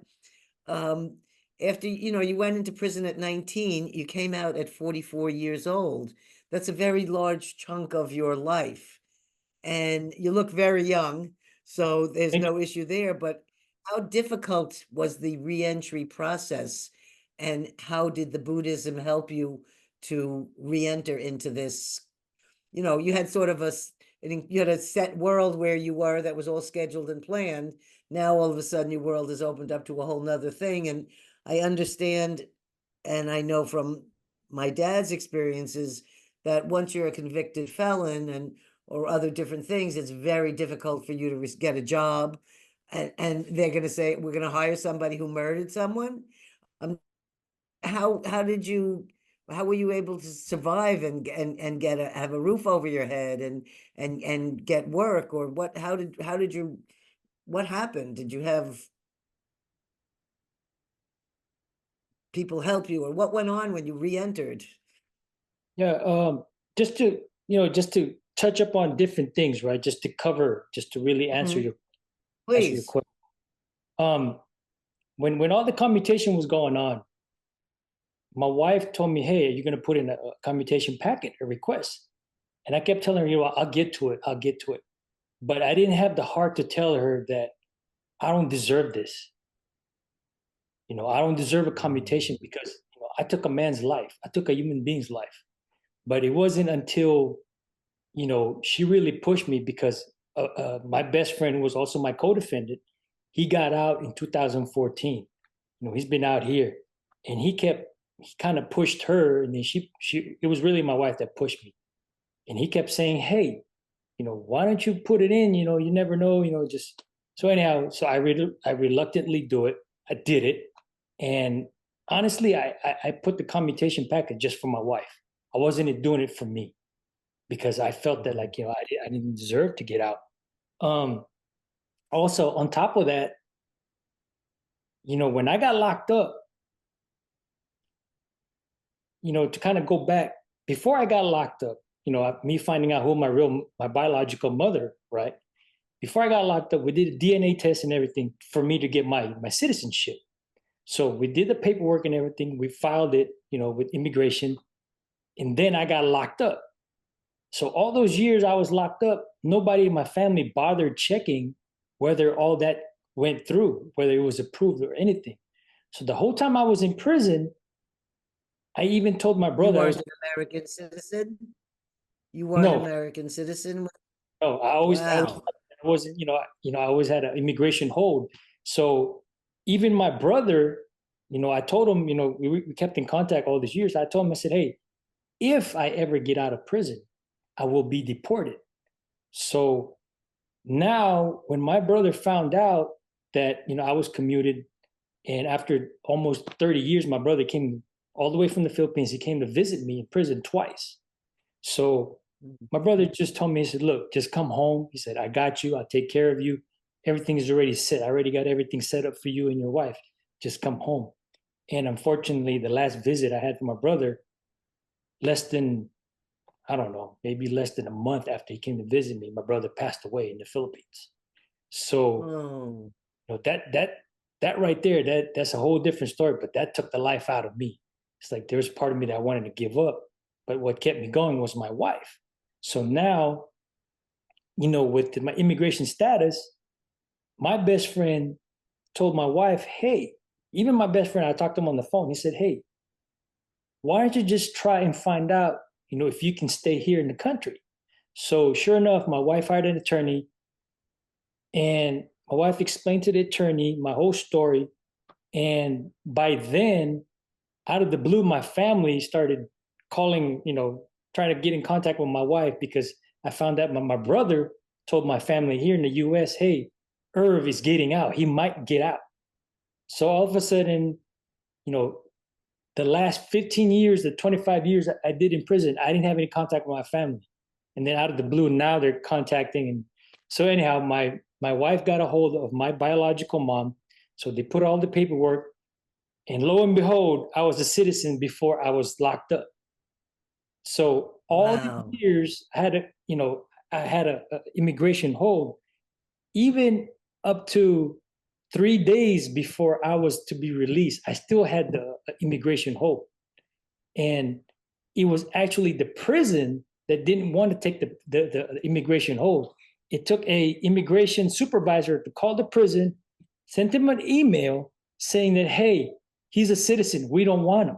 Um, After, you went into prison at 19, you came out at 44 years old. That's a very large chunk of your life. And you look very young, so there's Thank you. no issue there. But how difficult was the re-entry process, and how did the Buddhism help you to re-enter into this? You had sort of you had a set world where you were that was all scheduled and planned. Now all of a sudden your world is opened up to a whole nother thing. And I understand, and I know from my dad's experiences, that once you're a convicted felon and or other different things, it's very difficult for you to get a job, and they're going to say, we're going to hire somebody who murdered someone. How did you, how were you able to survive and get have a roof over your head and get work? Or what, how did you, what happened? Did you have people help you, or what went on when you re-entered? Yeah, just to just to touch up on different things, right? Just to cover, just to really Mhm. answer your Please. question. Um, when all the commutation was going on, my wife told me, "Hey, are you going to put in a commutation packet, a request?" And I kept telling her, I'll get to it, I'll get to it. But I didn't have the heart to tell her that I don't deserve this. I don't deserve a commutation because I took a man's life, I took a human being's life. But it wasn't until she really pushed me because my best friend, who was also my co-defendant, he got out in 2014. He's been out here, and he kind of pushed her, and then she it was really my wife that pushed me, and he kept saying, "Hey, why don't you put it in? You never know. Just." So anyhow, so I reluctantly do it. I did it, and honestly, I put the commutation packet just for my wife. I wasn't doing it for me because I felt that, like, I didn't deserve to get out. Um, Also, on top of that, when I got locked up, to kind of go back before I got locked up, me finding out who my biological mother, right? Before I got locked up, we did a DNA test and everything for me to get my citizenship. So we did the paperwork and everything. We filed it, with immigration, and then I got locked up. So all those years I was locked up, nobody in my family bothered checking whether all that went through, whether it was approved or anything. So the whole time I was in prison, I even told my You brother, I weren't was an American citizen? You weren't an no, American citizen? no, Wow. I wasn't, I always had an immigration hold. So even my brother, I told him, we kept in contact all these years. I told him, I said, "Hey, if I ever get out of prison, I will be deported." So now, when my brother found out that I was commuted, and after almost 30 years, my brother came all the way from the Philippines. He came to visit me in prison twice. So my brother just told me, he said, "Look, just come home." He said, "I got you. I'll take care of you. Everything is already set. I already got everything set up for you and your wife. Just come home." And unfortunately, the last visit I had for my brother, less than, I don't know, maybe less than a month after he came to visit me, my brother passed away in the Philippines. So Oh, that right there, that's a whole different story. But that took the life out of me. It's like there's part of me that I wanted to give up, but what kept me going was my wife. So now, with my immigration status, my best friend told my wife, hey, even my best friend, I talked to him on the phone. He said, hey, why don't you just try and find out, if you can stay here in the country? So sure enough, my wife hired an attorney, and my wife explained to the attorney my whole story. And by then, out of the blue, my family started calling, trying to get in contact with my wife, because I found out my brother told my family here in the US, hey, Irv is getting out. He might get out. So all of a sudden, you know, the last 15 years, the 25 years I did in prison, I didn't have any contact with my family. And then out of the blue, now they're contacting. And so anyhow, my wife got a hold of my biological mom. So they put all the paperwork, and lo and behold, I was a citizen before I was locked up. So all these Wow. years, I had a immigration hold, even up to 3 days before I was to be released. I still had the immigration hold, and it was actually the prison that didn't want to take the immigration hold. It took a immigration supervisor to call the prison, sent him an email saying that, hey, he's a citizen, we don't want him.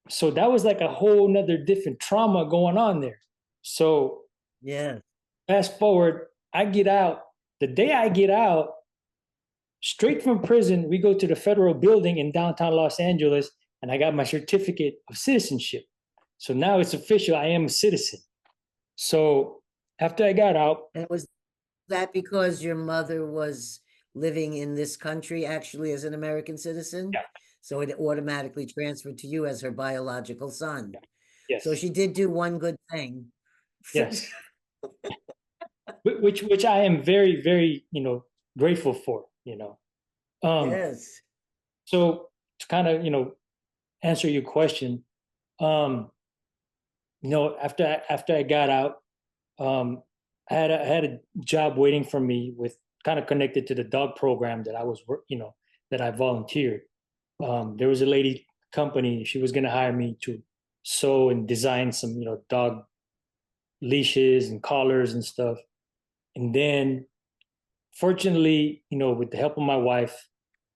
So that was like a whole nother different trauma going on there. So Yes. fast forward, I get out. The day I get out, straight from prison, we go to the federal building in downtown Los Angeles, and I got my certificate of citizenship. So now it's official, I am a citizen. So after I got out, And was that because your mother was living in this country actually as an American citizen? yeah, So it automatically transferred to you as her biological son. yeah, So yes, she did do one good thing. yes, which I am very, very, grateful for, Um, Yes. so to kind of, answer your question, um, after I got out, um, I had a job waiting for me with kind of connected to the dog program that I was, that I volunteered. There was a lady company, she was going to hire me to sew and design some, dog leashes and collars and stuff. And then fortunately, with the help of my wife,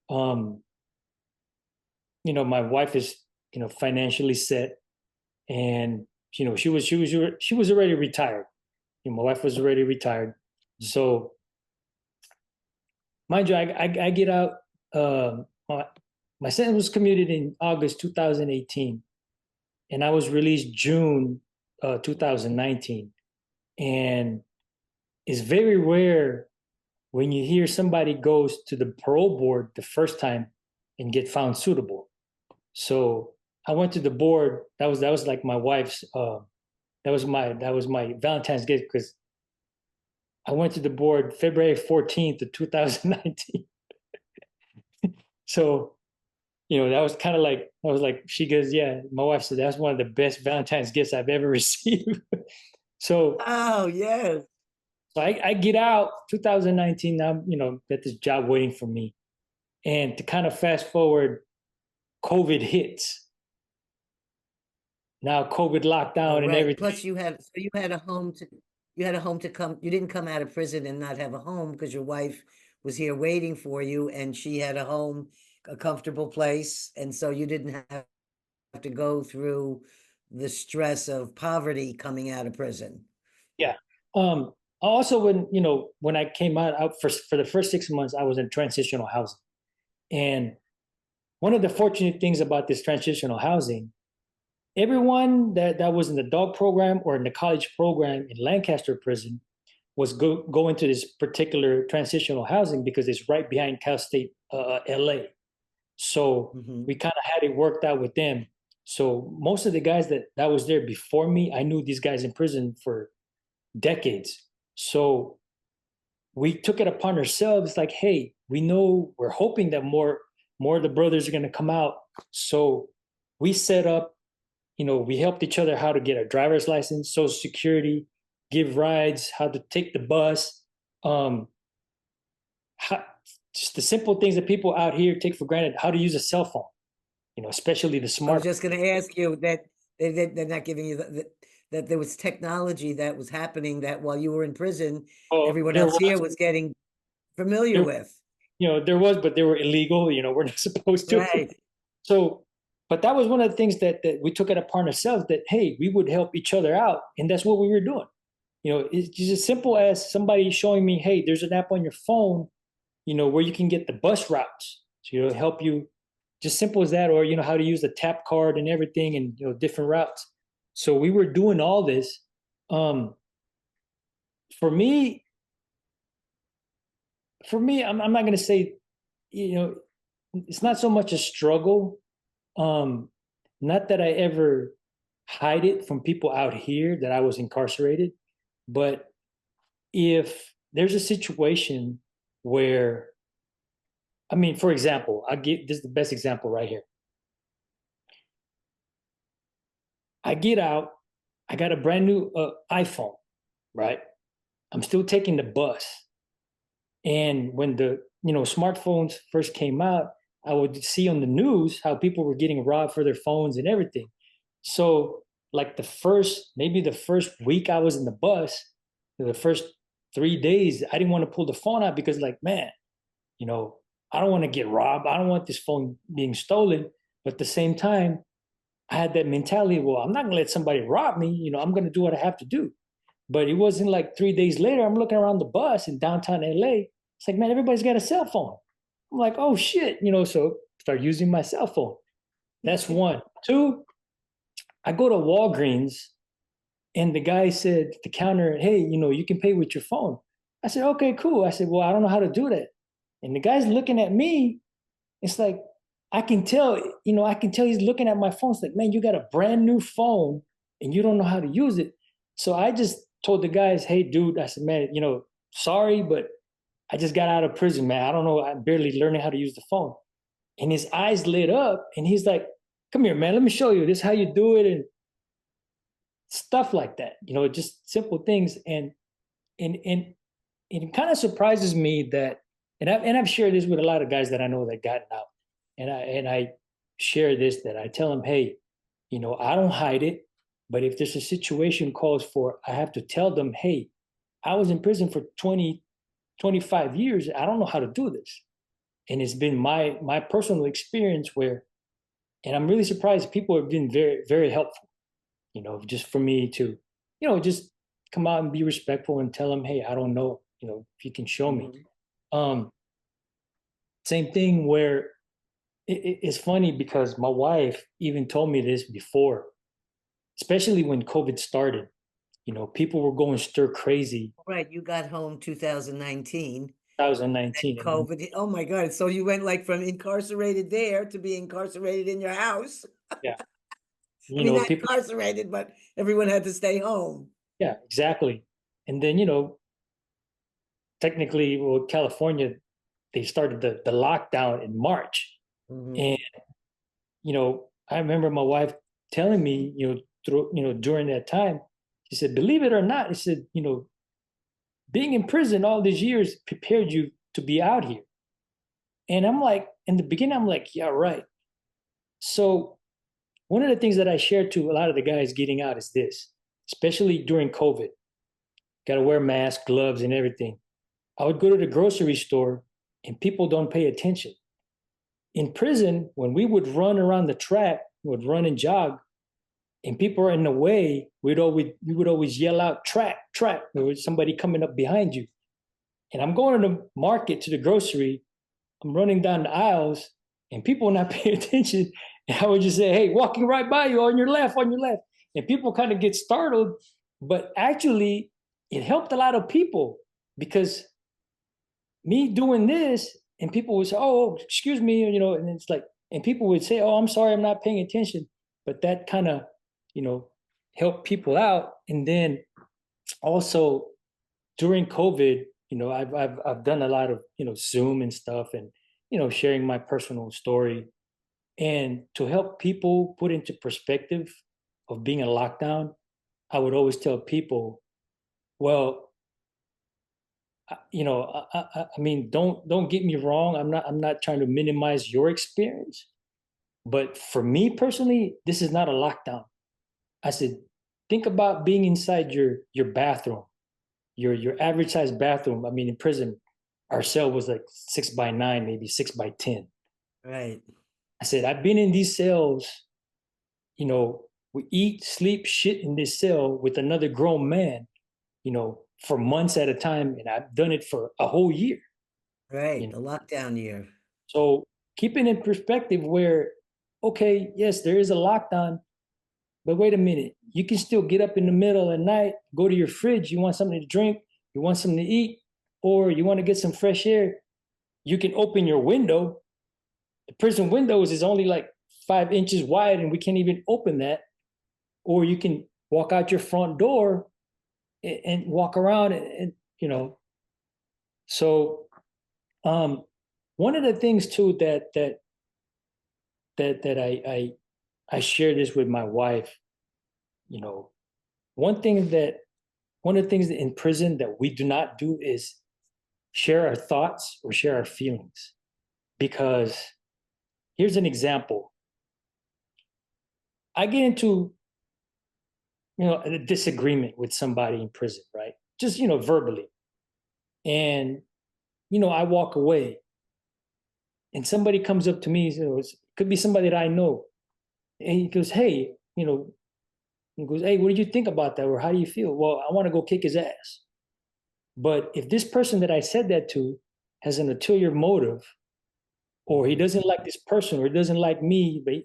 um, my wife is, financially set, and, she was already retired. My wife was already retired. So mind you, I get out. My sentence was commuted in August 2018, and I was released June 2019. And it's very rare when you hear somebody goes to the parole board the first time and get found suitable. So I went to the board. That was like my wife's. That was my Valentine's gift, because I went to the board February 14th of 2019. So, that was kind of like, I was like, she goes, yeah, my wife said, that's one of the best Valentine's gifts I've ever received. so, Oh, yes. so I get out 2019. I'm, got this job waiting for me. And to kind of fast forward, COVID hits. Now COVID Oh, lockdown and right. everything. Plus you had a home to come. You didn't come out of prison and not have a home because your wife was here waiting for you and she had a home, a comfortable place. And so you didn't have to go through the stress of poverty coming out of prison. Yeah. Also, when I came out for the first 6 months, I was in transitional housing. And one of the fortunate things about this transitional housing, everyone that was in the dog program or in the college program in Lancaster prison was going to this particular transitional housing because it's right behind Cal State LA. So Mhm. we kind of had it worked out with them. So most of the guys that was there before me, I knew these guys in prison for decades. So we took it upon ourselves, like, hey, we know, we're hoping that more of the brothers are going to come out. So we set up, we helped each other how to get a driver's license, social security, give rides, how to take the bus, um, how, just the simple things that people out here take for granted, how to use a cell phone, especially the I was smart. just going to ask you that They're not giving you that there was technology that was happening that while you were in prison, Oh, everyone there else here was, was getting familiar there, with. there was, but they were illegal. We're not supposed to. Right. So, but that was one of the things that we took it upon ourselves that, hey, we would help each other out. And that's what we were doing. It's just as simple as somebody showing me, hey, there's an app on your phone, where you can get the bus routes. So, help you, just simple as that, or, how to use the tap card and everything and, different routes. So we were doing all this. For me, I'm not going to say, it's not so much a struggle. Not that I ever hide it from people out here that I was incarcerated, but if there's a situation where, I mean, for example, this is the best example right here. I get out, I got a brand new iPhone, right? I'm still taking the bus. And when the smartphones first came out, I would see on the news how people were getting robbed for their phones and everything. So like maybe the first week I was in the bus, the first 3 days, I didn't want to pull the phone out because like, man, I don't want to get robbed. I don't want this phone being stolen. But at the same time, I had that mentality, well, I'm not gonna let somebody rob me. I'm gonna do what I have to do. But it wasn't like 3 days later, I'm looking around the bus in downtown LA. It's like, man, everybody's got a cell phone. I'm like, oh shit, so start using my cell phone. That's one. Two, I go to Walgreens and the guy said at the counter, hey, you can pay with your phone. I said, okay, cool. I said, well, I don't know how to do that. And the guy's looking at me. It's like, I can tell he's looking at my phone. It's like, man, you got a brand new phone and you don't know how to use it. So I just told the guys, hey, dude, I said, man, sorry, but I just got out of prison, man. I don't know. I'm barely learning how to use the phone. And his eyes lit up and he's like, come here, man, let me show you. This is how you do it. And stuff like that, just simple things. And it kind of surprises me that, and I've shared this with a lot of guys that I know that gotten out. And I share this, that I tell them, hey, I don't hide it, but if there's a situation calls for, I have to tell them, hey, I was in prison for 20, 25 years. I don't know how to do this. And it's been my personal experience where, and I'm really surprised people have been very, very helpful, just for me to, just come out and be respectful and tell them, hey, I don't know, if you can show me. Um, Same thing where it's funny because my wife even told me this before, especially when COVID started. People were going stir crazy. Right. You got home 2019. 2019, and then, COVID. Oh my God. So you went like from incarcerated there to being incarcerated in your house. yeah, I mean, not people, incarcerated, but everyone had to stay home. yeah, exactly. And then technically, well, California, they started the lockdown in March, Mhm. and I remember my wife telling me, during that time, she said, believe it or not, it said, being in prison all these years prepared you to be out here. And I'm like, in the beginning, I'm like, yeah, right. So one of the things that I share to a lot of the guys getting out is this, especially during COVID, got to wear masks, gloves, and everything. I would go to the grocery store and people don't pay attention. In prison, when we would run around the track, we would run and jog, and people are in the way, we would always yell out, track, track. There was somebody coming up behind you. And I'm going to the market, to the grocery, I'm running down the aisles, and people are not paying attention. And I would just say, hey, walking right by you, on your left, on your left. And people kind of get startled. But actually, it helped a lot of people because me doing this, and people would say, oh, excuse me, and it's like, and people would say, oh, I'm sorry, I'm not paying attention. But that kind of, you know, helped people out. And then also during COVID, I've done a lot of, Zoom and stuff, and, sharing my personal story. And to help people put into perspective of being in lockdown, I would always tell people, well, I mean, don't get me wrong. I'm not trying to minimize your experience, but for me personally, this is not a lockdown. I said, think about being inside your bathroom, your average size bathroom. I mean, in prison, our cell was like 6 by 9, maybe 6 by 10. Right. I said, I've been in these cells, we eat, sleep, shit in this cell with another grown man, for months at a time, and I've done it for a whole year. You Right. know, The lockdown year. so keeping in perspective where, okay, yes, there is a lockdown, but wait a minute, you can still get up in the middle of the night, go to your fridge, you want something to drink, you want something to eat, or you want to get some fresh air. You can open your window. The prison windows is only like 5 inches wide, and we can't even open that. Or you can walk out your front door and walk around, and so one of the things too that I share this with my wife. You know, one thing that one of the things that in prison that we do not do is share our thoughts or share our feelings. Because here's an example. I get into a disagreement with somebody in prison, right? Just verbally. And I walk away, and somebody comes up to me, it could be somebody that I know, and he goes, hey, what do you think about that? Or how do you feel? Well, I want to go kick his ass. But if this person that I said that to has an ulterior motive, or he doesn't like this person, or he doesn't like me, but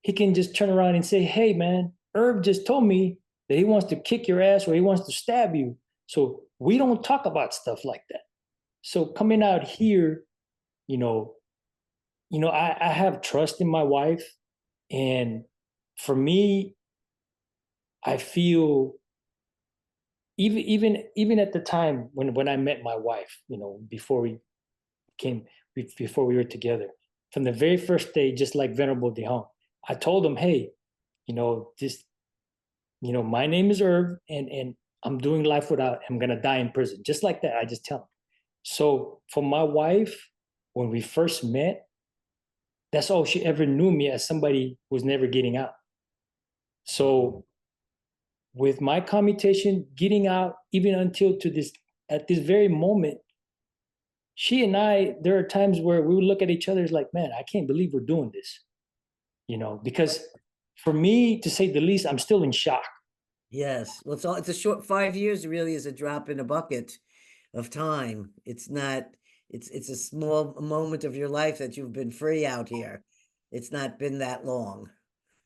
he can just turn around and say, hey man, Irv just told me that he wants to kick your ass or he wants to stab you. So we don't talk about stuff like that. So coming out here, you know, I have trust in my wife. And for me, I feel even at the time when I met my wife, came before we were together, from the very first day, just like Venerable Dehong, I told him, hey, this, my name is Irv, and I'm doing life without, I'm gonna die in prison. Just like that, I just tell him. So for my wife, when we first met, that's all she ever knew me, as somebody who was never getting out. So with my commutation, getting out, even until to this, at this very moment, she and I, there are times where we would look at each other as like, man, I can't believe we're doing this, because for me, to say the least, I'm still in shock. Yes. Well, it's a short 5 years really is a drop in a bucket of time. It's not, it's a small moment of your life that you've been free out here. It's not been that long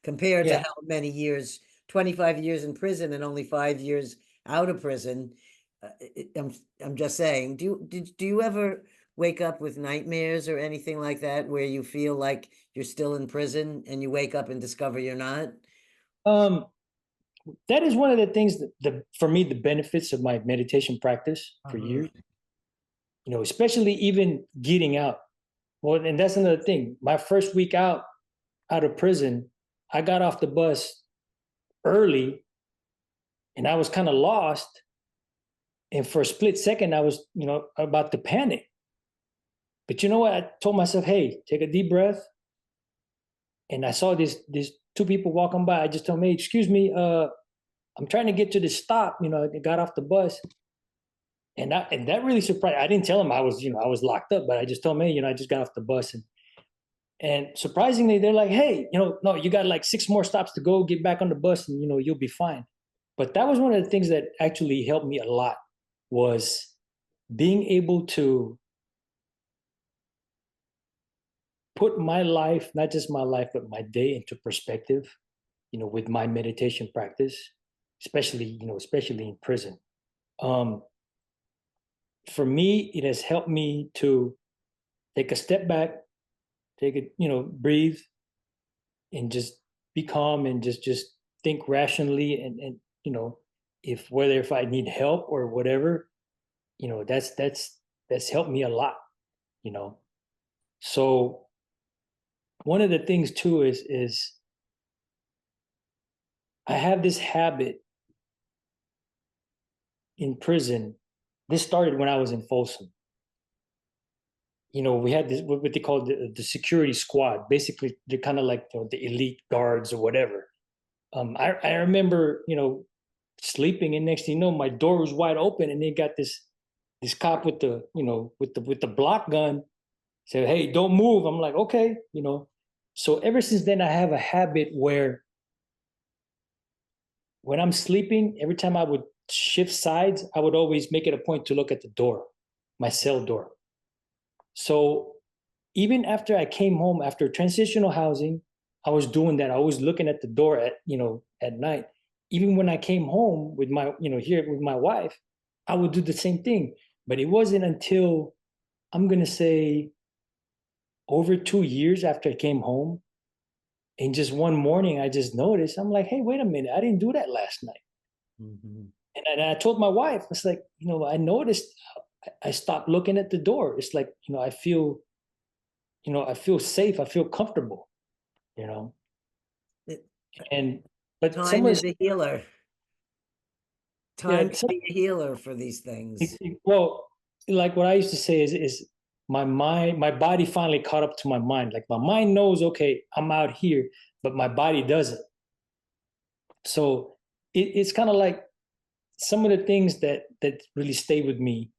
compared to Yeah. how many years, 25 years in prison and only 5 years out of prison. I'm just saying, do you ever wake up with nightmares or anything like that where you feel like you're still in prison and you wake up and discover you're not? Um, that is one of the things that for me, the benefits of my meditation practice for Uh-huh. years, especially even getting out. Well, and that's another thing. My first week out of prison, I got off the bus early, and I was kind of lost. And for a split second, I was, about to panic. But you know what? I told myself, hey, take a deep breath. And I saw these two people walking by. I just told them, hey, excuse me, I'm trying to get to the stop. They got off the bus. And that really surprised. I didn't tell them I was locked up, but I just told them, hey, I just got off the bus. And surprisingly, they're like, hey, no, you got like 6 more stops to go, get back on the bus, and you'll be fine. But that was one of the things that actually helped me a lot, was being able to put my life, not just my life, but my day into perspective, with my meditation practice, especially in prison. Um, for me, it has helped me to take a step back, take it, breathe, and just be calm, and just think rationally, and if I need help or whatever, that's helped me a lot, you know. So one of the things too is I have this habit in prison. This started when I was in Folsom. We had this what they call the security squad. Basically, they're kind of like the elite guards or whatever. I remember, sleeping, and next thing you know, my door was wide open, and they got this cop with the, with the block gun, said, "Hey, don't. I'm like, okay. So ever since then, I have a habit where when I'm sleeping, every time I would shift sides, I would always make it a point to look at the door, my cell door. So even after I came home after transitional housing, I was doing that. I was looking at the door at night. Even when I came home with my, here with my wife, I would do the same thing. But it wasn't until I'm gonna say over 2 years after I came home, and just one morning I just noticed, I'm like, hey, wait a minute, I didn't do that last night. Mhm. And I told my wife, it's like, I noticed I stopped looking at the door. It's like, I feel safe, I feel comfortable, you know. It- And but some Time of is the, a healer. yeah, Time can be a healer for these things. well, like what I used to say is my mind, my body finally caught up to my mind. Like my mind knows, okay, I'm out here, but my body doesn't. So it's kind of like some of the things that really stay with me,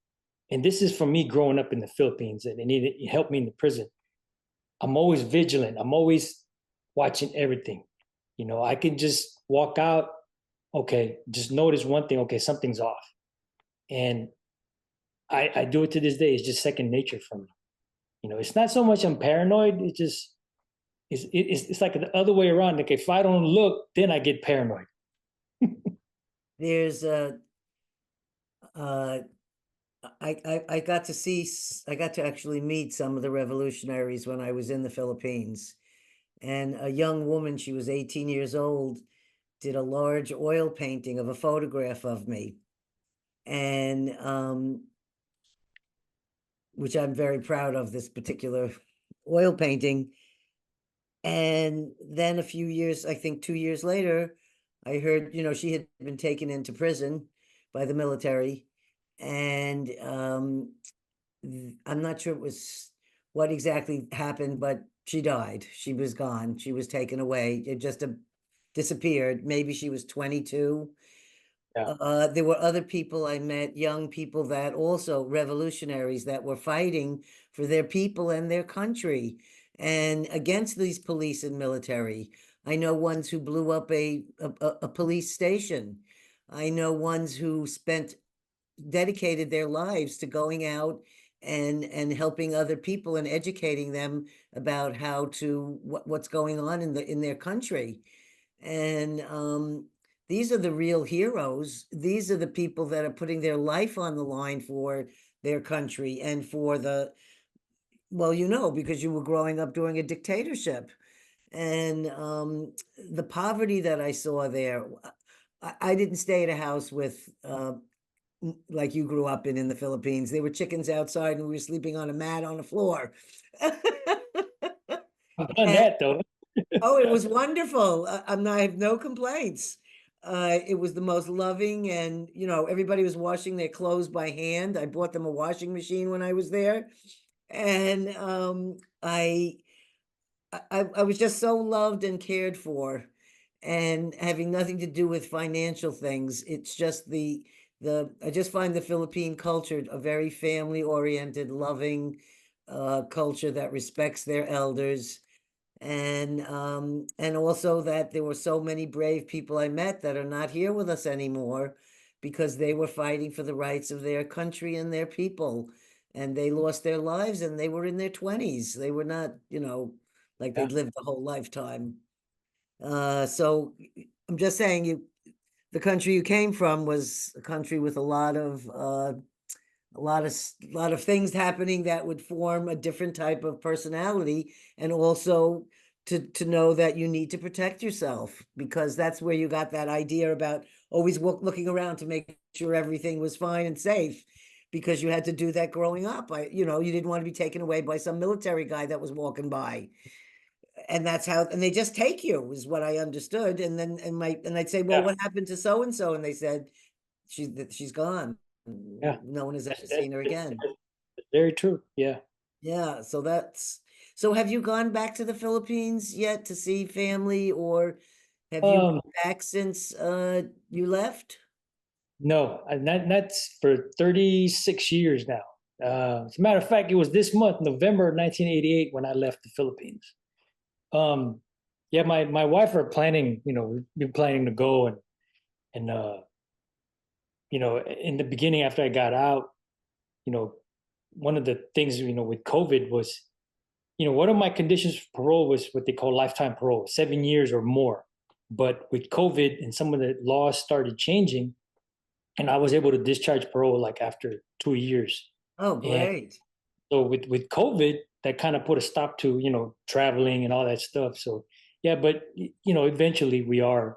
and this is from me growing up in the Philippines, and it helped me in the prison. I'm always vigilant. I'm always watching everything. I can just walk out, okay, just notice one thing, okay, something's off. And I do it to this day. It's just second nature for me. It's not so much I'm paranoid. It's just, it's like the other way around. Like if I don't look, then I get paranoid. There's a uh, I got to I got to actually meet some of the revolutionaries when I was in the Philippines. And a young woman, she was 18 years old, did a large oil painting of a photograph of me. And which I'm very proud of, this particular oil painting. And then a few years, I think 2 years later, I heard, she had been taken into prison by the military. And I'm not sure it was what exactly happened, but she died. She was gone. She was taken away. It just disappeared. Maybe she was 22. Yeah. There were other people I met, young people that also revolutionaries that were fighting for their people and their country and against these police and military. I know ones who blew up a police station. I know ones who dedicated their lives to going out and helping other people and educating them about how to what's going on in their country. And these are the real heroes. These are the people that are putting their life on the line for their country and for well, because you were growing up during a dictatorship. And the poverty that I saw there, I didn't stay at a house with like you grew up in the Philippines. There were chickens outside and we were sleeping on a mat on the floor. I've done And that though. oh, it was wonderful. I have no complaints. It was the most loving, and everybody was washing their clothes by hand. I bought them a washing machine when I was there, and I was just so loved and cared for, and having nothing to do with financial things. It's just the I just find the Philippine culture a very family oriented, loving culture that respects their elders, and also that there were so many brave people I met that are not here with us anymore because they were fighting for the rights of their country and their people, and they lost their lives and they were in their 20s. They were not, like Yeah. they'd lived a whole lifetime. So I'm just saying, the country you came from was a country with a lot of things happening that would form a different type of personality, and also to know that you need to protect yourself, because that's where you got that idea about always looking around to make sure everything was fine and safe, because you had to do that growing up. You didn't want to be taken away by some military guy that was walking by, and that's how, and they just take you, is what I understood. And then and I'd say, well, Yeah. what happened to so and so? And they said, she's gone. Yeah. No one has ever That's, seen her again. that's very true. Yeah. Yeah, so have you gone back to the Philippines yet to see family, or Have you Um, been back since you left? no, that's for 36 years now. As a matter of fact, it was this month, November 1988, when I left the Philippines. Um, yeah, my wife are planning, we've been planning to go and in the beginning after I got out, you know, one of the things, with COVID was, one of my conditions for parole was what they call lifetime parole, 7 years or more. But with COVID and some of the laws started changing, and I was able to discharge parole like after 2 years. Oh, And great. so with COVID, that kind of put a stop to, traveling and all that stuff. So yeah, but eventually we're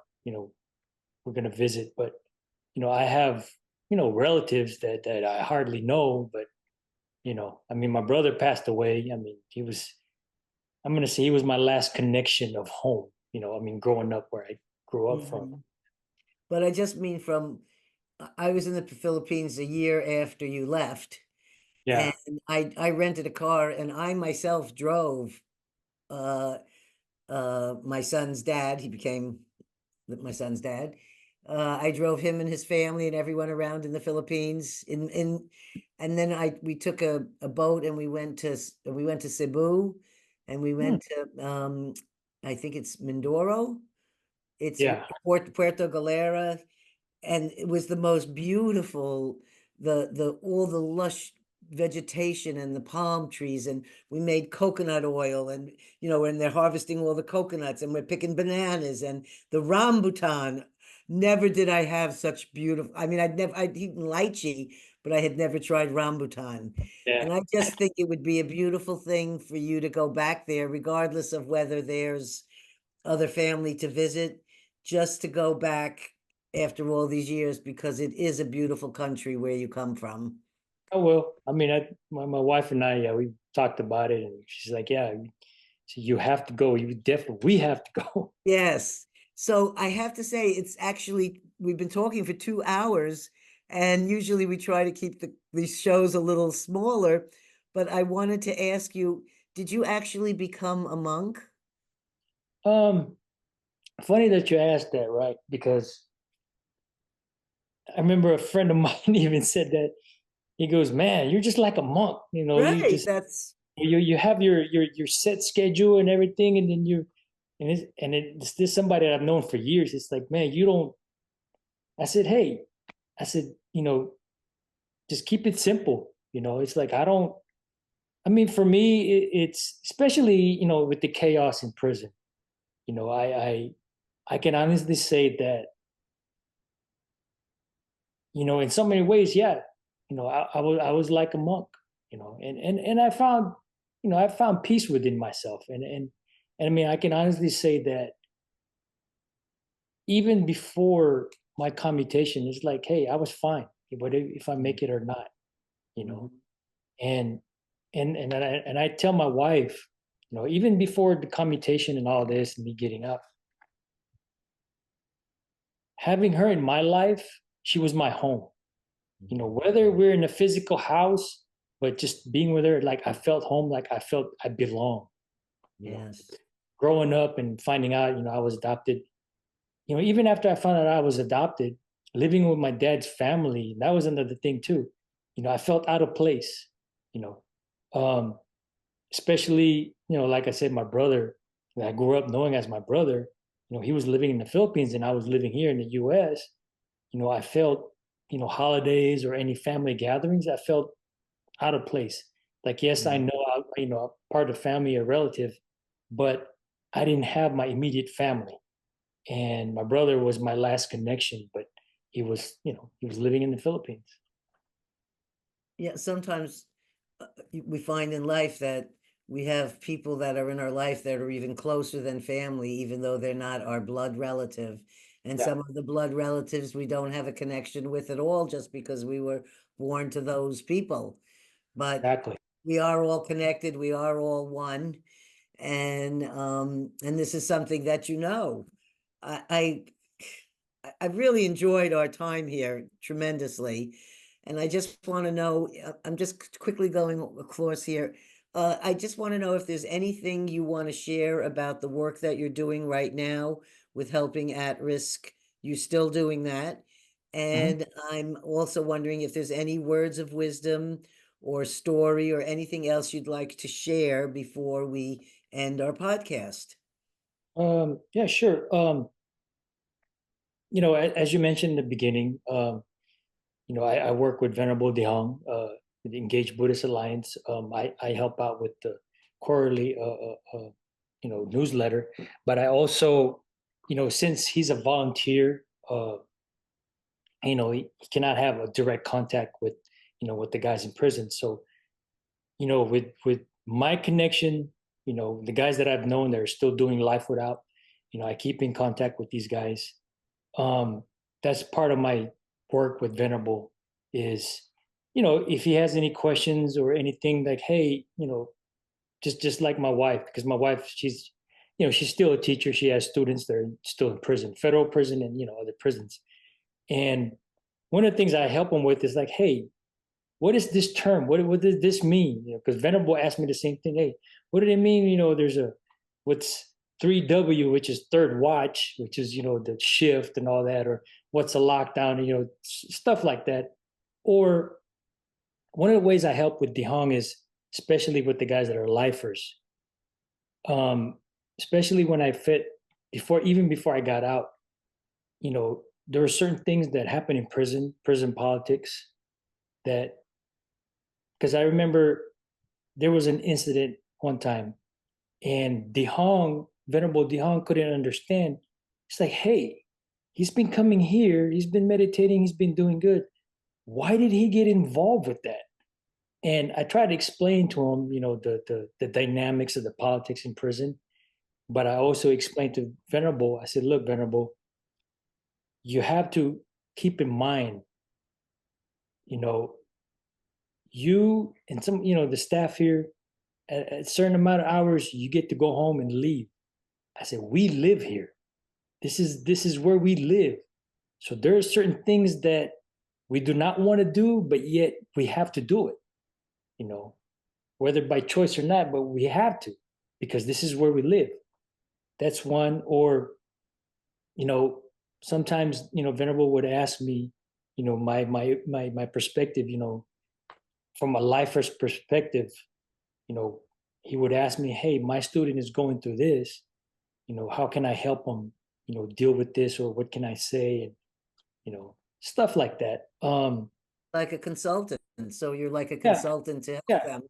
gonna visit. But I have, relatives that I hardly know, but I mean, my brother passed away. I mean, I'm gonna say he was my last connection of home. I mean, growing up where I grew up from. Mhm. But I just mean I was in the Philippines a year after you left, and Yeah. I rented a car and I myself drove uh my son's dad. He became my son's dad. I drove him and his family and everyone around in the Philippines. And then we took a boat and we went to Cebu, and we Hmm. went to I think it's Mindoro. It's Yeah. Puerto Galera, and it was the most beautiful, the all the lush vegetation and the palm trees, and we made coconut oil, and when they're harvesting all the coconuts, and we're picking bananas and the rambutan. Never did I have such beautiful, I mean, I'd eaten lychee, but I had never tried rambutan. Yeah. And I just think it would be a beautiful thing for you to go back there, regardless of whether there's other family to visit, just to go back after all these years, because it is a beautiful country where you come from. Oh well. I mean, my wife and I, yeah, we talked about it, and she's like, yeah, you have to go. You definitely, we have to go. Yes. So I have to say, it's actually, we've been talking for 2 hours, and usually we try to keep these shows a little smaller. But I wanted to ask you, did you actually become a monk? Um, Funny that you asked that, right? Because I remember a friend of mine even said that. He goes, "Man, you're just like a monk. You Right. just That's you have your set schedule and everything, and then it's this somebody that I've known for years. It's like, man, you don't." I said, "Hey," I said, just keep it simple. It's like I don't. I mean, for me, it's especially with the chaos in prison. You know, I I I can honestly say that in so many ways, yeah, I was like a monk. And I found peace within myself, and I mean, I can honestly say that even before my commutation, it's like, hey, I was fine, whether if I make it or not, you know, Mhm. and and I tell my wife, even before the commutation and all this and me getting up, having her in my life, she was my home. Whether we're in a physical house, but just being with her, like I felt home, like I felt I belong. You know, Yes. growing up and finding out, I was adopted. Even after I found out I was adopted, living with my dad's family, that was another thing too. I felt out of place. You know, um, especially like I said, my brother that I grew up knowing as my brother. He was living in the Philippines and I was living here in the U.S. I felt holidays or any family gatherings, I felt out of place. Like, yes, I Mhm. know, I'm part of family or relative, but I didn't have my immediate family. And my brother was my last connection, but he was living in the Philippines. Yeah, sometimes we find in life that we have people that are in our life that are even closer than family, even though they're not our blood relative. And Yeah, some of the blood relatives we don't have a connection with at all, just because we were born to those people. But exactly. we are all connected, we are all one. And this is something that I I've really enjoyed our time here tremendously. And I just want to know, I'm just quickly going across here. I just want to know if there's anything you want to share about the work that you're doing right now with helping at-risk. You still doing that? Mhm. And I'm also wondering if there's any words of wisdom or story or anything else you'd like to share before we end our podcast. Yeah, sure. As you mentioned in the beginning, I work with Venerable Dehong, with the Engaged Buddhist Alliance. I help out with the quarterly, newsletter. But I also, since he's a volunteer, he cannot have a direct contact with the guys in prison. So, with my connection, the guys that I've known that are still doing life without, I keep in contact with these guys. um, that's part of my work with Venerable is, if he has any questions or anything, like, hey, just like my wife, because my wife, she's still a teacher. She has students that are still in prison, federal prison, and other prisons. And one of the things I help them with is like, hey, what is this term? What does this mean? Because Venerable asked me the same thing. Hey, what did it mean? There's what's 3W, which is third watch, which is the shift and all that, or what's a lockdown, stuff like that. Or one of the ways I help with Dihong is, especially with the guys that are lifers, um, especially when I fit even before I got out. There are certain things that happen in prison politics, that, because I remember there was an incident one time, and Venerable Dihong couldn't understand. It's like, hey, he's been coming here, he's been meditating, he's been doing good. Why did he get involved with that? And I tried to explain to him, the dynamics of the politics in prison. But I also explained to Venerable, I said, look, Venerable, you have to keep in mind, you know, you and the staff here, at a certain amount of hours, you get to go home and leave. I said, we live here. This is where we live. So there are certain things that we do not want to do, but yet we have to do it, you know, whether by choice or not, but we have to, because this is where we live. That's one. Or, you know, sometimes, Venerable would ask me, my perspective, from a lifer's perspective, you know, he would ask me, hey, my student is going through this, how can I help them, deal with this, or what can I say? And, stuff like that. Like a consultant. So you're like a Yeah, consultant to help yeah, them.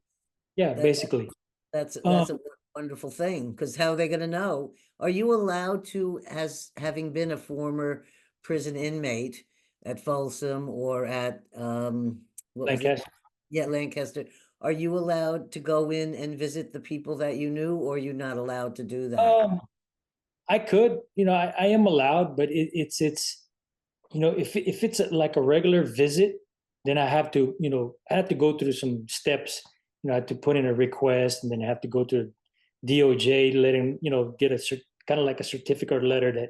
yeah, That basically. that's Um, a wonderful thing, because how are they going to know? Are you allowed to, as having been a former prison inmate at Folsom or at what was it? Lancaster. Yeah, Lancaster. Are you allowed to go in and visit the people that you knew, or are you not allowed to do that? Um, I could, I am allowed, but it's if it's like a regular visit, then I have to go through some steps. I have to put in a request, and then I have to go to DOJ, let him, get kind of like a certificate or letter that,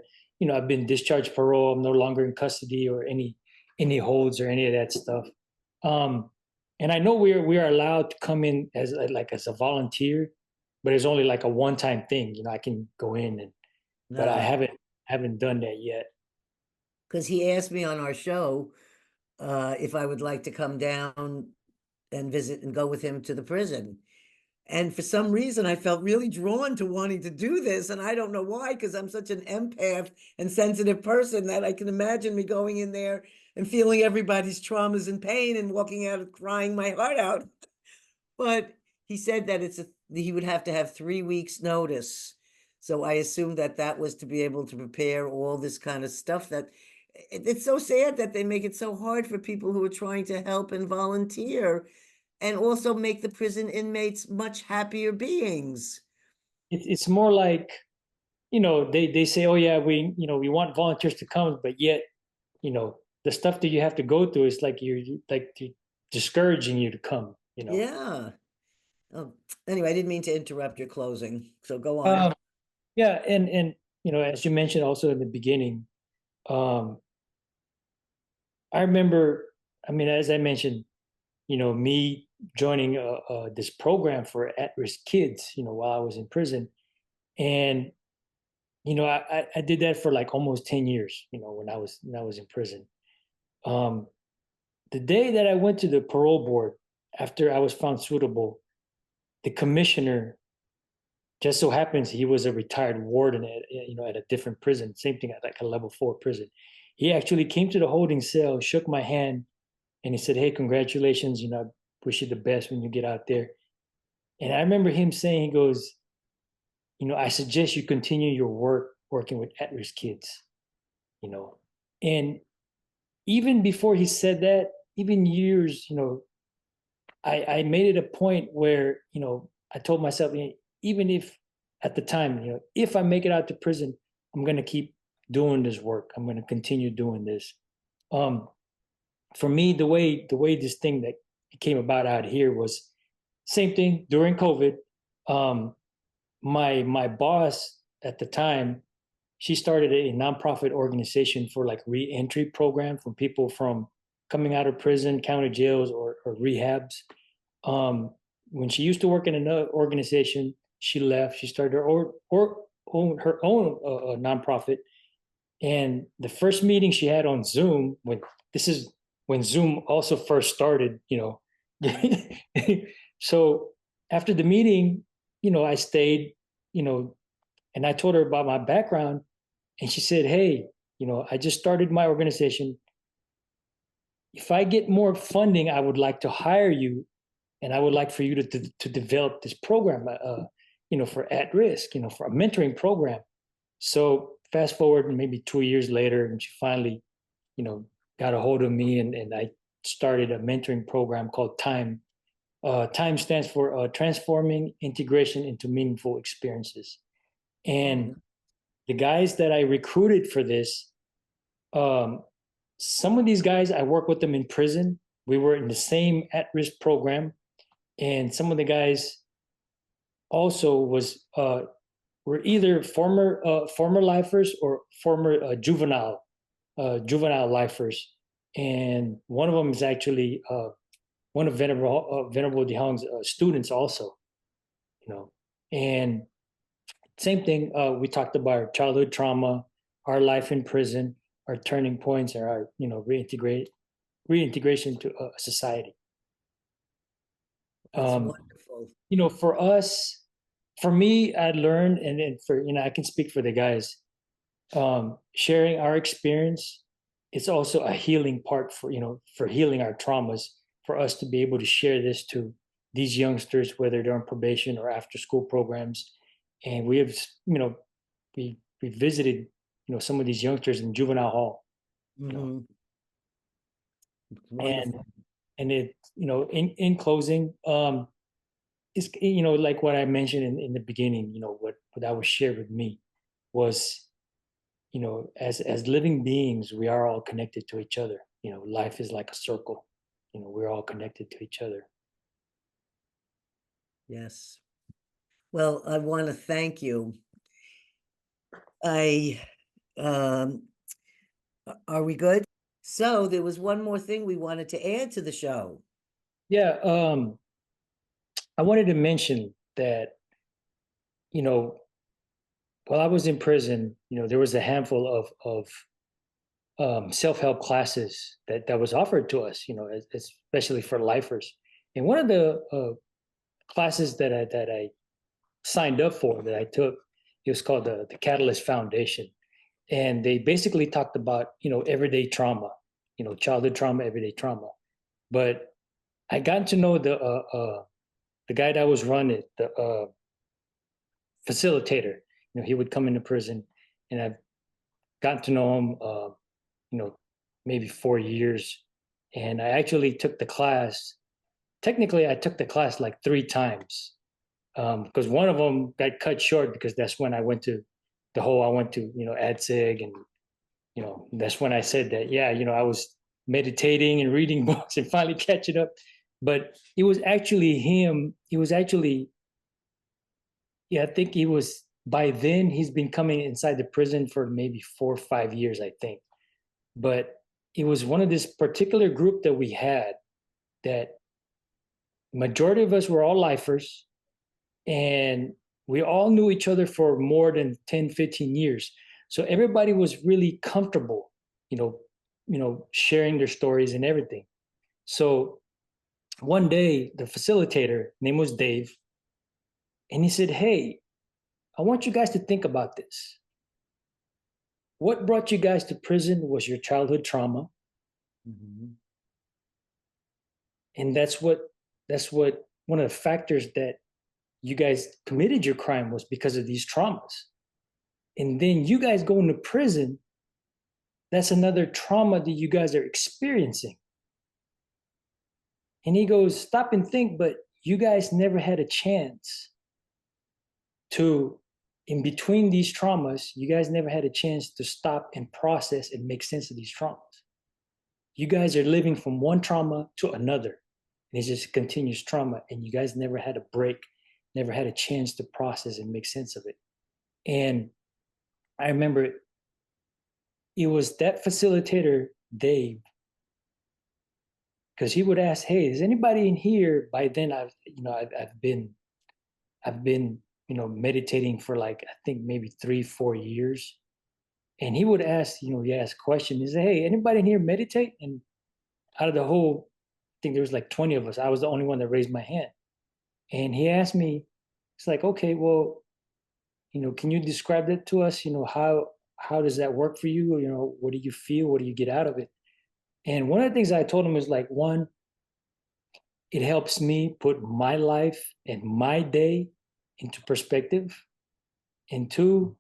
I've been discharged parole, I'm no longer in custody, or any holds or any of that stuff. Um, and I know we are allowed to come in as a volunteer, but it's only like a one time thing. I can go in, but I No, haven't done that yet. because he asked me on our show if I would like to come down and visit and go with him to the prison. And for some reason, I felt really drawn to wanting to do this. And I don't know why, because I'm such an empath and sensitive person that I can imagine me going in there and feeling everybody's traumas and pain and walking out crying my heart out. But he said that he would have to have 3 weeks notice. So I assumed that that was to be able to prepare all this kind of stuff. That it's so sad that they make it so hard for people who are trying to help and volunteer, and also make the prison inmates much happier beings. It's more like, they say, oh yeah, we want volunteers to come, but yet, the stuff that you have to go through is like you're discouraging you to come. Yeah. Oh, anyway, I didn't mean to interrupt your closing. So go on. Um, yeah, and as you mentioned also in the beginning, um, I remember, I mean, as I mentioned, me joining this program for at-risk kids, while I was in prison. And I did that for like almost 10 years, when I was in prison. Um, the day that I went to the parole board after I was found suitable, the commissioner just so happens he was a retired warden at a different prison, same thing at like a level 4 prison. He actually came to the holding cell, shook my hand, and he said, "Hey, congratulations, I wish you the best when you get out there." And I remember him saying, he goes, "I suggest you continue your work working with at-risk kids, you know." And even before he said that, even years, I made it a point where, I told myself, even if at the time, if I make it out to prison, I'm going to keep doing this work. I'm going to continue doing this. Um, for me, the way this thing that came about out here was same thing during COVID. Um, my boss at the time, she started a nonprofit organization for like reentry program for people from coming out of prison, county jails, or rehabs. Um, when she used to work in another organization, she left. She started her own nonprofit. And the first meeting she had on Zoom, this is when Zoom also first started, So after the meeting, I stayed, you know, and I told her about my background, and she said, "Hey, I just started my organization. If I get more funding, I would like to hire you, and I would like for you to develop this program, for at risk, for a mentoring program." So fast forward maybe 2 years later, and she finally, you know, got a hold of me, and I started a mentoring program called Time. Time stands for Transforming Integration into Meaningful Experiences. Oh, And the guys that I recruited for this, um, some of these guys, I work with them in prison. We were in the same at-risk program, and some of the guys also were either former lifers or former juvenile lifers, and one of them is actually one of Venerable DeHong's students also. You know, and same thing. We talked about our childhood trauma, our life in prison, our turning points, and our reintegration to society. that's Um, wonderful. for us, for me, I learned, and for I can speak for the guys. Sharing our experience, it's also a healing part for healing our traumas, for us to be able to share this to these youngsters, whether they're on probation or after school programs. And we have, we visited, some of these youngsters in juvenile hall, you know, Hmm. and Wonderful. in closing, it's like what I mentioned in the beginning, what that was shared with me was, as living beings, we are all connected to each other. Life is like a circle. We're all connected to each other. Yes. Well, I want to thank you. I, are we good? So there was one more thing we wanted to add to the show. Yeah, I wanted to mention that, you know, while I was in prison, there was a handful of self-help classes that was offered to us, especially for lifers. And one of the classes that I signed up for, that I took, it was called the Catalyst Foundation, and they basically talked about everyday trauma, childhood trauma, everyday trauma. But I got to know the guy that was running it, the facilitator. He would come into prison, and I've gotten to know him, maybe 4 years. And I actually took the class. Technically, I took the class like 3 times, because one of them got cut short because that's when I went to I went to AdSig, and that's when I said that, yeah, I was meditating and reading books and finally catching up. But it was actually him. It was actually, yeah, I think he was, by then he's been coming inside the prison for maybe 4 or 5 years, I think. But it was one of this particular group that we had, that majority of us were all lifers, and We all knew each other for more than 10, 15 years. So everybody was really comfortable, you know, sharing their stories and everything. So one day, the facilitator, name was Dave, and he said, "Hey, I want you guys to think about this. What brought you guys to prison was your childhood trauma, Mhm. and that's what one of the factors that you guys committed your crime was because of these traumas. And then you guys go into prison, that's another trauma that you guys are experiencing." And he goes, "Stop and think, but you guys never had a chance to, in between these traumas, you guys never had a chance to stop and process and make sense of these traumas. You guys are living from one trauma to another. And it's just continuous trauma. And you guys never had a break, never had a chance to process and make sense of it." And I remember it was that facilitator, Dave, because he would ask, "Hey, is anybody in here?" By then, I've been meditating for like, I think maybe 3, 4 years. And he would ask, he asked questions. He said, "Hey, anybody in here meditate?" And out of the whole, I think there was like 20 of us. I was the only one that raised my hand. And he asked me, it's like, "Okay, well, can you describe that to us? How does that work for you? What do you feel? What do you get out of it?" And one of the things I told him is like, one, it helps me put my life and my day into perspective. And two,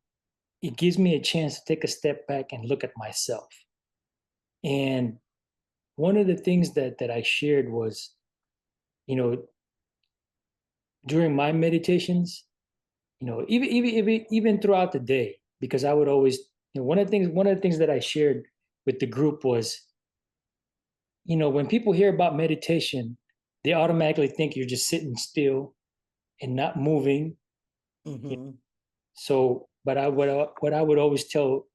it gives me a chance to take a step back and look at myself. And one of the things that I shared was, you know, during my meditations, even throughout the day, because I would always, one of the things that I shared with the group was, when people hear about meditation, they automatically think you're just sitting still and not moving. Mhm. So, but what I would always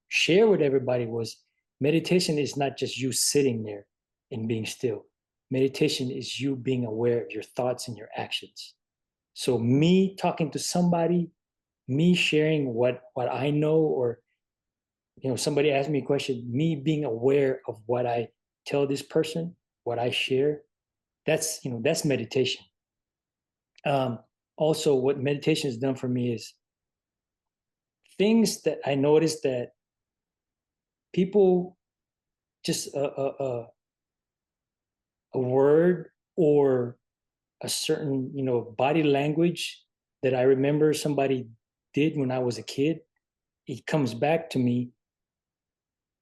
share with everybody was, meditation is not just you sitting there and being still. Meditation is you being aware of your thoughts and your actions. So me talking to somebody, me sharing what I know, or somebody asked me a question, me being aware of what I tell this person, what I share, that's meditation. Um, Also, what meditation has done for me is things that I noticed that people just a word or a certain body language that I remember somebody did when I was a kid, it comes back to me.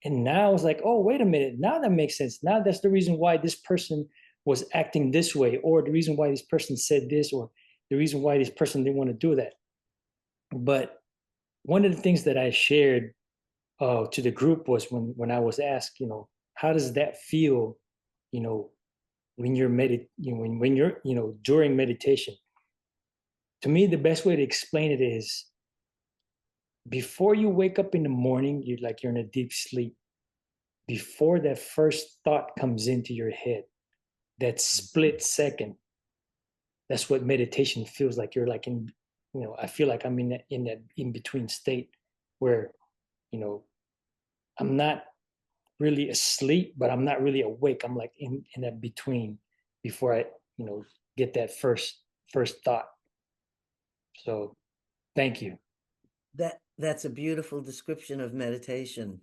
And now it's like, oh, wait a minute, now that makes sense. Now that's the reason why this person was acting this way, or the reason why this person said this, or the reason why this person didn't want to do that. But one of the things that I shared to the group was, when I was asked, how does that feel, you know, when you're when you're during meditation. To me, the best way to explain it is, before you wake up in the morning, you're in a deep sleep. Before that first thought comes into your head, that split second, that's what meditation feels like. You're like in, I feel like I'm in that in between state where, you know, I'm not really asleep, but I'm not really awake. I'm like in that between, before I, you know, get that first thought. So thank you. That's a beautiful description of meditation.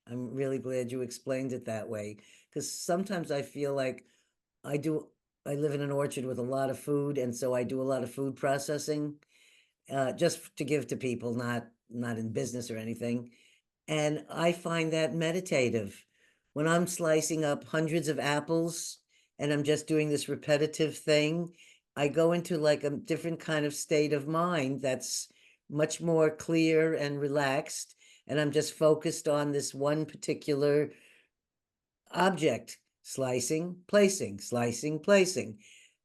I'm really glad you explained it that way, because sometimes I feel like I do I live in an orchard with a lot of food, and so I do a lot of food processing, just to give to people, not in business or anything. And I find that meditative. When I'm slicing up hundreds of apples and I'm just doing this repetitive thing, I go into like a different kind of state of mind that's much more clear and relaxed. And I'm just focused on this one particular object, slicing, placing.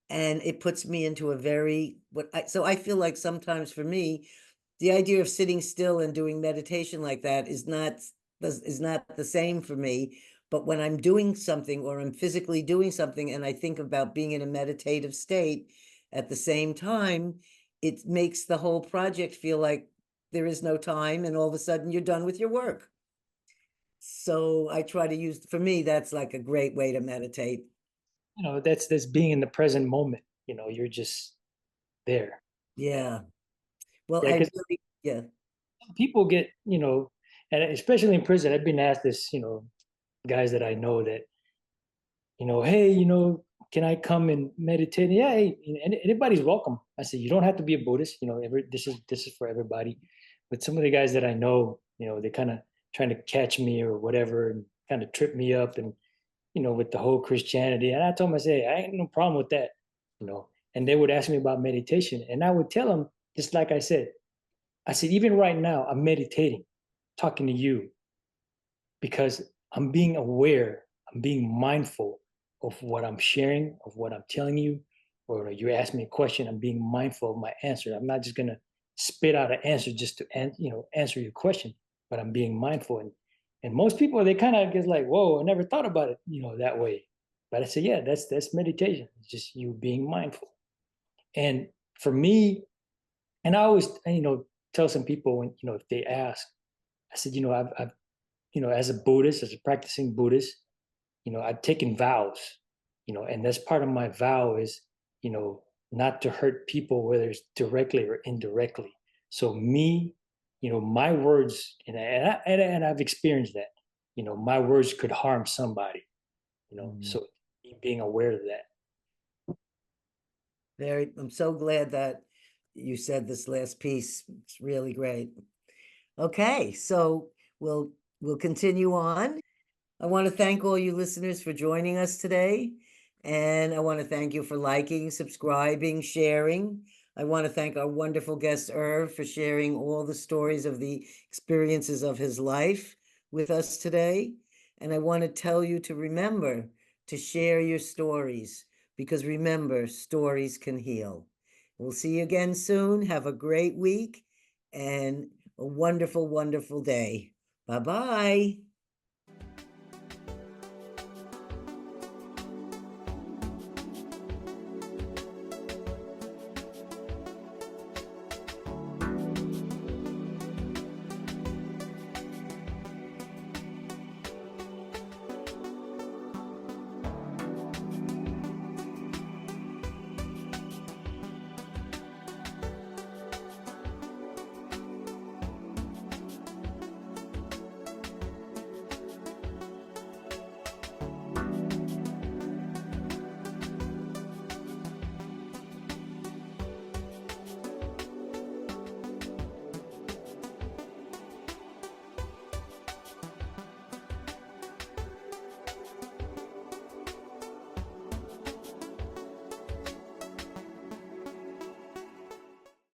And it puts me into a very, so I feel like sometimes for me, the idea of sitting still and doing meditation like that is not the same for me. But when I'm doing something, or I'm physically doing something, and I think about being in a meditative state at the same time, it makes the whole project feel like there is no time, and all of a sudden you're done with your work. So I try to use, for me, that's like a great way to meditate. That's being in the present moment. You're just there. Yeah. Well, Yeah, I because really, yeah. people get, and especially in prison, I've been asked this, guys that I know that, hey, can I come and meditate? Yeah, hey, anybody's welcome. I said, you don't have to be a Buddhist. This is for everybody. But some of the guys that I know, they kind of trying to catch me or whatever, and kind of trip me up, and with the whole Christianity. And I told them, I said, I ain't no problem with that, you know. And they would ask me about meditation, and I would tell them, just like I said, even right now, I'm meditating, talking to you, because I'm being aware, I'm being mindful of what I'm sharing, of what I'm telling you, or you ask me a question, I'm being mindful of my answer. I'm not just gonna spit out an answer just to answer your question, but I'm being mindful. And most people, they kind of get like, whoa, I never thought about it, that way. But I say, yeah, that's meditation. It's just you being mindful. And for me, and I always tell some people when if they ask, I said, I've as a Buddhist, as a practicing Buddhist, I've taken vows, and that's part of my vow is, not to hurt people, whether it's directly or indirectly. So me, my words, and I've experienced that, my words could harm somebody, Mhm. so being aware of that. I'm so glad that you said this last piece. It's really great. Okay, so we'll we'll continue on. I want to thank all you listeners for joining us today. And I want to thank you for liking, subscribing, sharing. I want to thank our wonderful guest, Irv, for sharing all the stories of the experiences of his life with us today. And I want to tell you to remember to share your stories, because remember, stories can heal. We'll see you again soon. Have a great week and a wonderful, wonderful day. Bye bye.